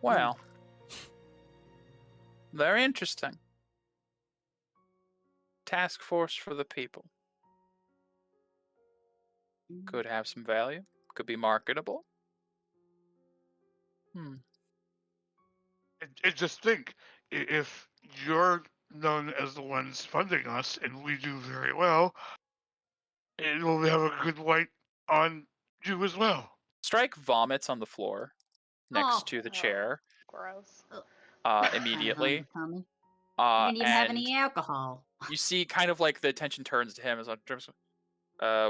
Well, very interesting. Task force for the people. Could have some value. Could be marketable. And just think, if you're known as the ones funding us and we do very well, it will have a good light on you as well. Strike vomits on the floor next to the chair. Gross. Immediately. You didn't even have any alcohol. You see kind of like the attention turns to him as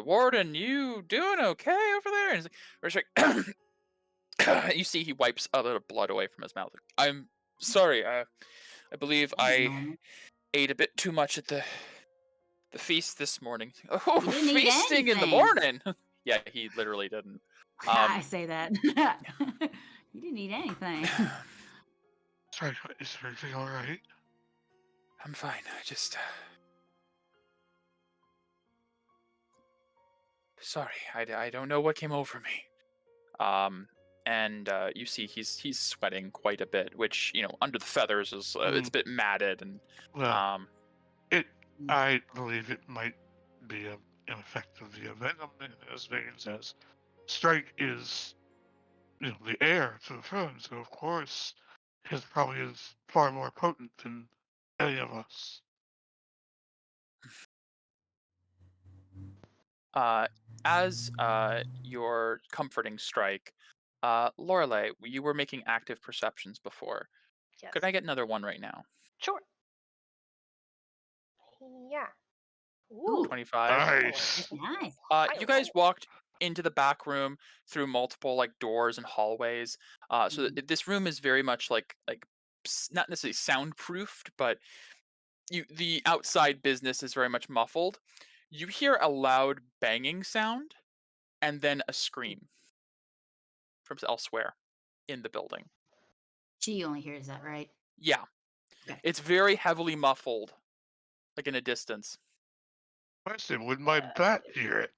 Warden, you doing okay over there? And he's like, you see he wipes a little blood away from his mouth. I'm sorry, I believe I ate a bit too much at the feast this morning. Oh, You didn't eat feasting in the anything. morning. Yeah, he literally didn't. I say that. You didn't eat anything. Sorry, is everything all right? I'm fine. I just sorry. I don't know what came over me. And you see he's sweating quite a bit, which under the feathers is it's a bit matted and Well, I believe it might be an effect of the venom in his veins, as Strike is, the heir to the throne, so of course his probably is far more potent than any of us. As you're comforting Strike, Lorelei, you were making active perceptions before. Yes. Could I get another one right now? Sure. Yeah. Ooh, 25. Nice. nice. You guys walked into the back room through multiple doors and hallways. So this room is very much like not necessarily soundproofed, but the outside business is very much muffled. You hear a loud banging sound and then a scream from elsewhere in the building. She only hears that, right? Yeah. Okay. It's very heavily muffled, like in a distance. Question, would my bat hear it?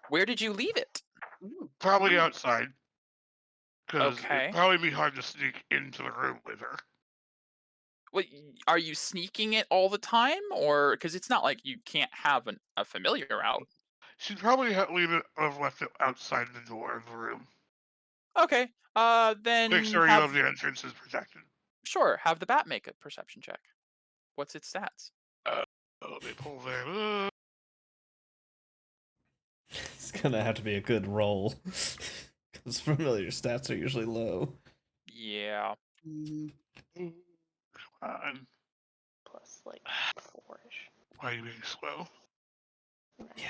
Where did you leave it? Ooh. Probably outside. Because Okay. it'd probably be hard to sneak into the room with her. What, are you sneaking it all the time, or because it's not like you can't have a familiar out? She'd probably have left it outside the door of the room. Okay. Then Make sure the entrance is protected. Sure, have the bat make a perception check. What's its stats? Let me pull there. It's gonna have to be a good roll. Because familiar stats are usually low. Yeah. Plus like 4-ish. Why are you being slow? Yeah.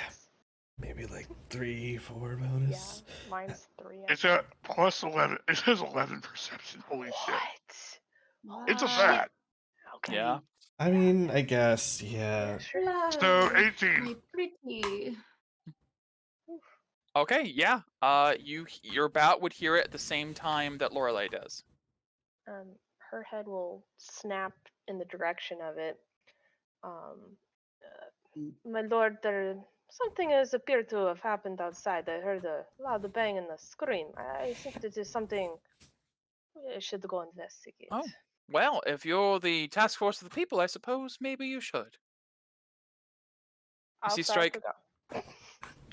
Maybe like 3, 4 bonus. Yeah, mine's 3. It's at plus 11. It says 11 perception. Holy shit. What? It's a bat. Okay. Yeah. I mean, I guess, yeah. So 18. My pretty. Okay, yeah. Your bat would hear it at the same time that Lorelei does. Her head will snap in the direction of it. My lord, something has appeared to have happened outside. I heard a loud bang and a scream. I think this is something we should go investigate. Oh, well, if you're the task force of the people, I suppose maybe you should. You see Strike.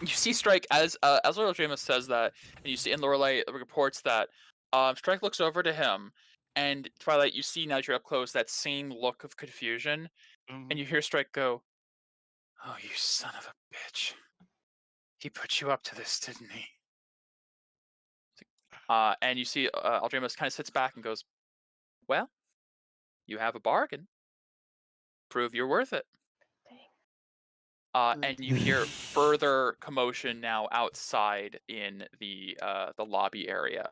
You see Strike as Lorelei Jameis says that, and you see in Lorelei reports that Strike looks over to him, and Twilight, you see now that you're up close that same look of confusion, and you hear Strike go, "Oh, you son of a bitch! He put you up to this, didn't he?" And you see Aldramus kind of sits back and goes, "Well, you have a bargain. Prove you're worth it." And you hear further commotion now outside in the lobby area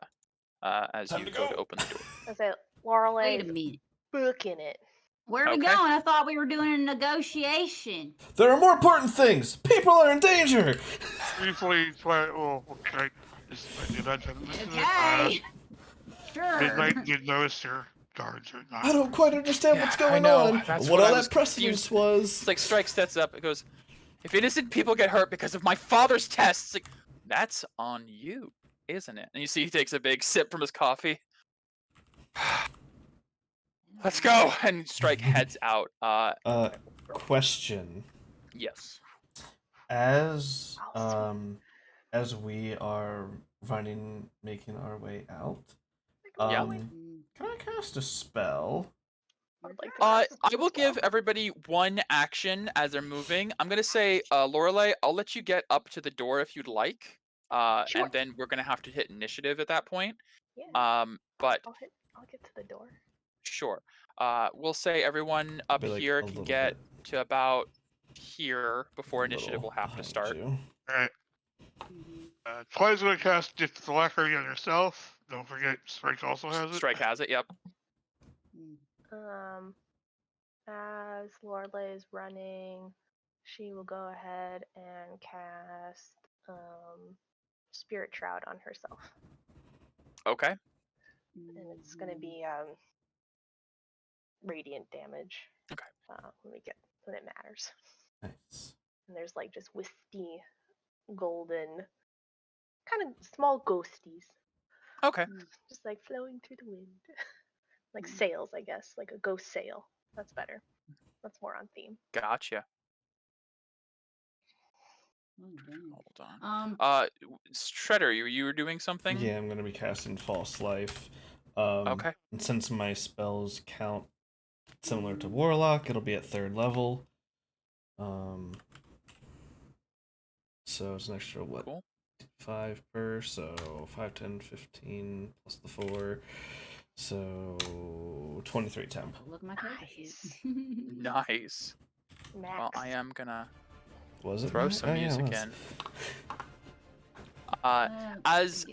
as you go to open the door. I say, Lorelei, Wait a minute. booking it. Where are we going? I thought we were doing a negotiation. There are more important things. People are in danger. Briefly, okay. Okay. Sure. Midnight did notice your guards are not. I don't quite understand what's going on. That's what all I that precedence was. It's like Strike steps up and goes, "If innocent people get hurt because of my father's tests, like, that's on you, isn't it?" And you see he takes a big sip from his coffee. Let's go. And Strike heads out. Question. Yes. As we are making our way out, can I cast a spell? I will give everybody one action as they're moving. I'm gonna say, Lorelei, I'll let you get up to the door if you'd like. Sure. And then we're gonna have to hit initiative at that point. Yeah. But I'll get to the door. sure. We'll say everyone up here can get to about here before initiative will have to start. Alright. Twi's gonna cast Diphthalacry on herself. Don't forget, Strike also has it. Strike has it, yep. as Lorelei is running, she will go ahead and cast Spirit Shroud on herself. Okay. And it's going to be radiant damage. Okay. Let me get when it matters. Nice. And there's like just wispy, golden, kind of small ghosties. Okay. Just like flowing through the wind. Like sails, I guess. Like a ghost sail. That's better. That's more on theme. Gotcha. Oh, dang. Hold on. Shredder, you were doing something? Yeah, I'm gonna be casting False Life. Okay. And since my spells count similar to Warlock, it'll be at 3rd level. So it's an extra, what, Cool. 5 per, so 5, 10, 15, plus the 4. So 23 temp. Look at my character sheet. Nice. Max. Well, I am gonna Was it? throw that? some Oh, yeah, it music was. in. As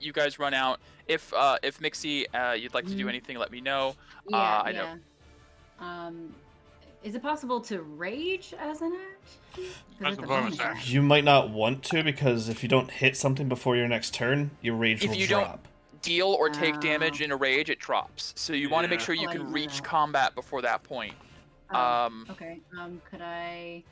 you guys run out, if Mixie, you'd like to do anything, let me know. Yeah, I yeah. Is it possible to rage as an action? As a bonus action. You might not want to, because if you don't hit something before your next turn, your rage If will you drop. deal or take damage in a rage, it drops. So you want to make Yeah. sure you Oh, I can didn't know reach that. combat before that point. Okay. Could I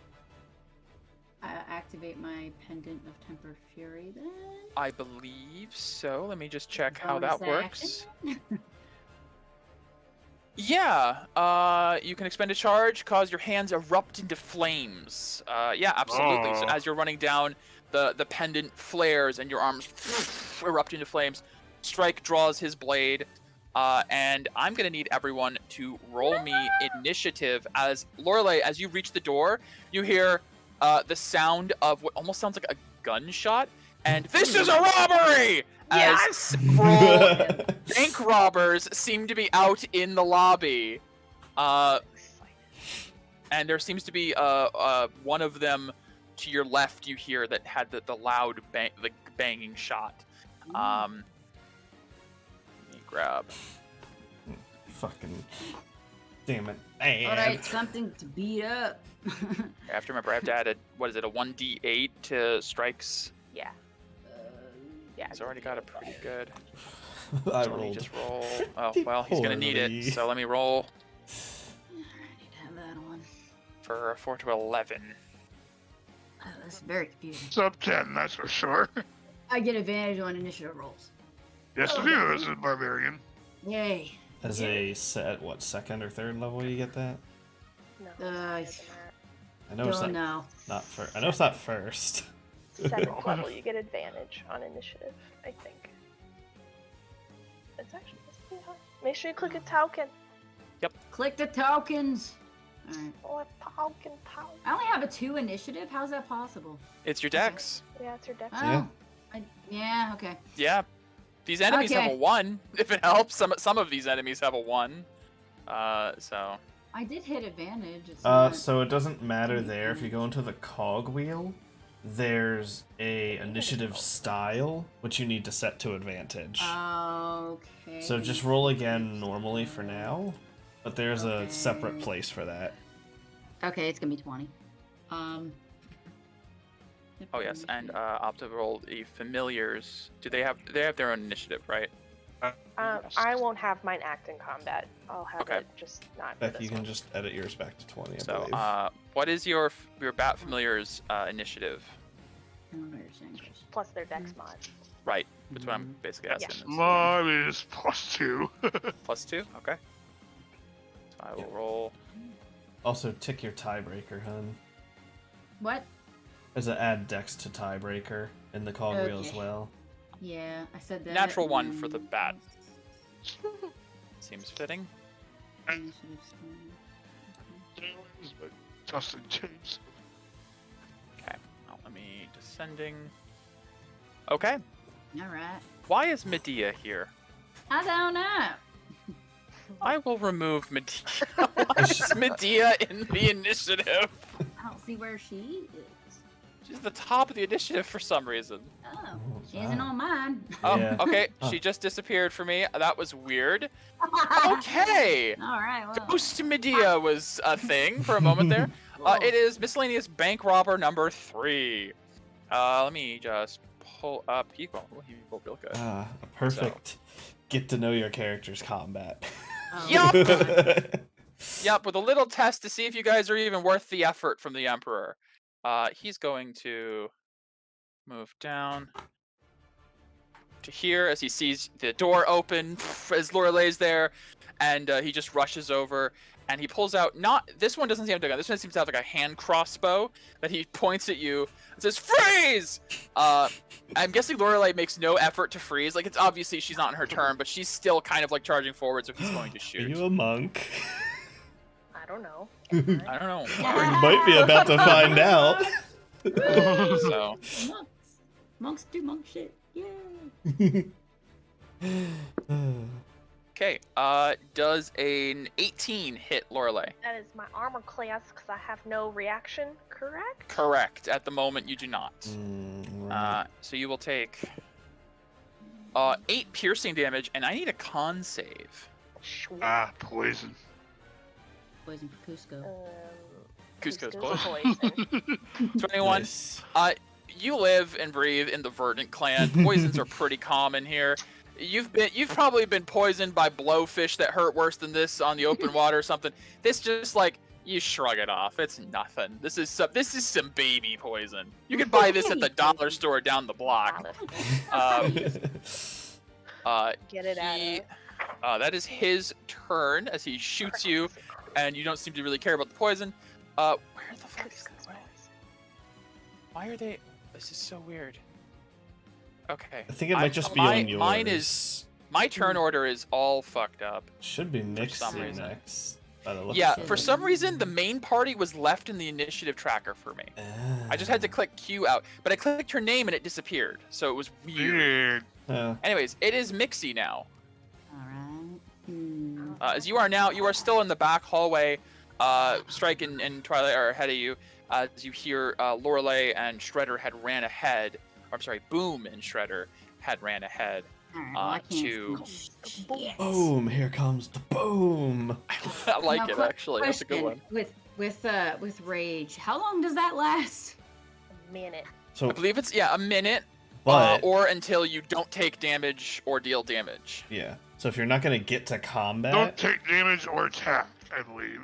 activate my Pendant of Temper Fury then? I believe so. Let me just check how Bonus that works. action? Yeah, you can expend a charge, cause your hands erupt into flames. Yeah, absolutely. So Oh. as you're running down, the pendant flares and your arms erupt into flames. Strike draws his blade, and I'm gonna need everyone to roll me initiative. As Lorelei, as you reach the door, you hear the sound of what almost sounds like a gunshot, and this is a robbery! As several bank robbers seem to be out in the lobby, and there seems to be one of them to your left. You hear that had the loud banging shot. Let me grab. Fucking damn it! All right, something to beat up. I have to remember. I have to add a 1d8 to strikes. Yeah. Yeah. He's already got a pretty good. I So let me rolled. just roll. Oh well, he's gonna need Poorly. it. So let me roll I need to have that on. for a 4 to 11. Oh, that's very confusing. Sub 10, that's for sure. I get advantage on initiative rolls. Yes, you do, as a barbarian. Yay. As a set, what, 2nd or 3rd level you get that? No. Uh, higher I know it's Don't not, know. not first. I know it's not first. than that. 7th level, you get advantage on initiative, I think. It's actually pretty high. Make sure you click a token. Click the tokens. All right. Oh, a token. I only have a 2 initiative. How's that possible? It's your dex. Yeah, it's your dex. Oh, yeah. Okay. Yeah. These enemies have Okay. a 1. If it helps, some of these enemies have a 1. So. I did hit advantage. It's not... So it doesn't matter there. If you go into the cog wheel, there's a initiative style which you need to set to advantage. Okay. So just roll again normally for now, but there's a Okay. separate place for that. Okay, it's gonna be 20. Oh yes, and I'll have to roll the familiars. Do they have their own initiative, right? I won't have mine act in combat. I'll have Okay. it just not. for Beck, this you can one. just edit yours back to 20, I So, believe. what is your bat familiars initiative? I don't know what you're saying, Chris. Plus their dex mod. Right. That's what I'm basically Yeah. asking. is Mine is +2. +2. Okay. So I will roll. Also, tick your tiebreaker, hun. What? There's an add dex to tiebreaker in the cog wheel as Okay. well. Yeah, I said that. Natural one and for the then- bat. Seems fitting. Initiative score. But Justin changed. Okay. Now let me descending. Okay. All right. Why is Medea here? I don't know. I will remove Medea. Why is Medea in the initiative? I don't see where she is. She's at the top of the initiative for some reason. Oh, she isn't on mine. Oh, Yeah. okay. Oh. She just disappeared for me. That was weird. Okay. All right. Well. Ghost Medea was a thing for a moment there. It is miscellaneous bank robber number 3. Let me just pull up. He rolled real good. A perfect get to know your character's combat. Oh, Yup. God. Yep, with a little test to see if you guys are even worth the effort from the Emperor. He's going to move down to here as he sees the door open as Lorelei's there, and he just rushes over and he pulls out, this one doesn't seem to have a gun, this one seems to have like a hand crossbow that he points at you and says, "Freeze!" I'm guessing Lorelei makes no effort to freeze, like it's obviously she's not in her turn, but she's still kind of like charging forward, so he's going to Are shoot. you a monk? I don't know. I don't know. You might be about to find out. So, Monks do monk shit. Yeah. okay, does an 18 hit Lorelei? That is my armor class because I have no reaction, correct? Correct. At the moment, you do not. Right. So you will take 8 piercing damage, and I need a con save. Sure. Poison. Poison for Cusco. Cusco's poison. 21. Nice. You live and breathe in the Verdent clan. Poisons are pretty common here. You've probably been poisoned by blowfish that hurt worse than this on the open water or something. This just like you shrug it off. It's nothing. This is some baby poison. You can buy this at the dollar store down the block. Get it out. That is his turn as he shoots you, and you don't seem to really care about the poison. Where the fuck is this? Why are they? This is so weird. Okay. I think it might just be on yours. Mine is. My turn order is all fucked up. Should be some Nixie reason. next. By the looks Yeah, of it. for some reason, the main party was left in the initiative tracker for me. I just had to click Q out, but I clicked her name and it disappeared, so it was weird. Weird. Anyways, it is Mixie now. All right. As you are still in the back hallway. Strike and Twilight are ahead of you. As you hear Lorelei and Shredder had ran ahead. Or, I'm sorry, Boom and Shredder had ran ahead. All right. Well, I can't to- see shit. Boom! Here comes the boom. I like Now, it actually. That's a good one. With rage, how long does that last? A minute. So, I believe it's a minute, but or until you don't take damage or deal damage. yeah. So if you're not gonna get to combat, Don't take damage or attack, I believe.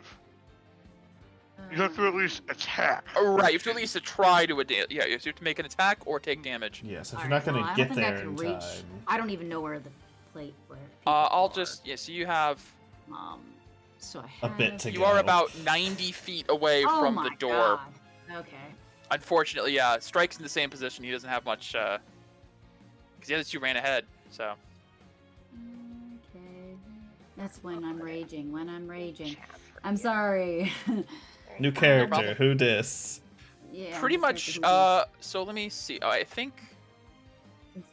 You have to at least attack. Oh, right, you have to at least try to you have to make an attack or take damage. yeah. So if All you're right, not gonna well, I don't get think I there can in reach. time, I don't even know where the plate. Where I'll people just so you have are. So I A have. bit to you go. are about 90 feet away Oh from my the door. God. Okay. Unfortunately, yeah, Strike's in the same position. He doesn't have much because the other two ran ahead. So Okay. That's when I'm raging. When I'm raging. Chat for I'm you. sorry. new Fine. character. problem. Who dis? Yeah. pretty I'm much. sorry. So let me see. I think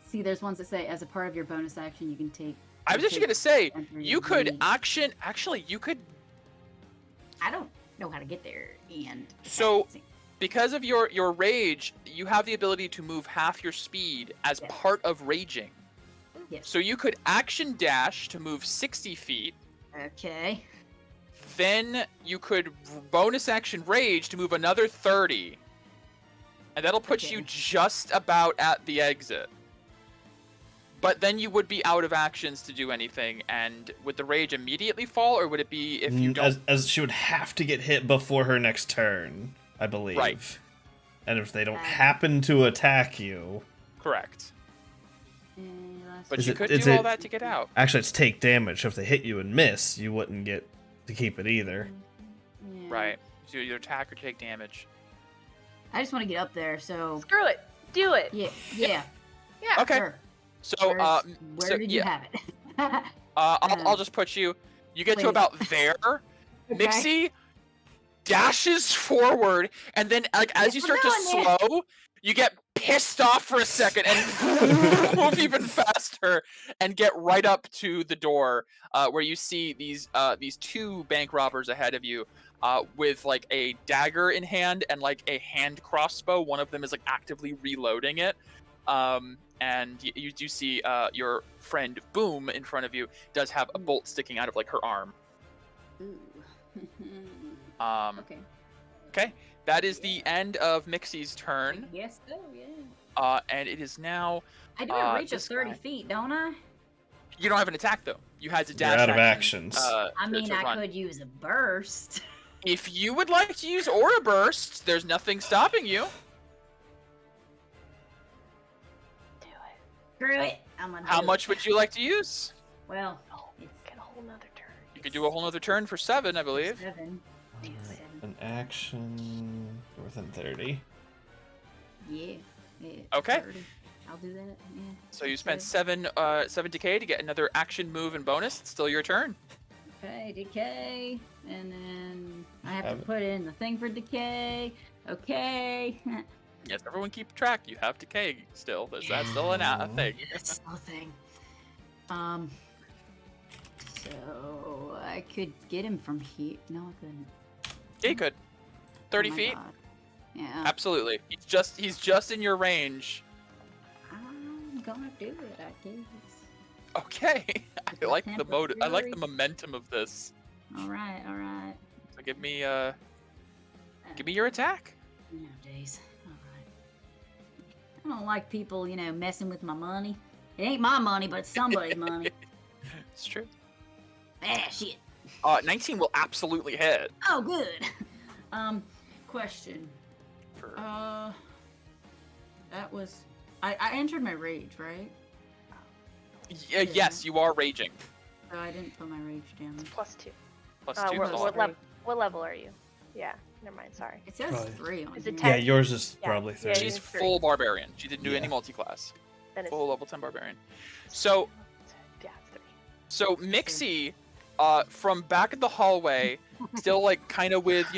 See, there's ones that say as a part of your bonus action, you can take. I was actually gonna say enter you could rage. actually you could I don't know how to get there, and So- because of your rage, you have the ability to move half your speed as Yeah. part of raging. Yes. So you could action dash to move 60 feet. Okay. Then you could bonus action rage to move another 30. And that'll put you Okay. just about at the exit. But then you would be out of actions to do anything. And would the rage immediately fall, or would it be if you don't? As she would have to get hit before her next turn, I believe. Right. And if they don't happen to attack you, Correct. But Is you it- could is do all it- that to get out. actually it's take damage. So if they hit you and miss, you wouldn't get to keep it either. Yeah. Right. So you either attack or take damage. I just want to get up there, so Screw it. Do it. yeah, yeah. Yeah. Okay. Sure. So Where so, did you yeah. have it? I'll just put you. You get to Please. about there. Okay. Mixie dashes forward, and then like as you start to We're going slow, you get pissed off for a second and move even faster and get right up to the door, where you see these two bank robbers ahead of you, with like a dagger in hand and like a hand crossbow. One of them is like actively reloading it. And you do see your friend Boom in front of you does have a bolt sticking out of like her arm. Ooh. Okay. Okay. Okay, that is the end of Mixie's turn. Yes, so yeah. And it is now. I do have a reach of this 30 guy. feet, don't I? You don't have an attack though. You had to You're dash. out of action, actions. I mean, to I run. could use a burst. If you would like to use Aura Burst, there's nothing stopping you. Do it. Screw it. I'm gonna How do much it. would you like to use? Well, Oh, get a whole nother turn. You could do a whole nother turn for 7, I believe. 7. Alright, an action within 30. Yeah. Yeah. Okay. 30. I'll do that. Yeah. So you spent Okay. 7 decay to get another action move and bonus. It's still your turn. Okay, decay, and then I have Have to it. put in the thing for decay. Okay. Yes, everyone keep track. You have decay still. That's still a thing. That's still a thing. So I could get him from here. No, I couldn't. Yeah, you could. 30 Oh my feet. God. Yeah. Absolutely. He's just in your range. I'm gonna do it, I guess. Okay. I like the Temper mode. I like the Fury. momentum of this. All right, all right. So give me your attack. Nowadays. All right. I don't like people, messing with my money. It ain't my money, but it's somebody's money. It's true. Ah, shit. 19 will absolutely hit. Oh, good. Question. For... That was. I entered my rage, right? Yes, you are raging. Oh, I didn't put my rage down. +2. Plus Uh, 2. what, is all. what, lev- what level are you? Yeah, never mind. Sorry. It says Probably. 3 on Is it here. Yeah, yours is Yeah. probably Yeah, 30. She's it's 3. full barbarian. She didn't do any Yeah. multi-class. Then it's Full level 10 barbarian. So yeah, it's 3. So Mixie, from back in the hallway, still like kind of with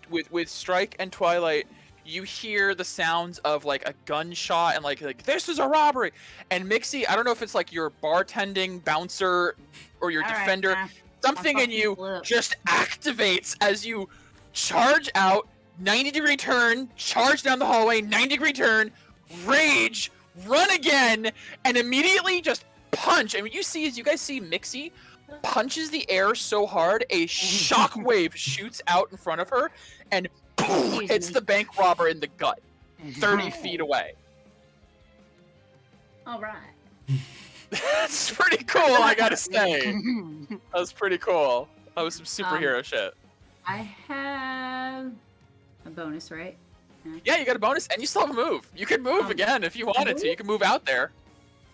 with Strike and Twilight, you hear the sounds of like a gunshot and like this is a robbery. And Mixie, I don't know if it's like your bartending bouncer or your All right, defender, nah, something I'll in you fucking flip. just activates as you charge out, 90-degree turn, charge down the hallway, 90-degree turn, rage, run again, and immediately just punch. And what you see is you guys see Mixie punches the air so hard a shockwave shoots out in front of her and Excuse hits me. the bank robber in the gut 30 feet away. All right. That's pretty cool, I gotta say. That was pretty cool. That was some superhero shit. I have a bonus, right? Yeah, you got a bonus and you still have a move. You can move again if you wanted to. You can move out there.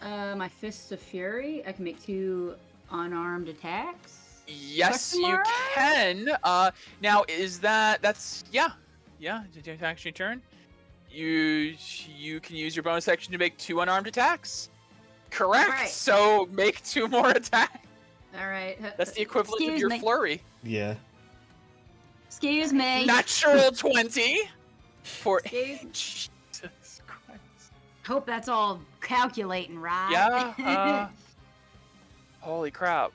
My Fists of Fury. I can make 2 unarmed attacks. Yes, Question you mark? can. Now is that's yeah. Did you actually turn? You can use your bonus action to make 2 unarmed attacks. Correct. Right. So make 2 more attacks. All right. That's the equivalent of Excuse your me. flurry. Yeah. Excuse me. Natural 20 for Excuse- Jesus Christ. Hope that's all calculating right. Yeah. Holy crap.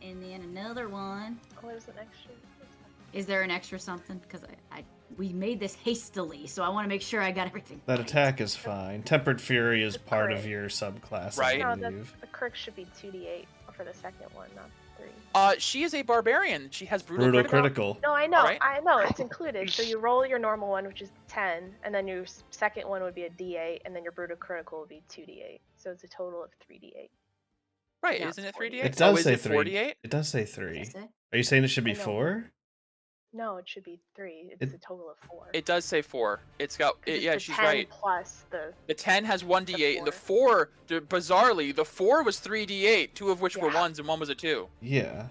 And then another one. Oh, there's an extra. Is there an extra something? Because we made this hastily, so I want to make sure I got everything. That right. attack is fine. Tempered Fury is The part of crit. your subclass, Right. I No, the believe. crit should be 2d8 for the second one, not 3. She is a barbarian. She has brutal, Brutal critical. critical. No, I know, Right. I know, it's included. So you roll your normal one, which is 10, and then your second one would be a d8, and then your brutal critical would be 2d8. So it's a total of 3d8. Right, Yeah, isn't it it's 3d8? It does is say it 3. 48? It does say 3. Is it? Are you saying it should be I know. 4? No, it should be 3. It's a total of 4. It does say 4. It's got 'Cause it's yeah, the she's 10 right. plus the. The 10 has 1d8, and the 4, bizarrely, the 4 was 3d8, 2 of which were Yeah. 1s and 1 was a 2. Yeah.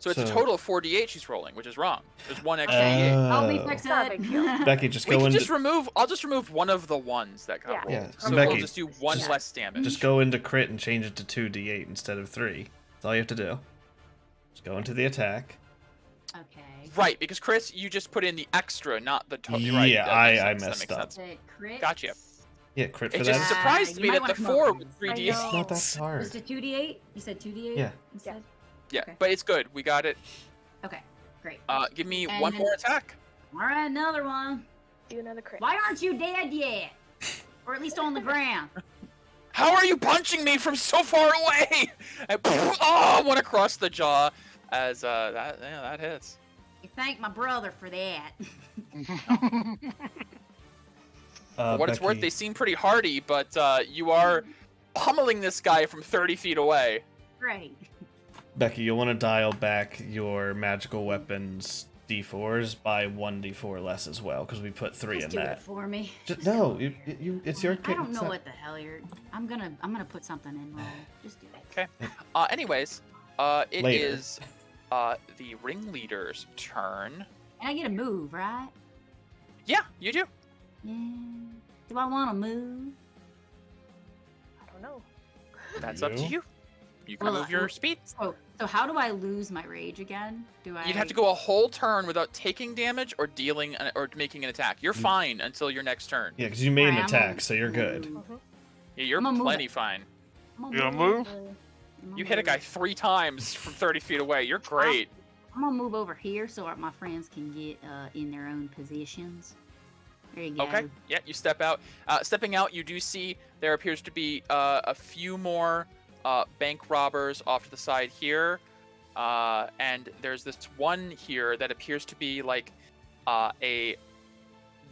So it's a So- total of 4d8 she's rolling, which is wrong. There's 1 extra d8. I'll be Oh. fixed. It's not a big deal. Becky, just We go can into just remove. I'll just remove one of the ones that got Yeah. rolled. Yeah, So Becky, we'll just do 1 just- less damage. just go into crit and change it to 2d8 instead of 3. That's all you have to do. Just go into the attack. Okay. Right, because Chris, you just put in the extra, not the total. Yeah, Right, I that messed makes up. sense. Okay, crit. Gotcha. Yeah, crit for It that. just surprised you me might that wanna the come 4 over. was I 3d8. know. It's not that Was hard. it 2d8? You said 2d8? Yeah. Instead? Yeah, Okay. but it's good. We got it. Okay, great. Give me And one then- more attack. All right, another one. Do another crit. Why aren't you dead yet? Or at least on the ground. How are you punching me from so far away? And, one across the jaw. As that hits. You thank my brother for that. For what it's worth, Becky, they seem pretty hardy, but you are pummeling this guy from 30 feet away. Great. Becky, you'll want to dial back your magical weapons d4s by 1d4 less as well, because we put 3 Just in do that. it for me. No, it's your. I don't it's know not- what the hell you're. I'm gonna put something in roll. Just do it. Okay. Anyways, it Later. is the ringleader's turn. And I get a move, right? Yeah, you do. Yeah. Do I want to move? I don't know. That's up to You? you. You can Well, move your speed. So how do I lose my rage again? Do I? You'd have to go a whole turn without taking damage or dealing or making an attack. You're fine until your next turn. Yeah, because you made an Alright, I'm attack, gonna so you're good. move. Yeah, you're I'm gonna move plenty it. fine. I'm You gonna move? You hit a guy 3 times from 30 feet away. You're great. I'm gonna move over here so my friends can get in their own positions. There you go. Okay. Yeah, you step out. Stepping out, you do see there appears to be a few more bank robbers off to the side here. And there's this one here that appears to be like a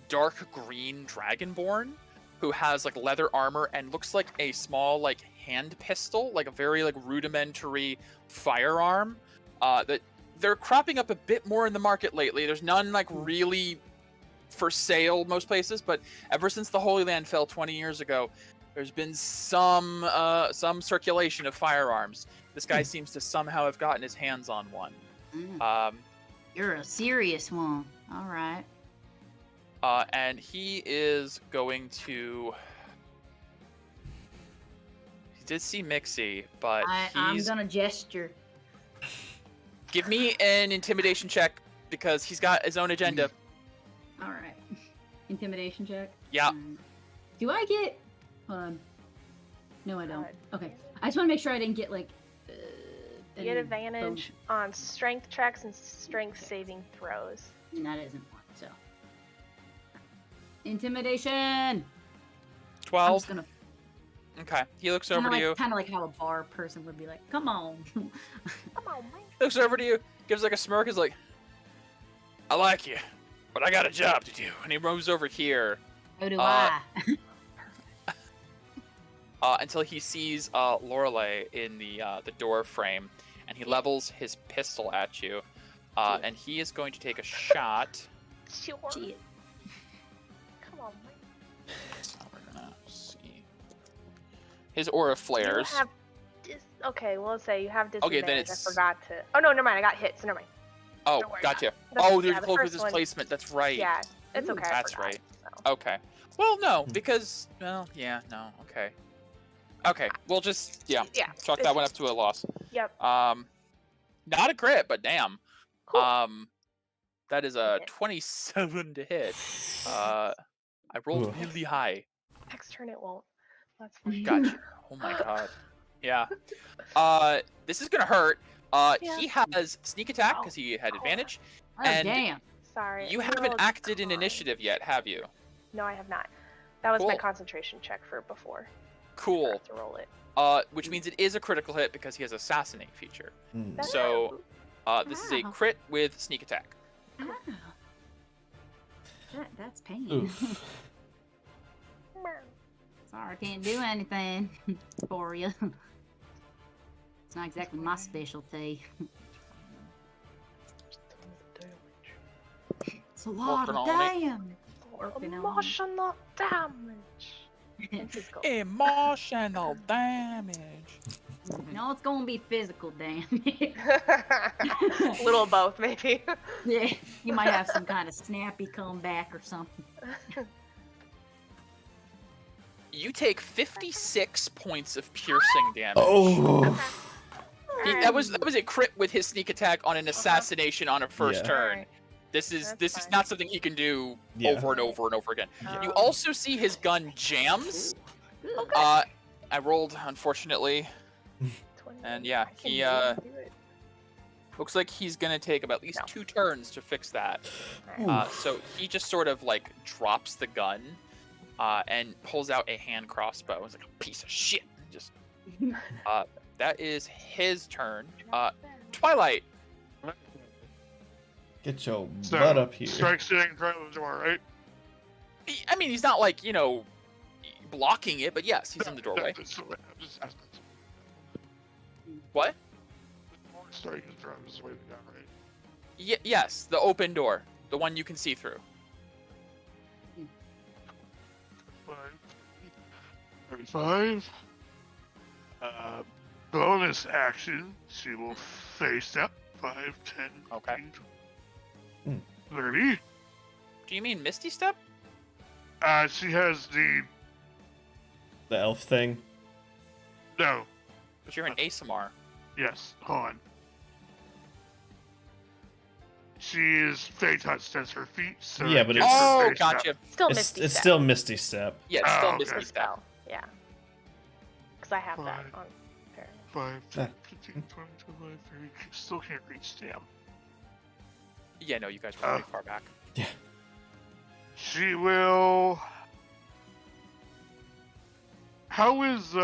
dark green dragonborn who has like leather armor and looks like a small like hand pistol, like a very like rudimentary firearm. That they're cropping up a bit more in the market lately. There's none like really for sale most places, but ever since the Holy Land fell 20 years ago, there's been some circulation of firearms. This guy seems to somehow have gotten his hands on one. You're a serious one. All right. And he is going to. He did see Mixie, but I'm he's. gonna gesture. Give me an intimidation check because he's got his own agenda. All right. Intimidation check. Yeah. Do I get? Hold on. No, I don't. God. Okay. I just want to make sure I didn't get like. You get advantage on strength checks and strength saving throws. And that isn't one. So. Intimidation. 12. I'm just gonna. Okay. He looks over to you. Kind of like how a bar person would be like, "Come on." Come on, man. Looks over to you. Gives like a smirk. Is like, I like you, but I got a job to do. And he moves over here. So do I. Until he sees Lorelei in the door frame, and he levels his pistol at you, and he is going to take a shot. Sure. Shit. Come on, man. So we're gonna see. His aura flares. You have okay, well, let's say you have Okay, disadvantage. then it's- I forgot to. Oh no, never mind. I got hit, so never mind. Oh, don't worry gotcha. about it. Oh, The- they're yeah, the close with first his one- placement. That's right. Yeah, it's Ooh, okay. I that's forgot, right. so. Okay. Well, no, because yeah, no, okay. Okay, we'll just Yeah, chalk that one up to a loss. Yep. Not a crit, but damn. Cool. That is a Okay. 27 to hit. I rolled Ugh. really high. Next turn it won't. That's fine. Gotcha. Oh my god. Yeah. This is gonna hurt. Yeah. He has sneak attack because he had advantage. Oh And damn. Sorry. You I haven't rolled acted in con. initiative yet, have you? No, I have not. That was my Cool. concentration check for before. I Cool. forgot to roll it. Which means it is a critical hit because he has assassinate feature. Hmm. So, this is a Wow. crit with sneak attack. Ow. That's pain. Oof. Sorry, I can't do anything for you. It's not exactly my specialty. It's a lot of Working on it. damage. Working on it. Emotional damage. And physical. Emotional damage. No, it's gonna be physical damage. Little of both, maybe. Yeah, you might have some kind of snappy comeback or something. You take 56 points of piercing damage. Oh. That was a crit with his sneak attack on an assassination on a first Yeah. turn. Alright. This is That's fine. not something he can do Yeah. over and over and over again. You Um, also see his gun jams. Ooh. I rolled, unfortunately, 20. and yeah, I can he do it. looks like he's gonna take about at least No. 2 turns to fix that. Alright. So he just sort of like drops the gun, and pulls out a hand crossbow. It's like a piece of shit. Just that is his turn. Twilight. Get your So, butt up here. Strike sitting in front of the door, right? I mean, he's not like, blocking it, but yes, he's in the doorway. I'm just asking. What? The door strike in front is the way we got, right? Yes, the open door, the one you can see through. 35. Bonus action. She will face up. 5, 10, Okay. 15, 30. Do you mean Misty Step? She has the. The elf thing. No. But you're an ASMR. Yes. Hold on. She is Fey Touch, that's her feet. So Yeah, it but gives it's- her Oh, face up. gotcha. Still It's Misty it's Step. still Misty Step. Yeah, it's still Oh, Misty okay. Step. Yeah. Because I have that Fine. on there. 5, Ah. 10, 15, 20, 25, 30. Still can't reach them. Yeah, no, you guys were pretty far back. She will. How is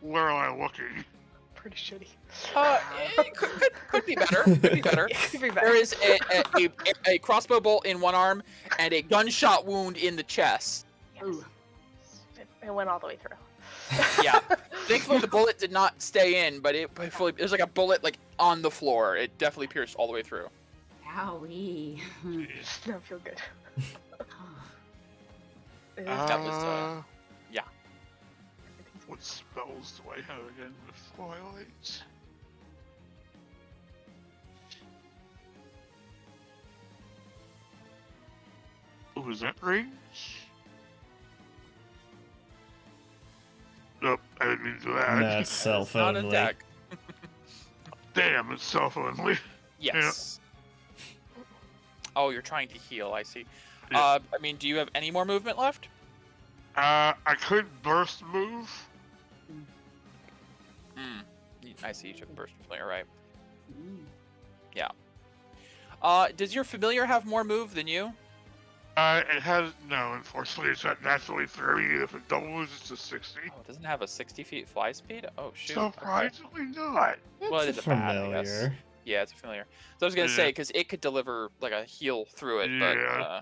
Lorelei looking? Pretty shitty. It could be better. Could be better. Could be better. There is a crossbow bolt in one arm and a gunshot wound in the chest. Ooh. It went all the way through. Yeah. Thankfully, the bullet did not stay in, but it was like a bullet like on the floor. It definitely pierced all the way through. Owie. Jeez. Don't feel good. It is- That was, yeah. What spells do I have again with Twilight? Oh, is that range? Nope, I didn't mean to do that. That's self Not only. attack. Damn, it's self-only. Yes. Oh, you're trying to heal. I see. Yeah. I mean, do you have any more movement left? I could burst move. Hmm. I see. You took burst player, right? Mm. Does your familiar have more move than you? It has no. Unfortunately, it's not naturally 30. If it doubles, it's a 60. Oh, it doesn't have a 60 feet fly speed. Oh shoot. Surprisingly not. Well, it It's is a bat, I guess. familiar. Yeah, it's a familiar. So I was gonna Yeah. say because it could deliver like a heal through it, but Yeah.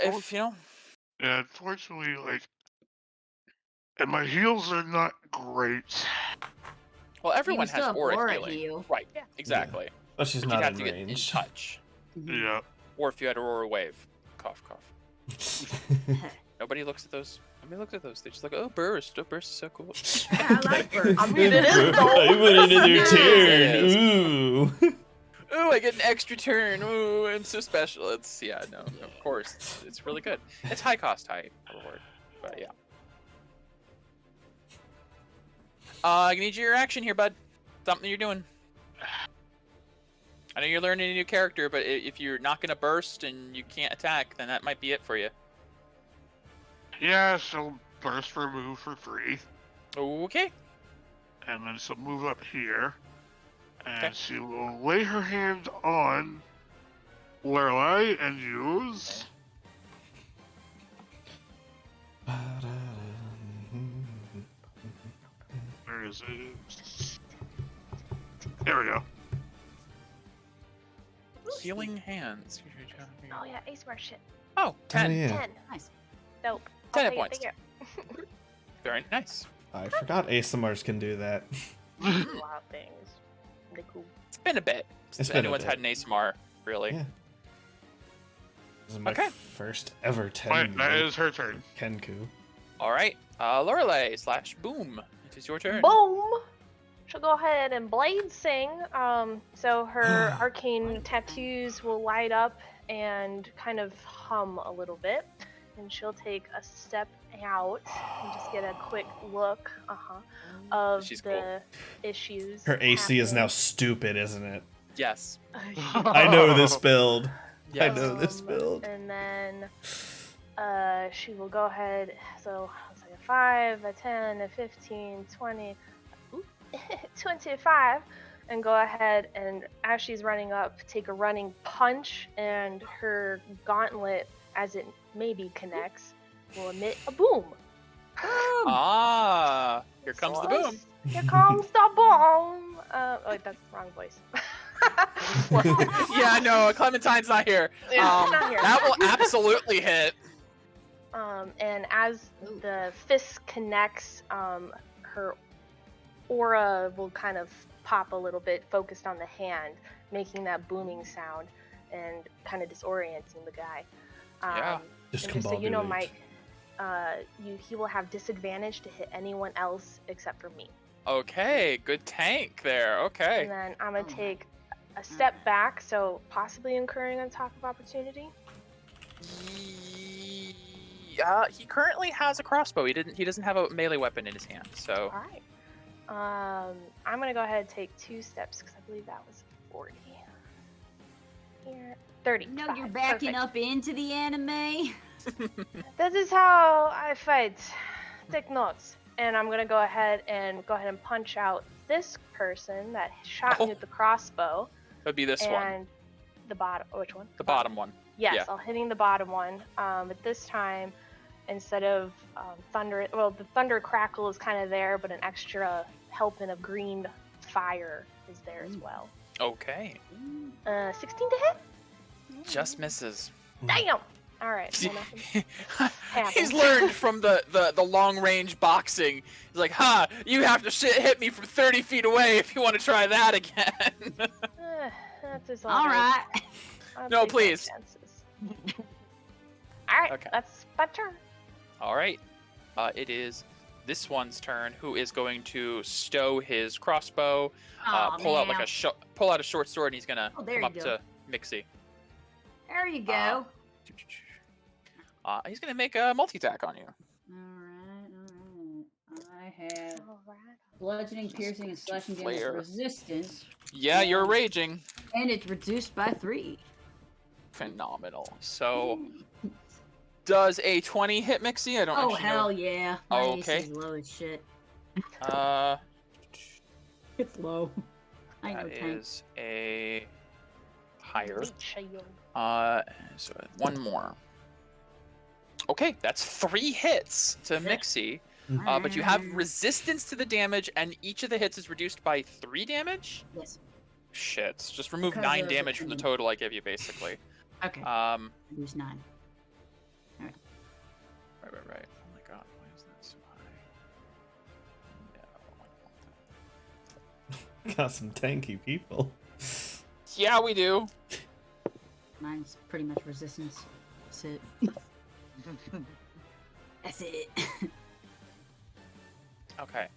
if you know, Yeah, unfortunately, like, and my heals are not great. well, everyone still has have aura aura healing. heal. Right. Yeah. Exactly. But she's But not you'd have in to get in range. touch, Yeah. or if you had Aurora wave. Cough, cough. Nobody looks at those. Nobody looks at those. They're just like, oh, burst. Oh, burst is so cool. I like burst. I mean, it is though. I went another It turn. is. Ooh. Ooh, I get an extra turn. Ooh, I'm so special. It's no, of course, it's really good. It's high cost, high reward, but yeah. I need your action here, bud. Something you're doing. I know you're learning a new character, but if you're not gonna burst and you can't attack, then that might be it for you. Yeah, she'll burst for a move for free. Okay. And then she'll move up here. And Okay. she will lay her hand on Lorelei and use. Where is it? There we go. Healing hands. Oh yeah, Ace Mar shit. Oh, 10. yeah. 10. Nice. Dope. 10 I'll hit points. take it. Very nice. I forgot ASMRs can do that. A lot of things. They cool. It's been a bit since been a anyone's bit. had an ASMR, really. Yeah. This is my Okay. first ever 10 Right, that is her turn. Kenku. All right. Lorelei / Boom. It is your turn. Boom! She'll go ahead and blade sing. So her arcane tattoos will light up and kind of hum a little bit. and she'll take a step out and just get a quick look of She's the issues. Her AC is now happening. stupid, isn't it? Yes. I know this build. I Yes. know this build. And then she will go ahead. So it's like a 5, a 10, a 15, 20, 25, and go ahead and as she's running up, take a running punch, and her gauntlet, as it maybe connects, will emit a boom. Ah, here comes the boom. Here comes the boom. Oh, that's the wrong voice. Yeah, no, Clementine's not here. Yeah, not here. That will absolutely hit. And as the fist connects, her aura will kind of pop a little bit, focused on the hand, making that booming sound and kind of disorienting the guy. Yeah. And just so you know, Mike, he will have disadvantage to hit anyone else except for me. Okay, good tank there. Okay. And then I'm gonna take a step back, so possibly incurring an attack of opportunity. He currently has a crossbow. He doesn't have a melee weapon in his hand, so. All right. I'm gonna go ahead and take 2 steps because I believe that was 40. Here, 30. No, you're backing up into the anime. That is how I fight. Take notes. And I'm gonna go ahead and punch out this person that shot me with the crossbow. It'd be this one. And the bottom. Which one? The bottom one. Yes, Yeah. I'll hitting the bottom one. But this time, instead of thunder, well, the thunder crackle is kind of there, but an extra helping of green fire is there as well. Okay. 16 to hit? Just misses. Damn! All right. Well, nothing He's learned from the long range boxing. He's like, you have to hit me from 30 feet away if you want to try that again. That's just All right. No, please. All right, Okay. that's my turn. All right. It is this one's turn, who is going to stow his crossbow, pull out a short sword, and he's gonna there come up you go. to Mixie. There you go. He's gonna make a multi-attack on you. Alright. I have bludgeoning, piercing, and slashing damage Flare. resistance. Yeah, you're raging. And it's reduced by 3. Phenomenal. So, does a 20 hit Mixie? I don't Oh, actually hell know. yeah. Oh, My okay. AC is low as shit. It's low. I ain't no That tank. is a higher. Shield. So one more. Okay, that's 3 hits to Mixie. But you have resistance to the damage, and each of the hits is reduced by 3 damage? Yes. Shit. Just remove Because 9 of damage from the total I gave you, basically. Okay. Reduce 9. Right. Oh my god, why is that so high? No, Got some tanky people. yeah, we do. Mine's pretty much resistance. That's it. That's it. Okay.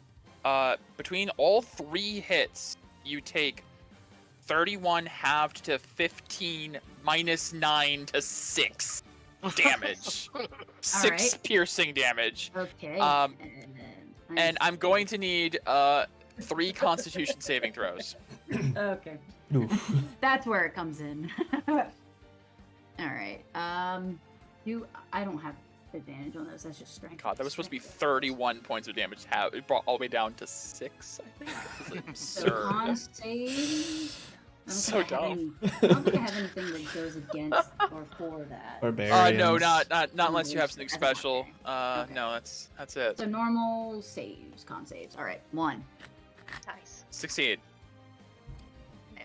Between all 3 hits, you take 31 halved to 15 minus 9 to 6 damage. 6 piercing damage. Okay. And I'm going to need 3 Constitution saving throws. Okay. Oof. That's where it comes in. All right. I don't have advantage on those. That's just strength. God, that was supposed to be 31 points of damage. It brought all the way down to 6, I think. It was So absurd. con save. So dumb. I don't think I have anything that goes against or for that. Barbarians. No, not unless you have something That's not special. Okay. No, that's it. So normal saves, con saves. All right, 1. Nice. Succeed.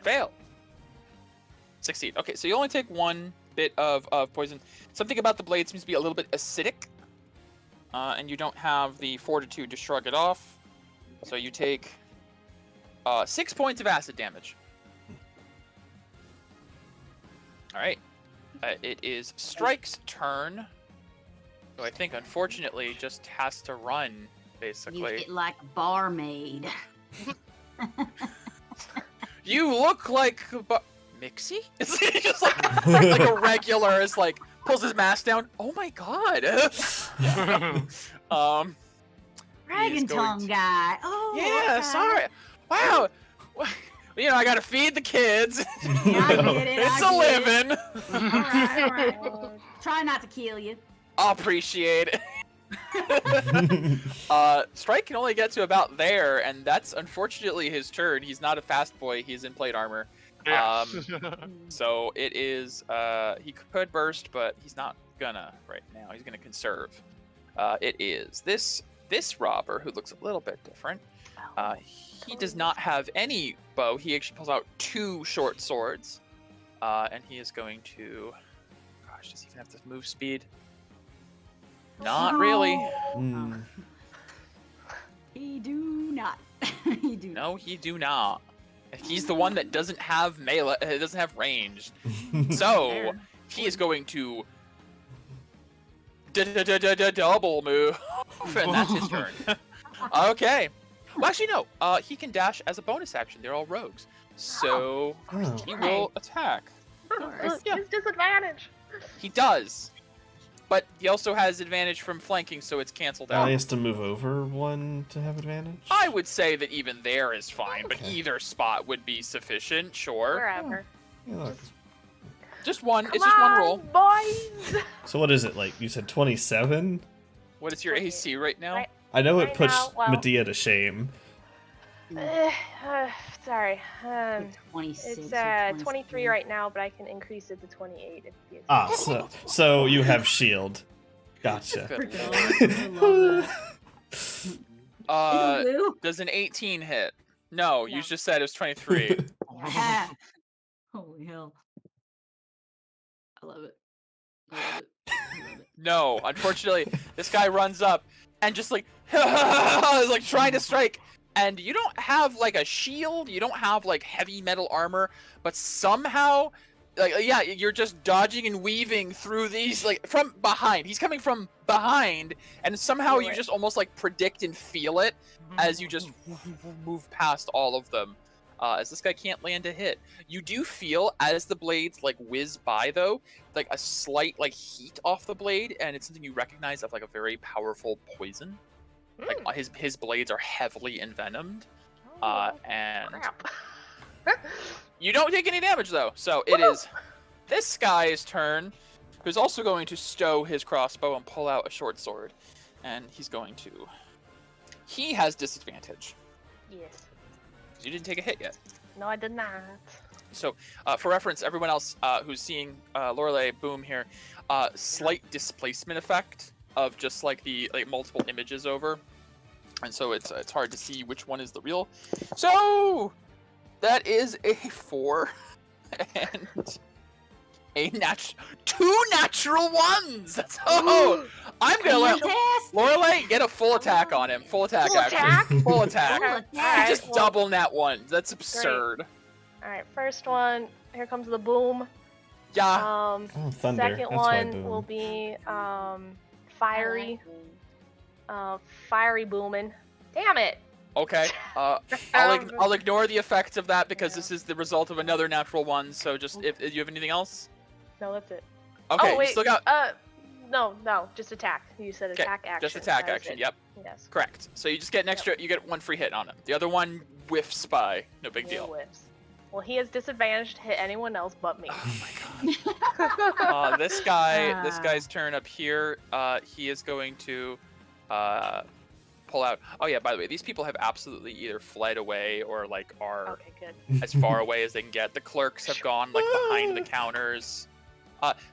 Fail. Succeed. Okay, so you only take 1 bit of poison. Something about the blade seems to be a little bit acidic. And you don't have the fortitude to shrug it off. So you take 6 points of acid damage. Alright. It is Strike's turn. So I think, unfortunately, just has to run, Use basically. it like a barmaid. You look like Mixie? It's just like a regular. It's like, pulls his mask down. Oh my god. Dragon tongue guy. Oh. Yeah, okay. sorry. Wow. You know, I gotta feed the kids. Yeah, I get it. It's I a get living. All right. Try not to kill you. I'll appreciate it. Strike can only get to about there, and that's unfortunately his turn. He's not a fast boy. He's in plate armor. Yeah. So it is. He could burst, but he's not gonna right now. He's gonna conserve. It is this robber who looks a little bit different. He does not have any bow. He actually pulls out 2 short swords, and he is going to. Gosh, does he even have the move speed? Not really. Mm. He do not. He do. No, he do not. He's the one that doesn't have melee. Doesn't have range. So he is going to double move, and that's his turn. Okay. Well, actually, no. He can dash as a bonus action. They're all rogues, so Oh. he will attack. Yeah. His disadvantage. He does, but he also has advantage from flanking, so it's canceled Now out. he has to move over one to have advantage? I would say that even there is fine, but Okay. either spot would be sufficient. Sure. Wherever. Yeah, look. Just one. Come It's just one on, roll. boys. So what is it, like, you said 27? What is your AC right now? Right. I know it Right puts now, well- Medea to shame. Sorry. It's 26. It's or 23 right now, but I can increase it to 28 if you. Ah, so you have shield. Gotcha. Good. I love that. Blue? Does an 18 hit? No, you No. just said it was 23. Holy hell. I love it. I love it. I love it. No, unfortunately, this guy runs up and just like is like trying to strike. And you don't have like a shield, you don't have like heavy metal armor, but somehow, like yeah, you're just dodging and weaving through these like from behind. He's coming from behind, and somehow you Right. just almost like predict and feel it as you just move past all of them. As this guy can't land a hit. You do feel as the blades like whiz by though, like a slight like heat off the blade, and it's something you recognize of like a very powerful poison. Like his blades are heavily envenomed, and Crap. you don't take any damage though. So it is this guy's turn, who's also going to stow his crossbow and pull out a short sword, and he's going to. He has disadvantage. Yes. You didn't take a hit yet. No, I did not. So, for reference, everyone else who's seeing Lorelei boom here, slight displacement effect of just like the multiple images over, and so it's hard to see which one is the real. So that is a 4 and two natural ones. So I'm gonna let Lorelei get a full attack on him. Full attack. Full Actually. attack? Full attack. Okay. You Alright, just well, double nat one. That's absurd. All right, first one. Here comes the boom. Yeah. Oh, thunder. Second That's why one boom. will be fiery booming. Damn it! Okay. I'll ignore the effects of that because this is the result of another natural one. So just if you have anything else. No, that's it. Okay. Oh wait. You still got No, just attack. You said Okay, attack action. just attack That is action. it. Yep. Yes. Correct. So you just get an extra. You get one free hit on him. The other one whiffs by. No big One deal. whiffs. Well, he has disadvantage to hit anyone else but me. Oh my god. This guy's turn up here. He is going to pull out. Oh yeah. By the way, these people have absolutely either fled away or like are Okay, good. as far away as they can get. The clerks have gone like behind the counters.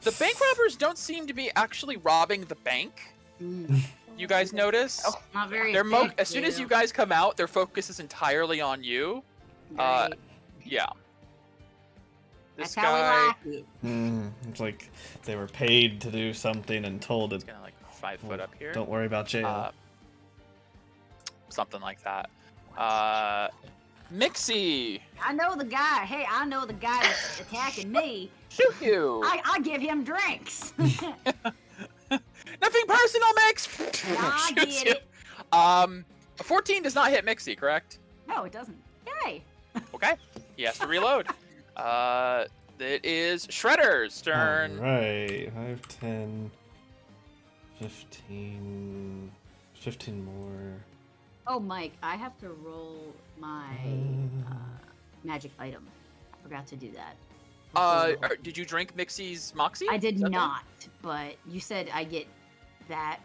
The bank robbers don't seem to be actually robbing the bank. You guys notice? Oh, Not very. They're as soon as you guys come out, their focus is entirely on you. Right. Yeah. This That's how we like it. It's like they were paid to do something and told is it. gonna like 5 foot up here. Don't worry about jail. Something like that. Mixie, I know the guy. Hey, I know the guy that's attacking me. shoot you. I give him drinks. Nothing personal, Mix. I Shoots get you. it. A 14 does not hit Mixie, correct? No, it doesn't. Yay. Okay. He has to reload. it is Shredder's turn. Alright, 5, 10, 15, 15 more. Oh, Mike, I have to roll my magic item. I forgot to do that. Did you drink Mixie's Moxie? I did Is that not, but you said I get that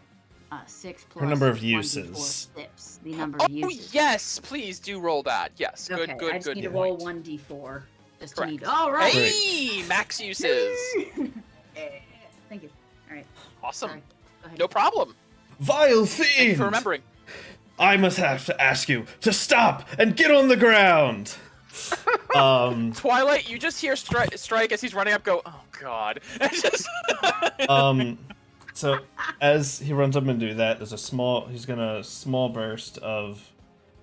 6 plus Her number of 1d4 uses. sips. The number Oh of uses. yes, please do roll that. Yes, good, Okay, good, I just good need to point. roll 1d4. Just to Correct. need. All right. Hey, max uses. Thank you. All right. Awesome. Sorry. Go ahead. No problem. Vile Thank you fiend! for remembering. I must have to ask you to stop and get on the ground! Twilight, you just hear Strike as he's running up go, oh god. Just... So as he runs up and do that, he's gonna small burst of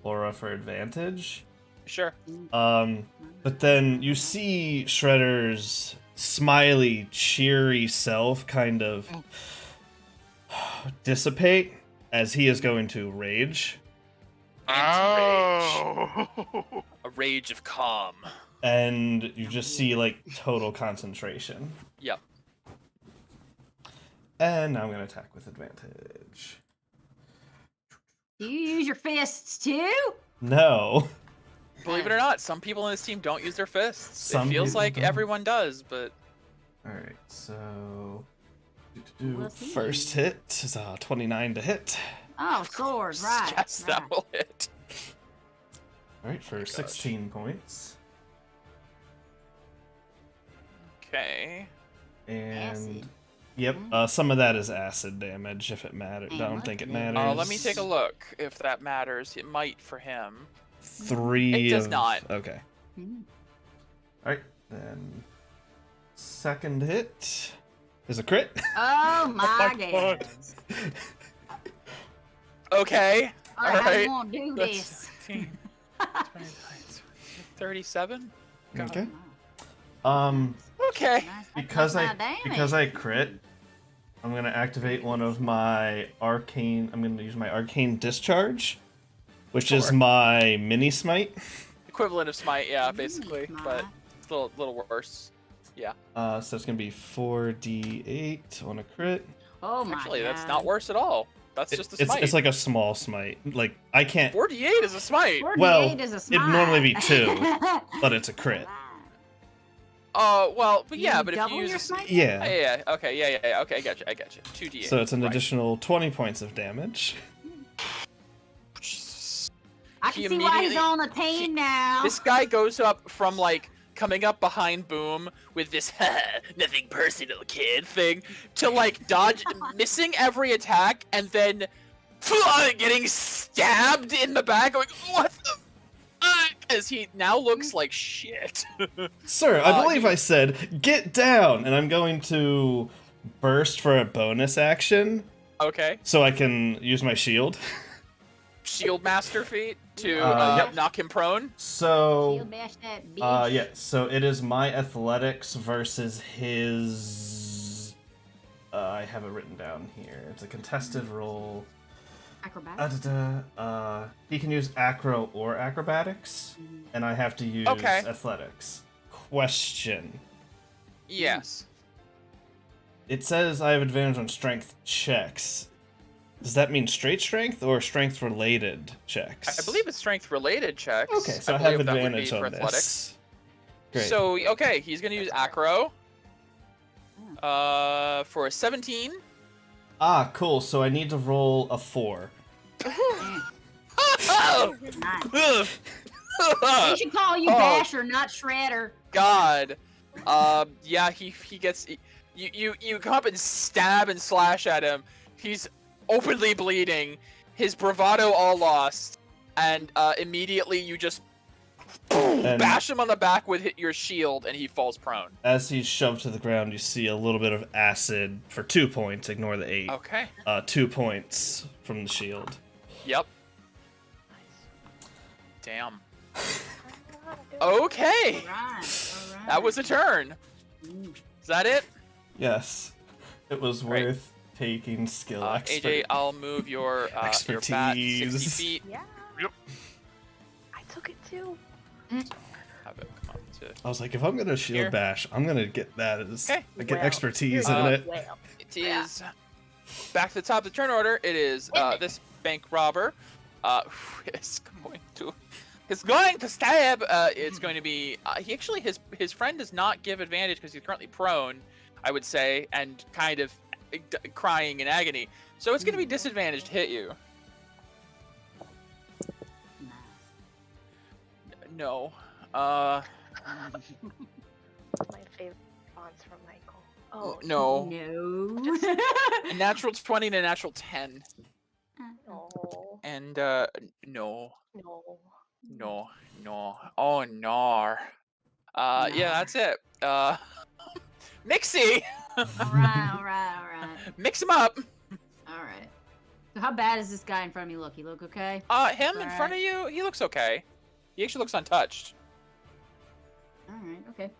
aura for advantage. Sure. But then you see Shredder's smiley, cheery self kind of dissipate as he is going to rage. Oh. A rage of calm. And you just see, like, total concentration. Yep. And now I'm going to attack with advantage. Do you use your fists too? No. Believe it or not, some people in this team don't use their fists. Some It feels people like don't. everyone does, but... Alright, so... Let's see. First hit is 29 to hit. Oh, sword, right. Yes, right. that will hit. Alright, for 16 points. Okay. And... Acid. Yep, some of that is acid damage, if it matters. I don't think it matters. Let me take a look if that matters. It might for him. 3 It does of... not. Okay. Hmm. Alright, then... Second hit is a crit. Oh my God. god. Okay. All right, how Alright. you gonna do That's this? 15, 37? Okay. Okay. Because That's my because damage. I crit, I'm gonna activate one of my arcane. I'm gonna use my arcane discharge, which is Sure. my mini smite. Equivalent of smite, yeah, basically, Smite. but it's a little worse. Yeah. So it's gonna be 4d8 on a crit. Oh my Actually, god. that's not worse at all. That's just a smite. It's like a small smite. Like I can't, 48 is a smite. 48 well, is a it'd smite. normally be 2, but it's a crit. Well, but yeah, You but if you double use your a smite? Yeah. yeah, okay, yeah, okay, I got you. 2d8. So it's an right. additional 20 points of damage. I He can see why he's immediately- on the team now. This guy goes up from like coming up behind Boom with this nothing personal kid thing to like dodge missing every attack and then getting stabbed in the back going what the fuck as he now looks like shit. Sir, I believe he- I said, get down! And I'm going to burst for a bonus action, Okay. so I can use my shield. Shield master feat to Yep. knock him prone. So, Shield bash that bitch. yeah, so it is my athletics versus his... I have it written down here. It's a contested roll. Acrobatics. He can use acro or acrobatics, and I have to use Okay. athletics. Question. Yes. It says I have advantage on strength checks. Does that mean straight strength or strength related checks? I believe it's strength related checks. Okay, so I believe have that would be advantage for on athletics. this. Great. So okay, he's gonna use acro. For a 17. Cool. So I need to roll a 4. Oh! Nice. They should call you Oh. Basher, not Shredder. God. Yeah, he gets you come up and stab and slash at him. He's openly bleeding. His bravado all lost, and immediately you just bash him on the back with your shield, and he falls prone. As he's shoved to the ground, you see a little bit of acid for 2 points. Ignore the 8. Okay. 2 points from the shield. Yep. Damn. Okay. All right. That was a turn. Is that it? Yes, it was Great. worth taking skill AJ, I'll move your bat 60 Expertise. feet. Yeah. Yep. I took it too. Have it. Come on. to. I was like, if I'm gonna shield Here. bash, I'm gonna get that as Okay. I get Well, expertise here's in a it. Well, It is back to the top of the turn order. It is this bank robber. Is going to stab. It's going to be. He actually his friend does not give advantage because he's currently prone, I would say, and kind of crying in agony. So it's going to be disadvantaged to hit you. No. my favorite response from Michael. Oh No. No. A natural 20 and a natural 10. no, And no. no. No. Oh no. Yeah, that's it. Mixie. all right. Mix him up. All right. So how bad does this guy in front of me look? He look okay? Him in front of you, he looks okay. He actually looks untouched. All right. Okay.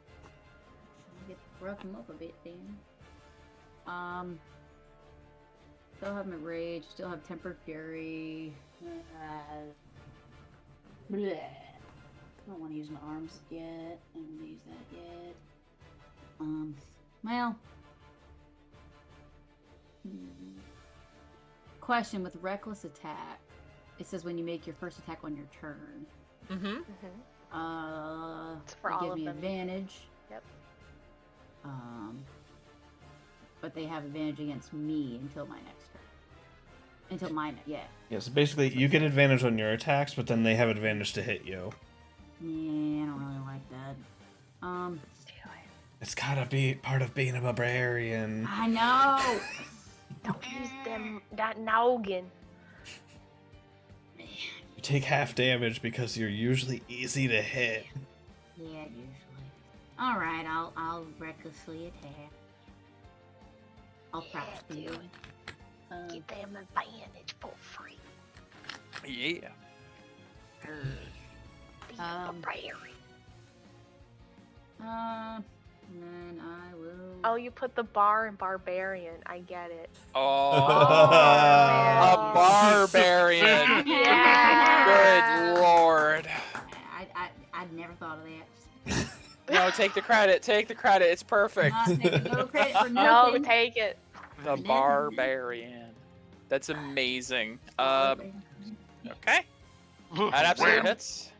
Get rough him up a bit then. Still have my rage. Still have tempered fury. Bleh. I don't want to use my arms yet. I don't want to use that yet. Well. Question with reckless attack. It says when you make your first attack on your turn. Mm-hmm. It's for they all give of me them. advantage. Yep. But they have advantage against me until my next turn. Until my yeah. Yeah, so basically you get advantage on your attacks, but then they have advantage to hit you. Yeah, I don't really like that. It's gotta be part of being a barbarian. I know. Don't use that noggin. You take half damage because you're usually easy to hit. Yeah, usually. All right, I'll recklessly attack. I'll practically do it. Get them advantage for free. Yeah. Be a barbarian. And then I will. Oh, you put the bar in barbarian. I get it. Oh, man. a barbarian. Yeah. Good lord. I'd never thought of that. No, take the credit. Take the credit. It's perfect. No credit for No, nothing. take it. The barbarian. That's amazing. Okay. That absolutely hits.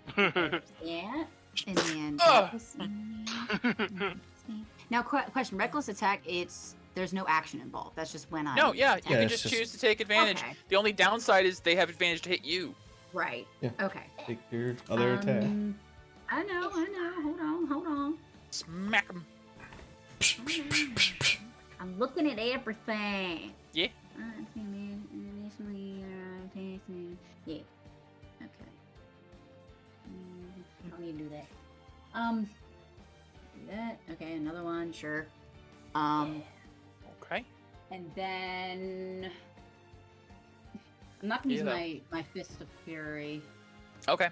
Yeah. And then Ugh. now question: reckless attack. There's no action involved. That's just when I. No, yeah, attack. you can it's just just- choose to take advantage. Okay. The only downside is they have advantage to hit you. Right. Yeah. Okay. Take your other attack. I know. Hold on. Smack him. I'm looking at everything. Yeah. Yeah. Okay. I don't need to do that. Do that. Okay, another one. Sure. Okay. And then I'm not gonna use my Fist of Fury. Okay.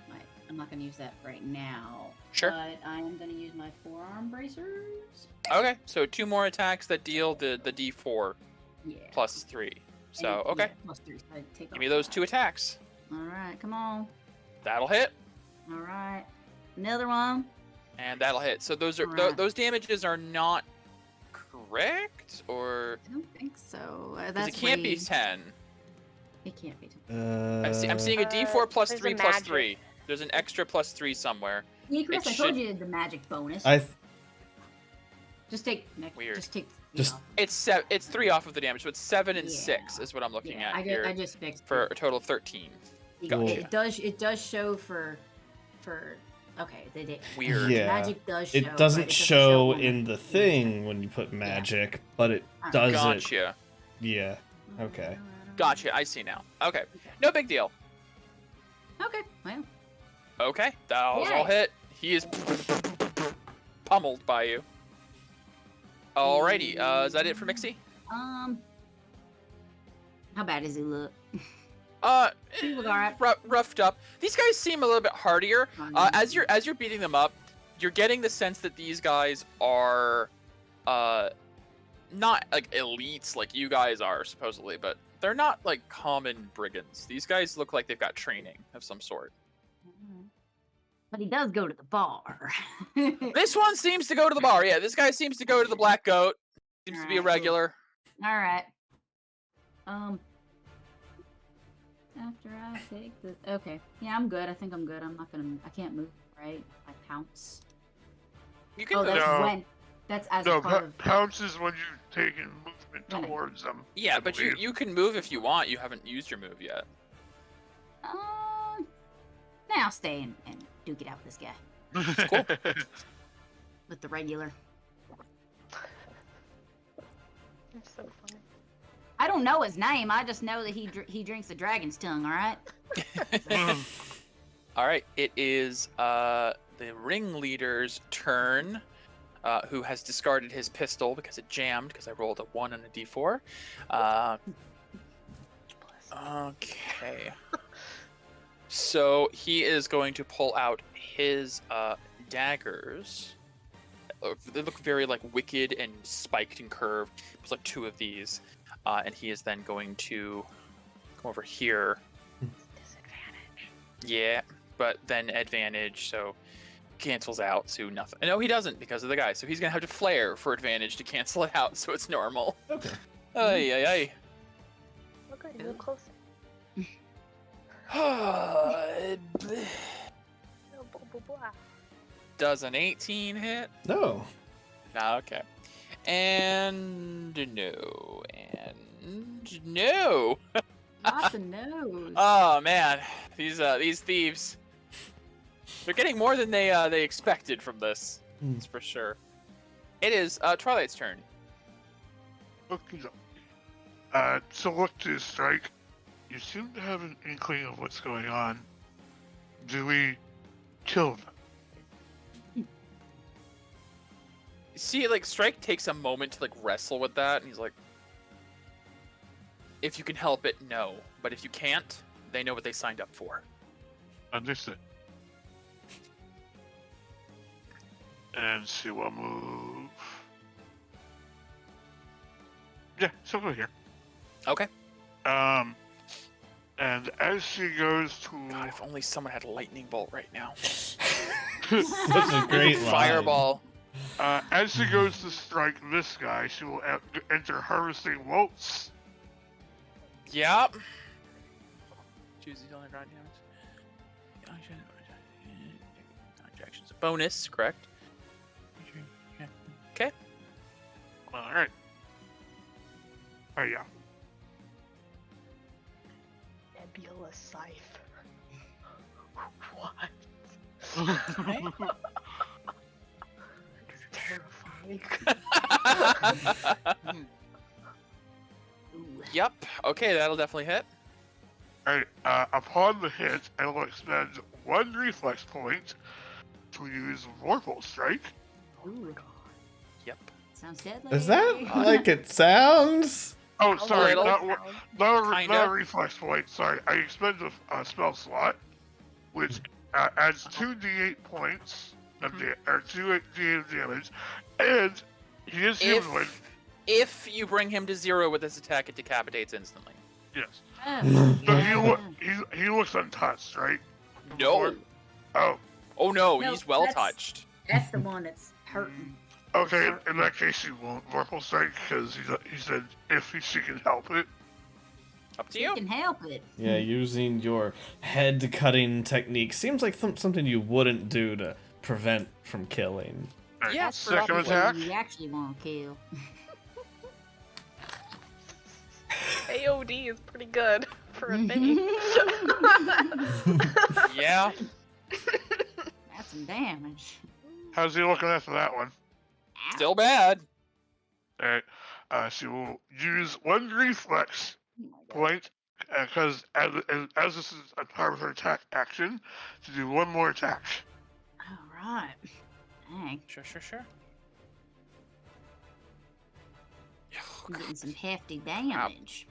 I'm not gonna use that right now. Sure. But I am gonna use my forearm bracers. Okay. So 2 more attacks that deal the D4 Yeah. plus 3. So, And- okay. yeah, plus 3, so I take Give me off those that. 2 attacks. All right, come on. That'll hit. All right, another one. And that'll hit. So those are Alright. those damages are not correct, or I don't think so. 'cause That's it can't be rage. 10. It can't be. I'm seeing a D4 plus there's a 3 plus magic. 3. There's an extra plus 3 somewhere. Yeah, Chris, It I told should- you the magic bonus. I Just take. Weird. Just take. Just- It's 3 off of the damage, so it's 7 and Yeah. 6 is what I'm looking Yeah, at here I just fixed for it. a total of 13. It- gotcha. It does show for. Okay, they did. Weird. Yeah. Magic does show. it but doesn't show on in the thing when you put magic, but it does it. Gotcha. Yeah. Okay. Gotcha. I see now. Okay. No big deal. Okay. Well. Okay. That was all Yay. hit. He is pummeled by you. Alrighty. Is that it for Mixie? How bad does he look? He look alright. Roughed up. These guys seem a little bit hardier. As you're beating them up, you're getting the sense that these guys are, not like elites like you guys are supposedly, but they're not like common brigands. These guys look like they've got training of some sort. But he does go to the bar. This one seems to go to the bar. Yeah, this guy seems to go to the Black Goat. Seems to be a Alright, regular. All right. After I take the... Okay. Yeah, I'm good. I think I'm good. I'm not gonna... I can't move, right? I pounce. You can Oh, move. that's No. when... That's as No, a part of... pounce is when you've taken movement Right. towards them. Yeah, I but believe. you can move if you want. You haven't used your move yet. Nah, I'll stay and duke it out with this guy. Cool. With the regular. It's so funny. I don't know his name. I just know that he drinks a dragon's tongue, alright? All right, it is the ringleader's turn, who has discarded his pistol because it jammed because I rolled a 1 and a d4. Okay. So he is going to pull out his daggers. They look very like wicked and spiked and curved. There's like 2 of these, and he is then going to come over here. Disadvantage. Yeah, but then advantage, so cancels out, so nothing. No, he doesn't because of the guy. So he's gonna have to flare for advantage to cancel it out, so it's normal. Okay. Ay, ay, ay. Okay, move closer. Oh, Oh, blah, blah, blah. does an 18 hit? No. Okay. And no. And no. Lots of nose. Oh man, these thieves. They're getting more than they expected from this. That's for sure. It is Twilight's turn. Okay. So look to strike. You seem to have an inkling of what's going on. Do we kill them? See, like, Strike takes a moment to, like, wrestle with that, and he's like, if you can help it, no. But if you can't, they know what they signed up for. Understood. And she will move. Yeah, she'll go here. Okay. And as she goes to God, if only someone had a lightning bolt right now. Such a great line. Fireball. As she goes to strike this guy, she will enter Harvesting Waltz. Yep. Choose the only ground damage. Action's a bonus, correct? Okay. Alright. Oh, yeah. Nebula Scythe. What? It's terrifying. Yep. Okay, that'll definitely hit. Alright, upon the hit, I will expend 1 reflex point to use Vorpal Strike. Ooh, Yep. sounds deadly. Is that like it sounds? Oh, sorry, little. not Kinda. a reflex point, sorry. I expend a spell slot, which adds 2d8 points, of or 2d8 of damage, and he is humanoid. If you bring him to 0 with this attack, it decapitates instantly. Yes. Oh, So yeah. he looks untouched, right? No. Oh, Oh no, No, he's well that's- touched. That's the one that's hurting. okay. In that case, he won't Vorpal Strike because he said if she can help it. Up to You you. can help it. Yeah, using your head cutting technique seems like something you wouldn't do to prevent from killing. Alright, Yeah, That's second probably attack. who you actually want to kill. AOD is pretty good for a thing. Yeah. That's some damage. How's he looking after that one? Ow. Still bad. Alright. She will use 1 reflex Oh my God. point because as this is a part of her attack action, to do 1 more attack. All right. Dang, Sure. I'm getting some hefty damage.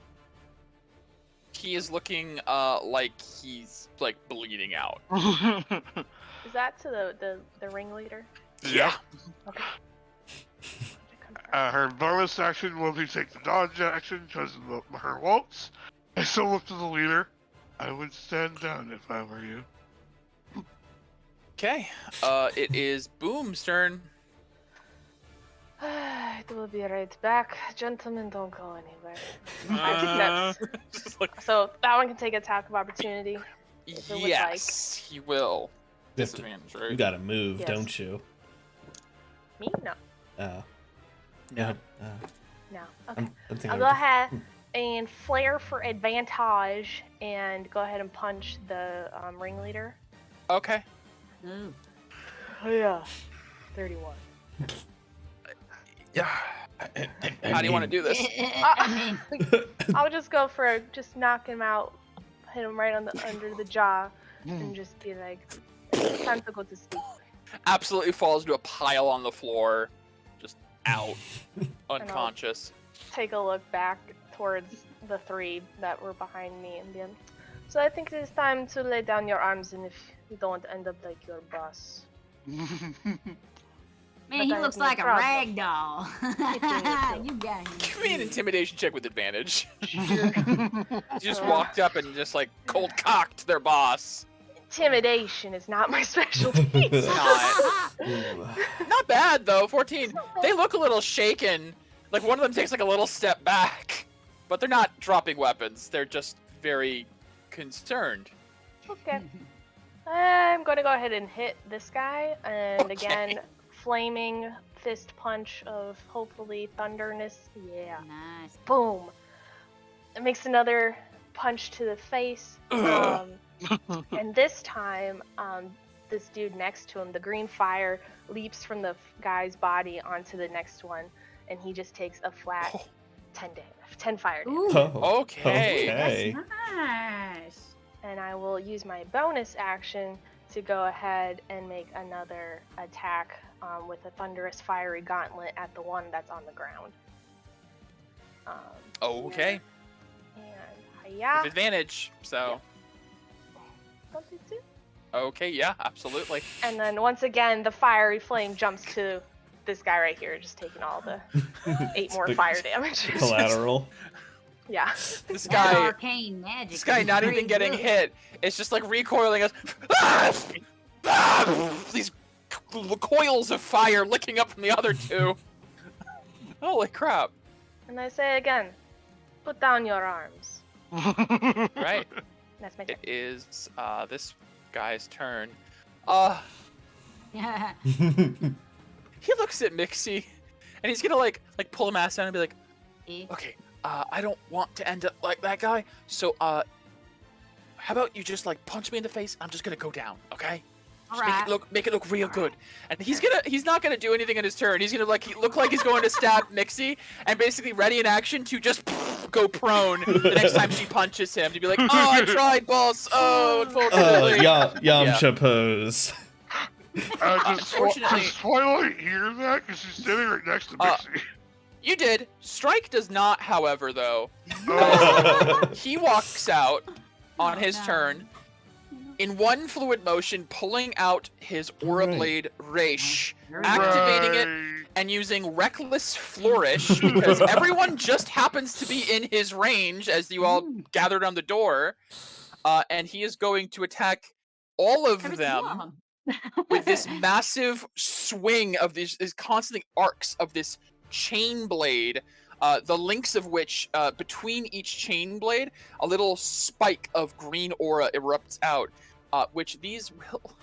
He is looking like he's like bleeding out. Is that to the ringleader? Yeah. Okay. Her bonus action will be take the dodge action because of her waltz. I still look to the leader. I would stand down if I were you. Okay. It is Boom's turn. It will be right back. Gentlemen, don't go anywhere. I think that's... Just like, So that one can take attack of opportunity. If it would yes, he will. You have to- Disadvantage, right? You gotta move, Yes. don't you? Me? No. Oh. No. No. Okay. I'm thinking I'll go ahead and flare for advantage and go ahead and punch the ringleader. Okay. Ooh. Oh yeah. 31. Yeah. How do you want to do this? I mean, I'll just go for just knock him out, hit him right on the under the jaw, and just be like, "It's time to go to sleep." Absolutely falls into a pile on the floor, just out, unconscious. Take a look back towards the three that were behind me and then. So I think it is time to lay down your arms, and if you don't end up like your boss. man, he I looks have no like a problem. rag doll. too. You got him. Give me an intimidation check with advantage. You just walked up and just like cold cocked their boss. Intimidation is not my specialty. It's not. Ooh. Not bad though. 14. They look a little shaken. Like one of them takes like a little step back, but they're not dropping weapons. They're just very concerned. Okay. I'm gonna go ahead and hit this guy, and Okay. again, flaming fist punch of hopefully thunderness. Yeah. Nice. Boom. It makes another punch to the face. And this time, this dude next to him, the green fire leaps from the guy's body onto the next one, and he just takes a flat 10 damage, 10 fire damage. Ooh. Oh, Okay. That's nice. And I will use my bonus action to go ahead and make another attack with a thunderous fiery gauntlet at the one that's on the ground. Okay. And yeah, With advantage. So. 22. Okay. Yeah. Absolutely. And then once again, the fiery flame jumps to this guy right here, just taking all the 8 more The- fire damage. Collateral. Yeah. This That guy. arcane magic. This guy is not pretty even getting good. hit. It's just like recoiling us. These coils of fire licking up from the other two. Holy crap. And I say again, put down your arms. Right. That's my turn. It is this guy's turn. Yeah. He looks at Mixie and he's gonna like pull a mask down and be like, Eh. okay, I don't want to end up like that guy, so how about you just like punch me in the face? I'm just gonna go down, okay? Just Alright. make it look real good. And he's not gonna do anything in his turn. He's gonna look like he's going to stab Mixie and basically ready in action to just go prone the next time she punches him to be like, oh, I tried, boss. Oh, unfortunately. Yamcha pose. Unfortunately- Does Twilight hear that? Because she's sitting right next to Mixie. You did. Strike does not, however, though. Oh. He walks out on Oh, his no. turn in one fluid motion, pulling out his Aura Right. Blade Raish, Very activating it Right. and using Reckless Flourish because everyone just happens to be in his range as you all gather around the door. And he is going to attack all of Everything's them wrong. with this massive swing of these constantly arcs of this chain blade, the links of which, between each chain blade, a little spike of green aura erupts out, which these will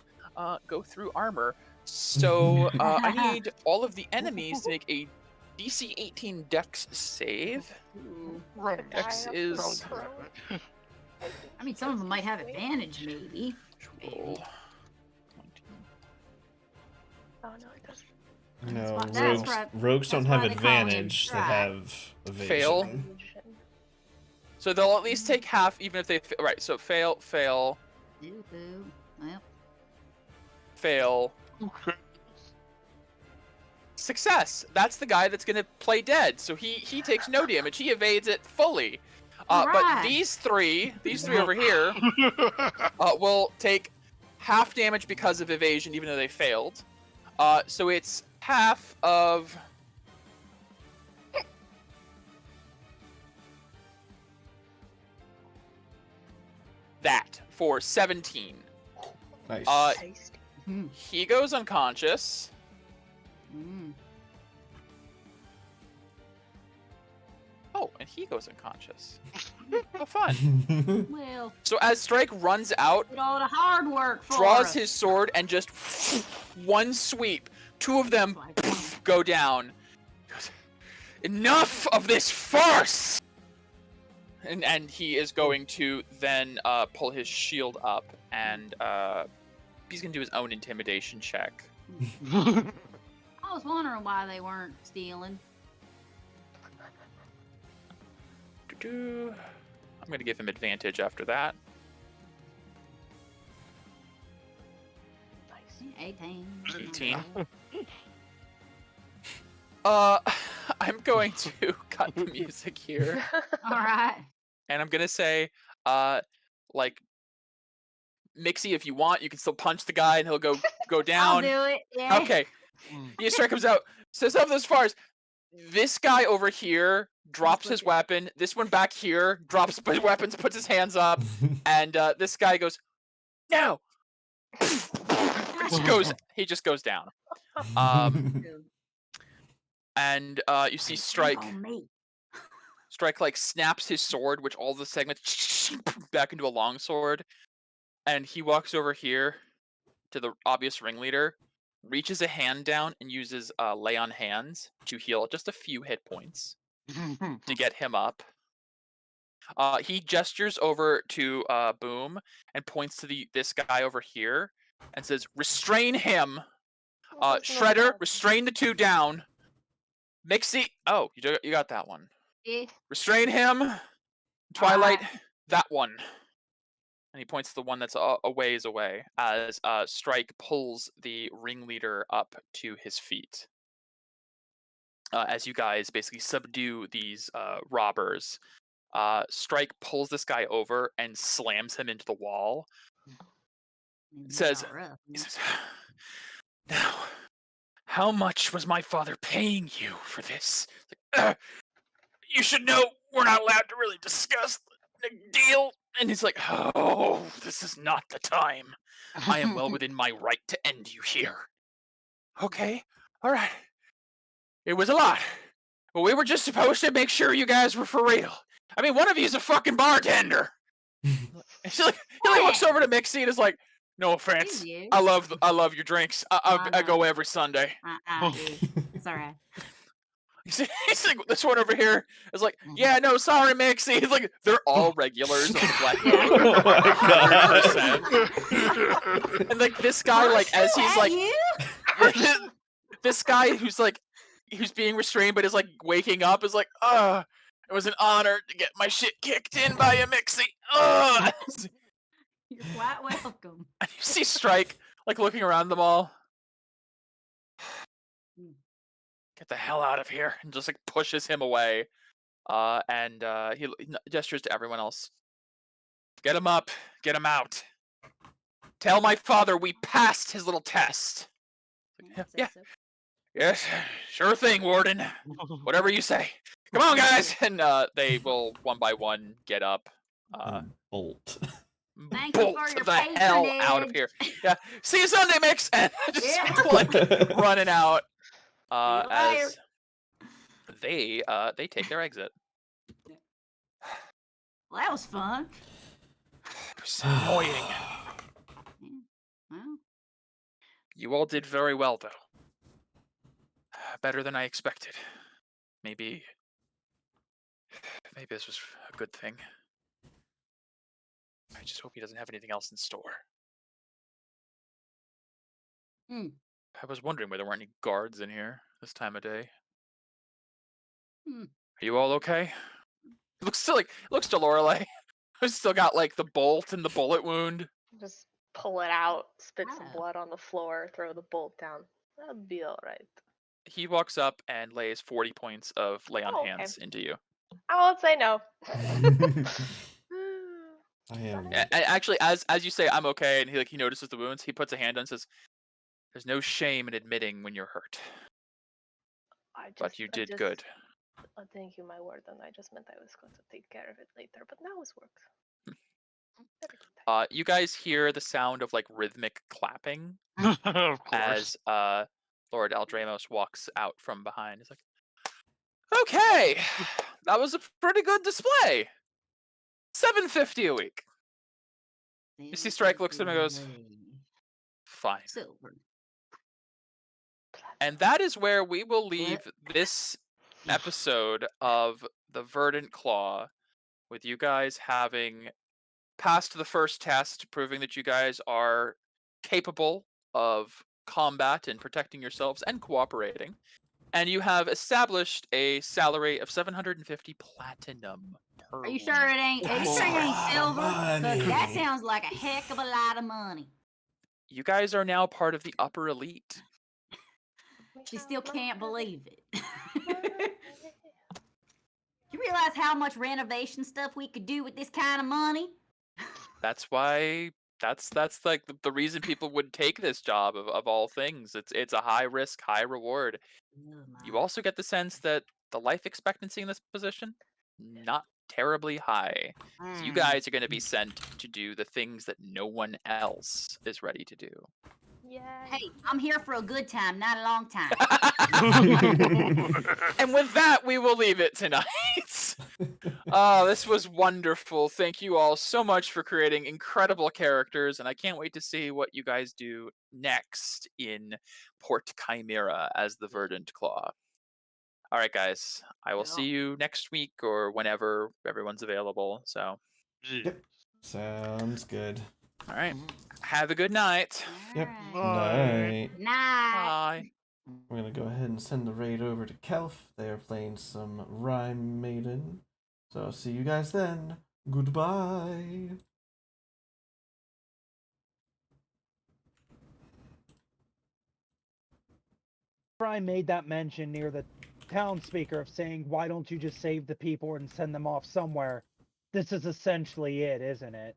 go through armor. So I need all of the enemies to make a DC 18 Dex save. Ooh. Wrong. Dex Wrong is turn. I mean, some of them might have advantage, maybe. roll. Oh no, it doesn't. No, That's rogues, right. rogues don't That's have why they call him advantage. They Strike. have evasion. Fail. So they'll at least take half, even if they right. So fail, Ooh, ooh. Well, fail. Okay. Success. That's the guy that's gonna play dead. So he takes no damage. He evades it fully. But Alright. these three over here, will take half damage because of evasion, even though they failed. So it's half of. That for 17. Nice. Uh, Tasty. He goes unconscious. Oh, and he goes unconscious. How fun. Well, So as Strike runs out, did all the hard work for draws us. his sword, and just one sweep, two of them go down. He goes, enough of this farce! And he is going to then pull his shield up, and he's going to do his own intimidation check. I was wondering why they weren't stealing. I'm going to give him advantage after that. Nice. 18. 18. I'm going to cut the music here. All right. And I'm going to say, like, Mixie, if you want, you can still punch the guy and he'll go down. I'll do it. Yeah. Okay. The Strike comes out. Says something as far as this guy over here drops his weapon. This one back here drops his weapons, puts his hands up, and this guy goes, no. He just goes down. And you see Strike like snaps his sword, which all the segments back into a long sword, and he walks over here to the obvious ringleader, reaches a hand down and uses lay on hands to heal just a few hit points to get him up. He gestures over to Boom and points to this guy over here and says, restrain him. Shredder, restrain the two down. Mixie, oh, you got that one. Restrain him. Twilight, that one. And he points to the one that's a ways away as Strike pulls the ringleader up to his feet. As you guys basically subdue these robbers, Strike pulls this guy over and slams him into the wall. He says, now, how much was my father paying you for this? You should know we're not allowed to really discuss the deal. And he's like, oh, this is not the time. I am well within my right to end you here. Okay, all right. It was a lot. But we were just supposed to make sure you guys were for real. I mean, one of you is a fucking bartender. And he looks over to Mixie and is like, no offense. I love your drinks. I go every Sunday. It's all right. He's like, this one over here is like, yeah, no, sorry, Mixie. He's like, they're all regulars of the Black Road. Oh my god. And like this guy, like as he's like, this guy who's being restrained but is like waking up is like, it was an honor to get my shit kicked in by a Mixie. You're quite welcome. And you see Strike like looking around them all. Get the hell out of here, and just like pushes him away. And he gestures to everyone else. Get him up, get him out. Tell my father we passed his little test. Yeah. Yes, sure thing, Warden. Whatever you say. Come on, guys! And they will one by one get up. Bolt. Thank bolt you for your the hell out of here. Yeah. See you Sunday, Mix! And just like running out. As they take their exit. Well, that was fun. It was annoying. Well, You all did very well, though. Better than I expected. Maybe this was a good thing. I just hope he doesn't have anything else in store. I was wondering why there weren't any guards in here this time of day. Are you all okay? It looks to Lorelei, who's still got like the bolt and the bullet wound. Just pull it out, spit some blood on the floor, throw the bolt down. That'll be all right. He walks up and lays 40 points of lay on hands into you. I won't say no. I am. Actually, as you say, I'm okay, and he notices the wounds. He puts a hand on and says, "There's no shame in admitting when you're hurt, but you did good." Thank you, my warden. I just meant I was going to take care of it later, but now it's worked. You guys hear the sound of like rhythmic clapping Of course. as Lord Aldraemos walks out from behind. He's like, "Okay, that was a pretty good display. $7.50 a week." You see Strike looks at him and goes, "Fine." Silver. And that is where we will leave this episode of the Verdant Claw, with you guys having passed the first test, proving that you guys are capable of combat and protecting yourselves and cooperating. And you have established a salary of 750 platinum per Are you sure it ain't? Are you sure it ain't That's a silver? lot of 'Cause that money. sounds like a heck of a lot of money. You guys are now part of the upper elite. She still can't believe it. You realize how much renovation stuff we could do with this kind of money? That's why that's like the reason people would take this job of all things. It's a high risk, high reward. Oh, You my. also get the sense that the life expectancy in this position, not terribly high. So you guys are going to be sent to do the things that no one else is ready to do. Hey, I'm here for a good time, not a long time. And with that, we will leave it tonight. Oh, this was wonderful. Thank you all so much for creating incredible characters, and I can't wait to see what you guys do next in Port Chimera as the Verdant Claw. All right, guys. I will see you next week or whenever everyone's available. So, Yep. Sounds good. all right. Have a good night. Yep. Bye. Night. Bye. We're gonna go ahead and send the raid over to Kelf. They are playing some Rhyme Maiden. So I'll see you guys then. Goodbye. I made that mention near the town speaker of saying, why don't you just save the people and send them off somewhere? This is essentially it, isn't it?